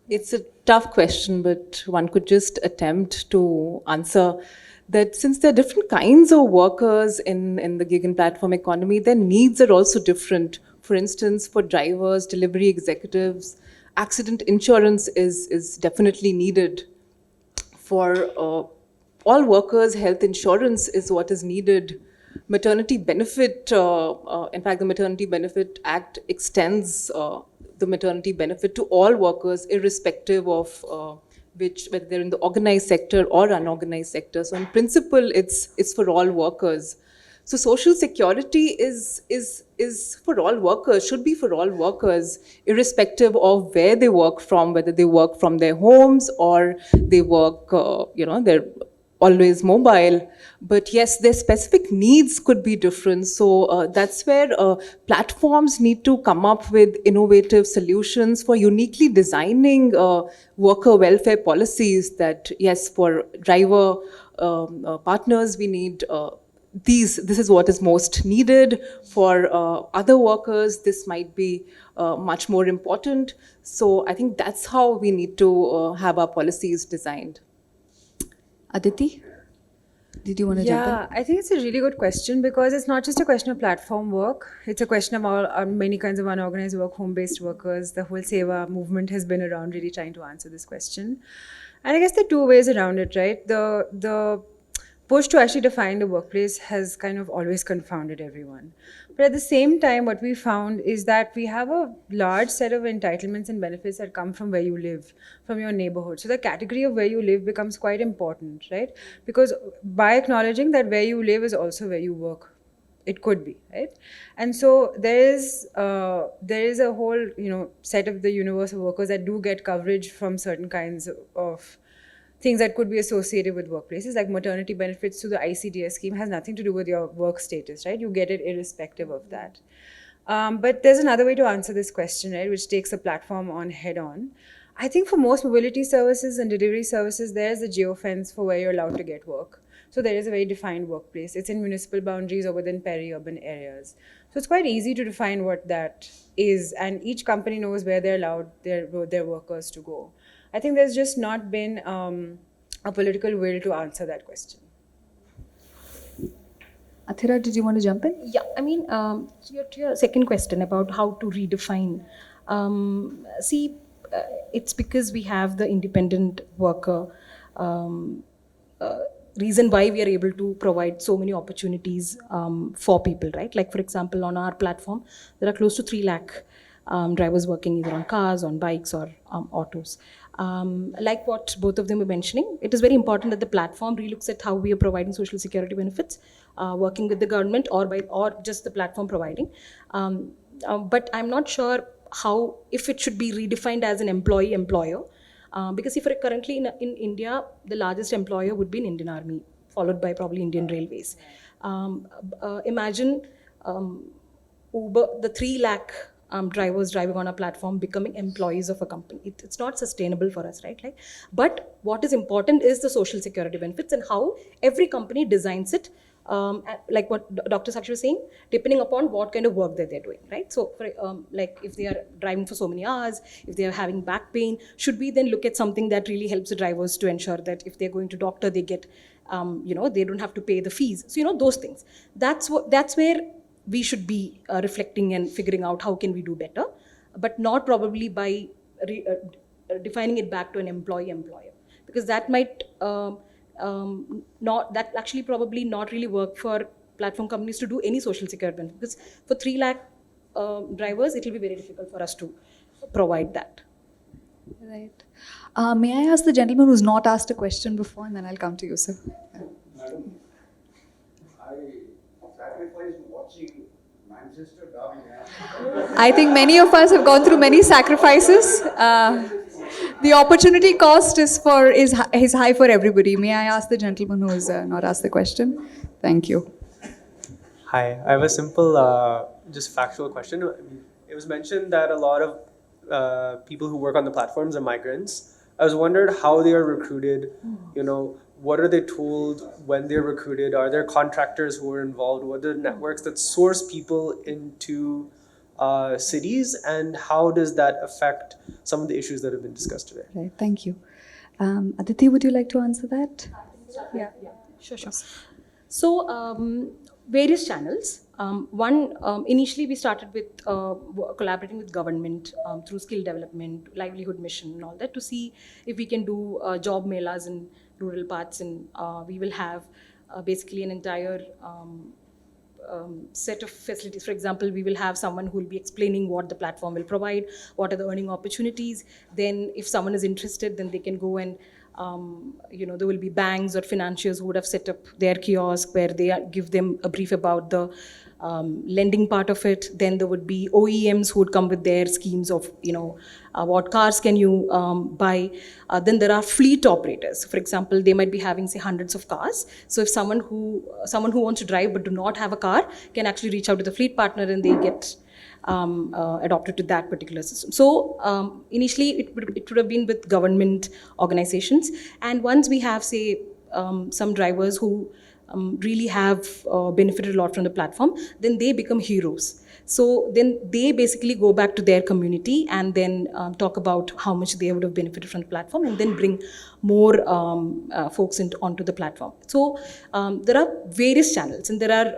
It's a tough question, but one could just attempt to answer that since there are different kinds of workers in the gig and platform economy, their needs are also different. For instance, for drivers, delivery executives, accident insurance is definitely needed. For all workers' health insurance is what is needed. Maternity benefit, in fact, the Maternity Benefit Act extends the maternity benefit to all workers, irrespective of whether they're in the organized sector or unorganized sector. So in principle, it's for all workers. So social security is for all workers, should be for all workers, irrespective of where they work from, whether they work from their homes or they work, they're always mobile. But yes, their specific needs could be different. So that's where platforms need to come up with innovative solutions for uniquely designing worker welfare policies that, yes, for driver partners, we need this is what is most needed. For other workers, this might be much more important. So I think that's how we need to have our policies designed. Aditi, did you want to jump in? Yeah, I think it's a really good question because it's not just a question of platform work. It's a question of all many kinds of unorganized work, home-based workers. The whole favour movement has been around really trying to answer this question. And I guess there are two ways around it, right? The push to actually define the workplace has kind of always confounded everyone. But at the same time, what we found is that we have a large set of entitlements and benefits that come from where you live, from your neighborhood. So the category of where you live becomes quite important, right? Because by acknowledging that where you live is also where you work, it could be, right? And so there is a whole, set of the universe of workers that do get coverage from certain kinds of things that could be associated with workplaces, like maternity benefits through the ICDS scheme has nothing to do with your work status, right? You get it irrespective of that. But there's another way to answer this question, right, which takes a platform on head on. I think for most mobility services and delivery services, there's a geofence for where you're allowed to get work. So there is a very defined workplace. It's in municipal boundaries or within peri-urban areas. So it's quite easy to define what that is, and each company knows where they're allowed their workers to go. I think there's just not been a political will to answer that question. Athira, did you want to jump in? Yeah, I mean, to your second question about how to redefine. It's because we have the independent worker reason why we are able to provide so many opportunities for people, right? Like, for example, on our platform, there are close to 3 lakh drivers working either on cars, on bikes, or autos. Like what both of them were mentioning, it is very important that the platform relooks at how we are providing social security benefits, working with the government or just the platform providing. But I'm not sure if it should be redefined as an employee-employer. Because if currently in India, the largest employer would be an Indian Army, followed by probably Indian Railways. Imagine Uber, the 3 lakh drivers driving on a platform becoming employees of a company. It's not sustainable for us, right? But what is important is the social security benefits and how every company designs it, like what Dr. Sakshi was saying, depending upon what kind of work that they're doing, right? So, like if they are driving for so many hours, if they are having back pain, should we then look at something that really helps the drivers to ensure that if they're going to doctor, they get, they don't have to pay the fees. So, those things. That's where we should be reflecting and figuring out how can we do better, but not probably by defining it back to an employee-employer, because that might probably not really work for platform companies to do any social security benefit, because for 3 lakh drivers, it will be very difficult for us to provide that. Right. May I ask the gentleman who's not asked a question before, and then I'll come to you, sir. Madam, I sacrificed watching Manchester Derby. I think many of us have gone through many sacrifices. The opportunity cost is high for everybody. May I ask the gentleman who has not asked the question? Thank you. Hi, I have a simple, just factual question. It was mentioned that a lot of people who work on the platforms are migrants. I was wondering how they are recruited. What are they told when they're recruited? Are there contractors who are involved? What are the networks that source people into cities, and how does that affect some of the issues that have been discussed today? Right, thank you. Aditi, would you like to answer that? Yeah. Sure. So, various channels. Initially we started with collaborating with government through skill development, livelihood mission and all that, to see if we can do job melas in rural parts, and we will have basically an entire set of facilities. For example, we will have someone who will be explaining what the platform will provide, what are the earning opportunities. Then if someone is interested, then they can go and there will be banks or financiers who would have set up their kiosk where they give them a brief about the lending part of it. Then there would be OEMs who would come with their schemes of, what cars can you buy. Then there are fleet operators. For example, they might be having, say, hundreds of cars. So if someone who wants to drive but do not have a car can actually reach out to the fleet partner, and they get adopted to that particular system. So initially it would have been with government organizations, and once we have, say, some drivers who really have benefited a lot from the platform, then they become heroes. So then they basically go back to their community and then talk about how much they would have benefited from the platform, and then bring more folks onto the platform. So there are various channels, and there are,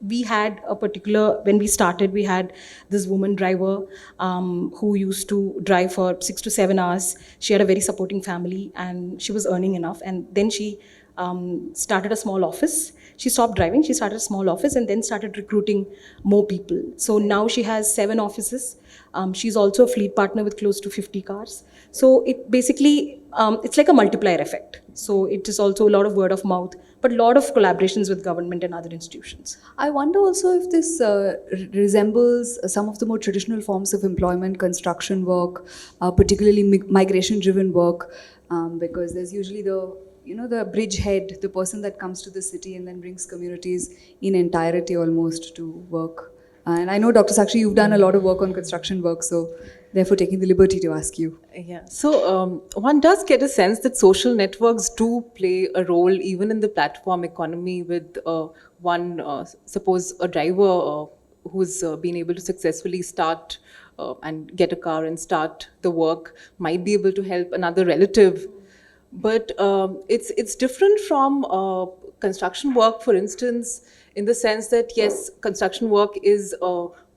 we had a particular, when we started, we had this woman driver who used to drive for 6 to 7 hours. She had a very supporting family and she was earning enough, and then she started a small office. She stopped driving, she started a small office, and then started recruiting more people. So now she has 7 offices. She's also a fleet partner with close to 50 cars. So it basically, it's like a multiplier effect. So it is also a lot of word of mouth, but a lot of collaborations with government and other institutions. I wonder also if this resembles some of the more traditional forms of employment, construction work, particularly migration-driven work, because there's usually the bridgehead, the person that comes to the city and then brings communities in entirety almost to work. And I know, Dr. Sakshi, you've done a lot of work on construction work, so therefore taking the liberty to ask you. Yeah, so one does get a sense that social networks do play a role even in the platform economy, with suppose a driver who's been able to successfully start and get a car and start the work might be able to help another relative. But it's different from construction work, for instance, in the sense that, yes, construction work is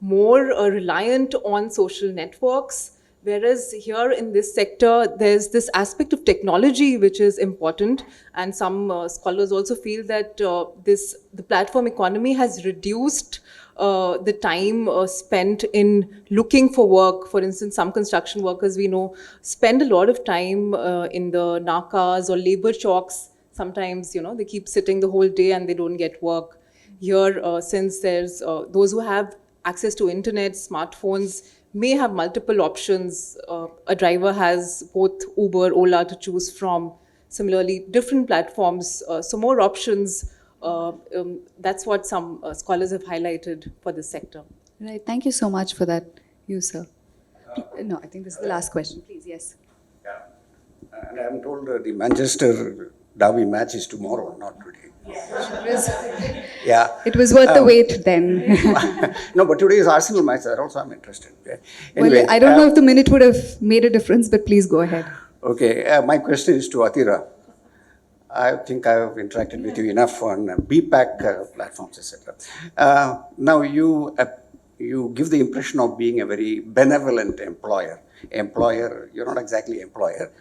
more reliant on social networks, whereas here in this sector, there's this aspect of technology which is important. And some scholars also feel that the platform economy has reduced the time spent in looking for work. For instance, some construction workers we know spend a lot of time in the nakas or labor chalks. Sometimes, they keep sitting the whole day and they don't get work. Here, since there's those who have access to internet, smartphones, may have multiple options. A driver has both Uber, Ola to choose from. Similarly, different platforms, so more options. That's what some scholars have highlighted for this sector. Right, thank you so much for that, you sir. No, I think this is the last question, please, yes. Yeah, and I'm told the Manchester Derby match is tomorrow, not today. Yeah. It was worth the wait then. No, but today is Arsenal match, that also I'm interested. Yeah. Anyway, well, I don't know if the minute would have made a difference, but please go ahead. Okay, my question is to Atira. I think I have interacted with you enough on BPAC platforms, etc. Now you give the impression of being a very benevolent employer. You're not exactly employer.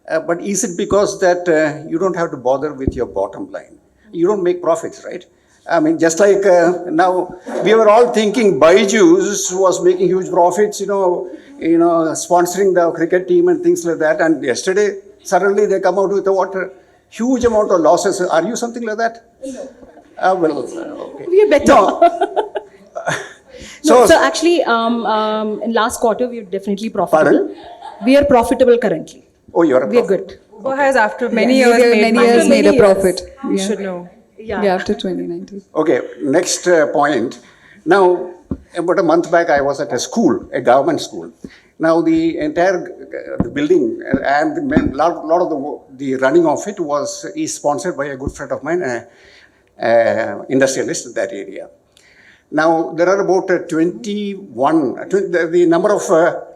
But is it because that you don't have to bother with your bottom line? You don't make profits, right? I mean, just like now, we were all thinking Byju's was making huge profits, sponsoring the cricket team and things like that. And yesterday, suddenly they come out with a huge amount of losses. Are you something like that? No. Okay. We are better. No. So actually, in last quarter, we are definitely profitable. Pardon? We are profitable currently. Oh, you're a We are good. Uber has, after many Yes, years, made a profit. You should know. Yeah, after 2019. Okay, next point. Now, about a month back, I was at a school, a government school. Now, the entire the building and a lot of the running of it is sponsored by a good friend of mine, industrialist in that area. Now, there are about the number of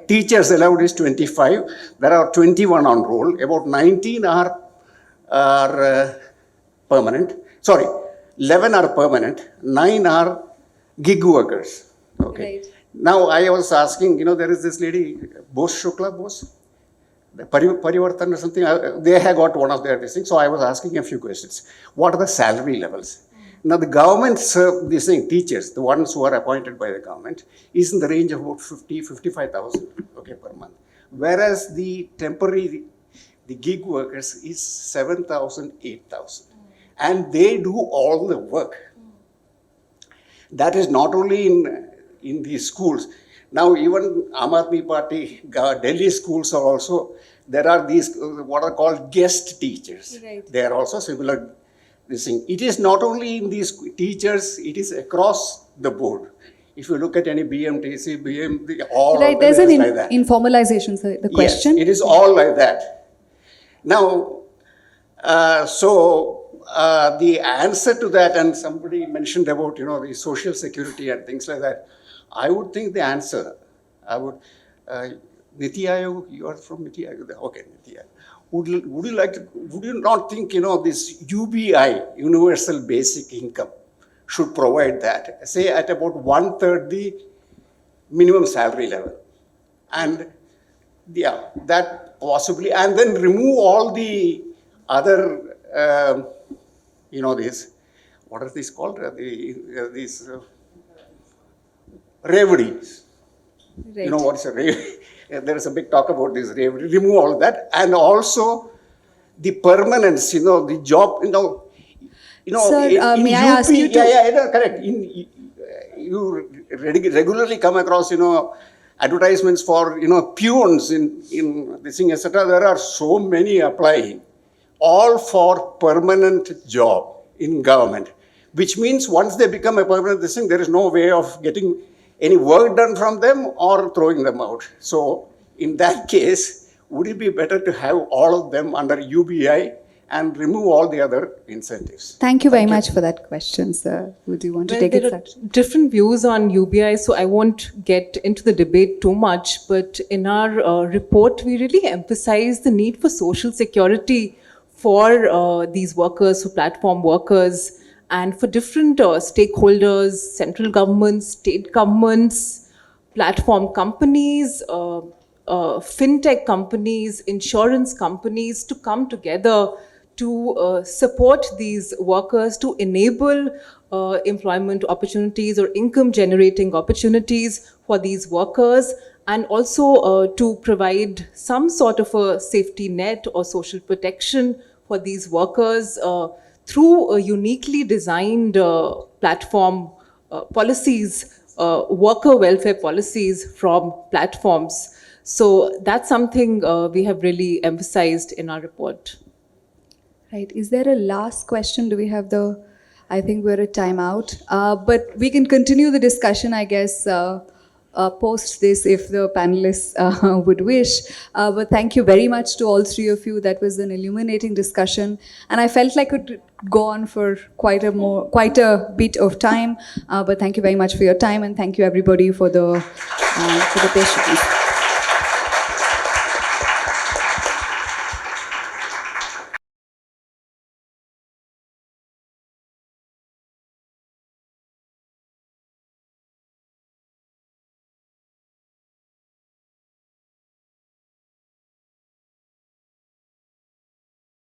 teachers allowed is 25. There are 21 on roll. About 19 are permanent. Sorry, 11 are permanent, 9 are gig workers. Okay. Right. Now I was asking, there is this lady, Bose Shukla, Parivartan or something, they have got one of their things. So I was asking a few questions. What are the salary levels? Now the government serve this thing, teachers, the ones who are appointed by the government, is in the range of about 55,000 okay, per month. Whereas the temporary, the gig workers is 7,000, 8,000. And they do all the work. That is not only in these schools. Now even Aam Aadmi Party, Delhi schools are also, there are these what are called guest teachers. Right. They are also similar this thing. It is not only in these teachers, it is across the board. If you look at any BMTC, all Right, of them there's is an like that. informalization, sir, the question. Yes, it is all like that. Now, the answer to that, and somebody mentioned about, the social security and things like that. I would think the answer, Niti Ayog, you are from Niti Ayog, okay, Niti Ayog. Would you not think, this UBI, Universal Basic Income, should provide that, say at about 1/3 the minimum salary level. And yeah, that possibly, and then remove all the other, these, what are these called? These reveries. Right. You know what's a reverie? There is a big talk about this reverie. Remove all of that. And also the permanence, the job, Sir, may I ask you to... Yeah, correct. You regularly come across, advertisements for, peons in this thing, etc. There are so many applying, all for permanent job in government, which means once they become a permanent this thing, there is no way of getting any work done from them or throwing them out. So in that case, would it be better to have all of them under UBI and remove all the other incentives? Thank you very much for that question, sir. Would you want to take it, There sir? are different views on UBI, so I won't get into the debate too much. But in our report, we really emphasize the need for social security for these workers, for platform workers, and for different stakeholders, central governments, state governments, platform companies, fintech companies, insurance companies to come together to support these workers, to enable employment opportunities or income generating opportunities for these workers, and also to provide some sort of a safety net or social protection for these workers through uniquely designed platform policies, worker welfare policies from platforms. So that's something we have really emphasized in our report. Right. Is there a last question? Do we have I think we're at timeout. But we can continue the discussion, I guess, post this if the panelists would wish. But thank you very much to all three of you. That was an illuminating discussion. And I felt like it could go on for quite a bit of time. But thank you very much for your time, and thank you everybody for the patience.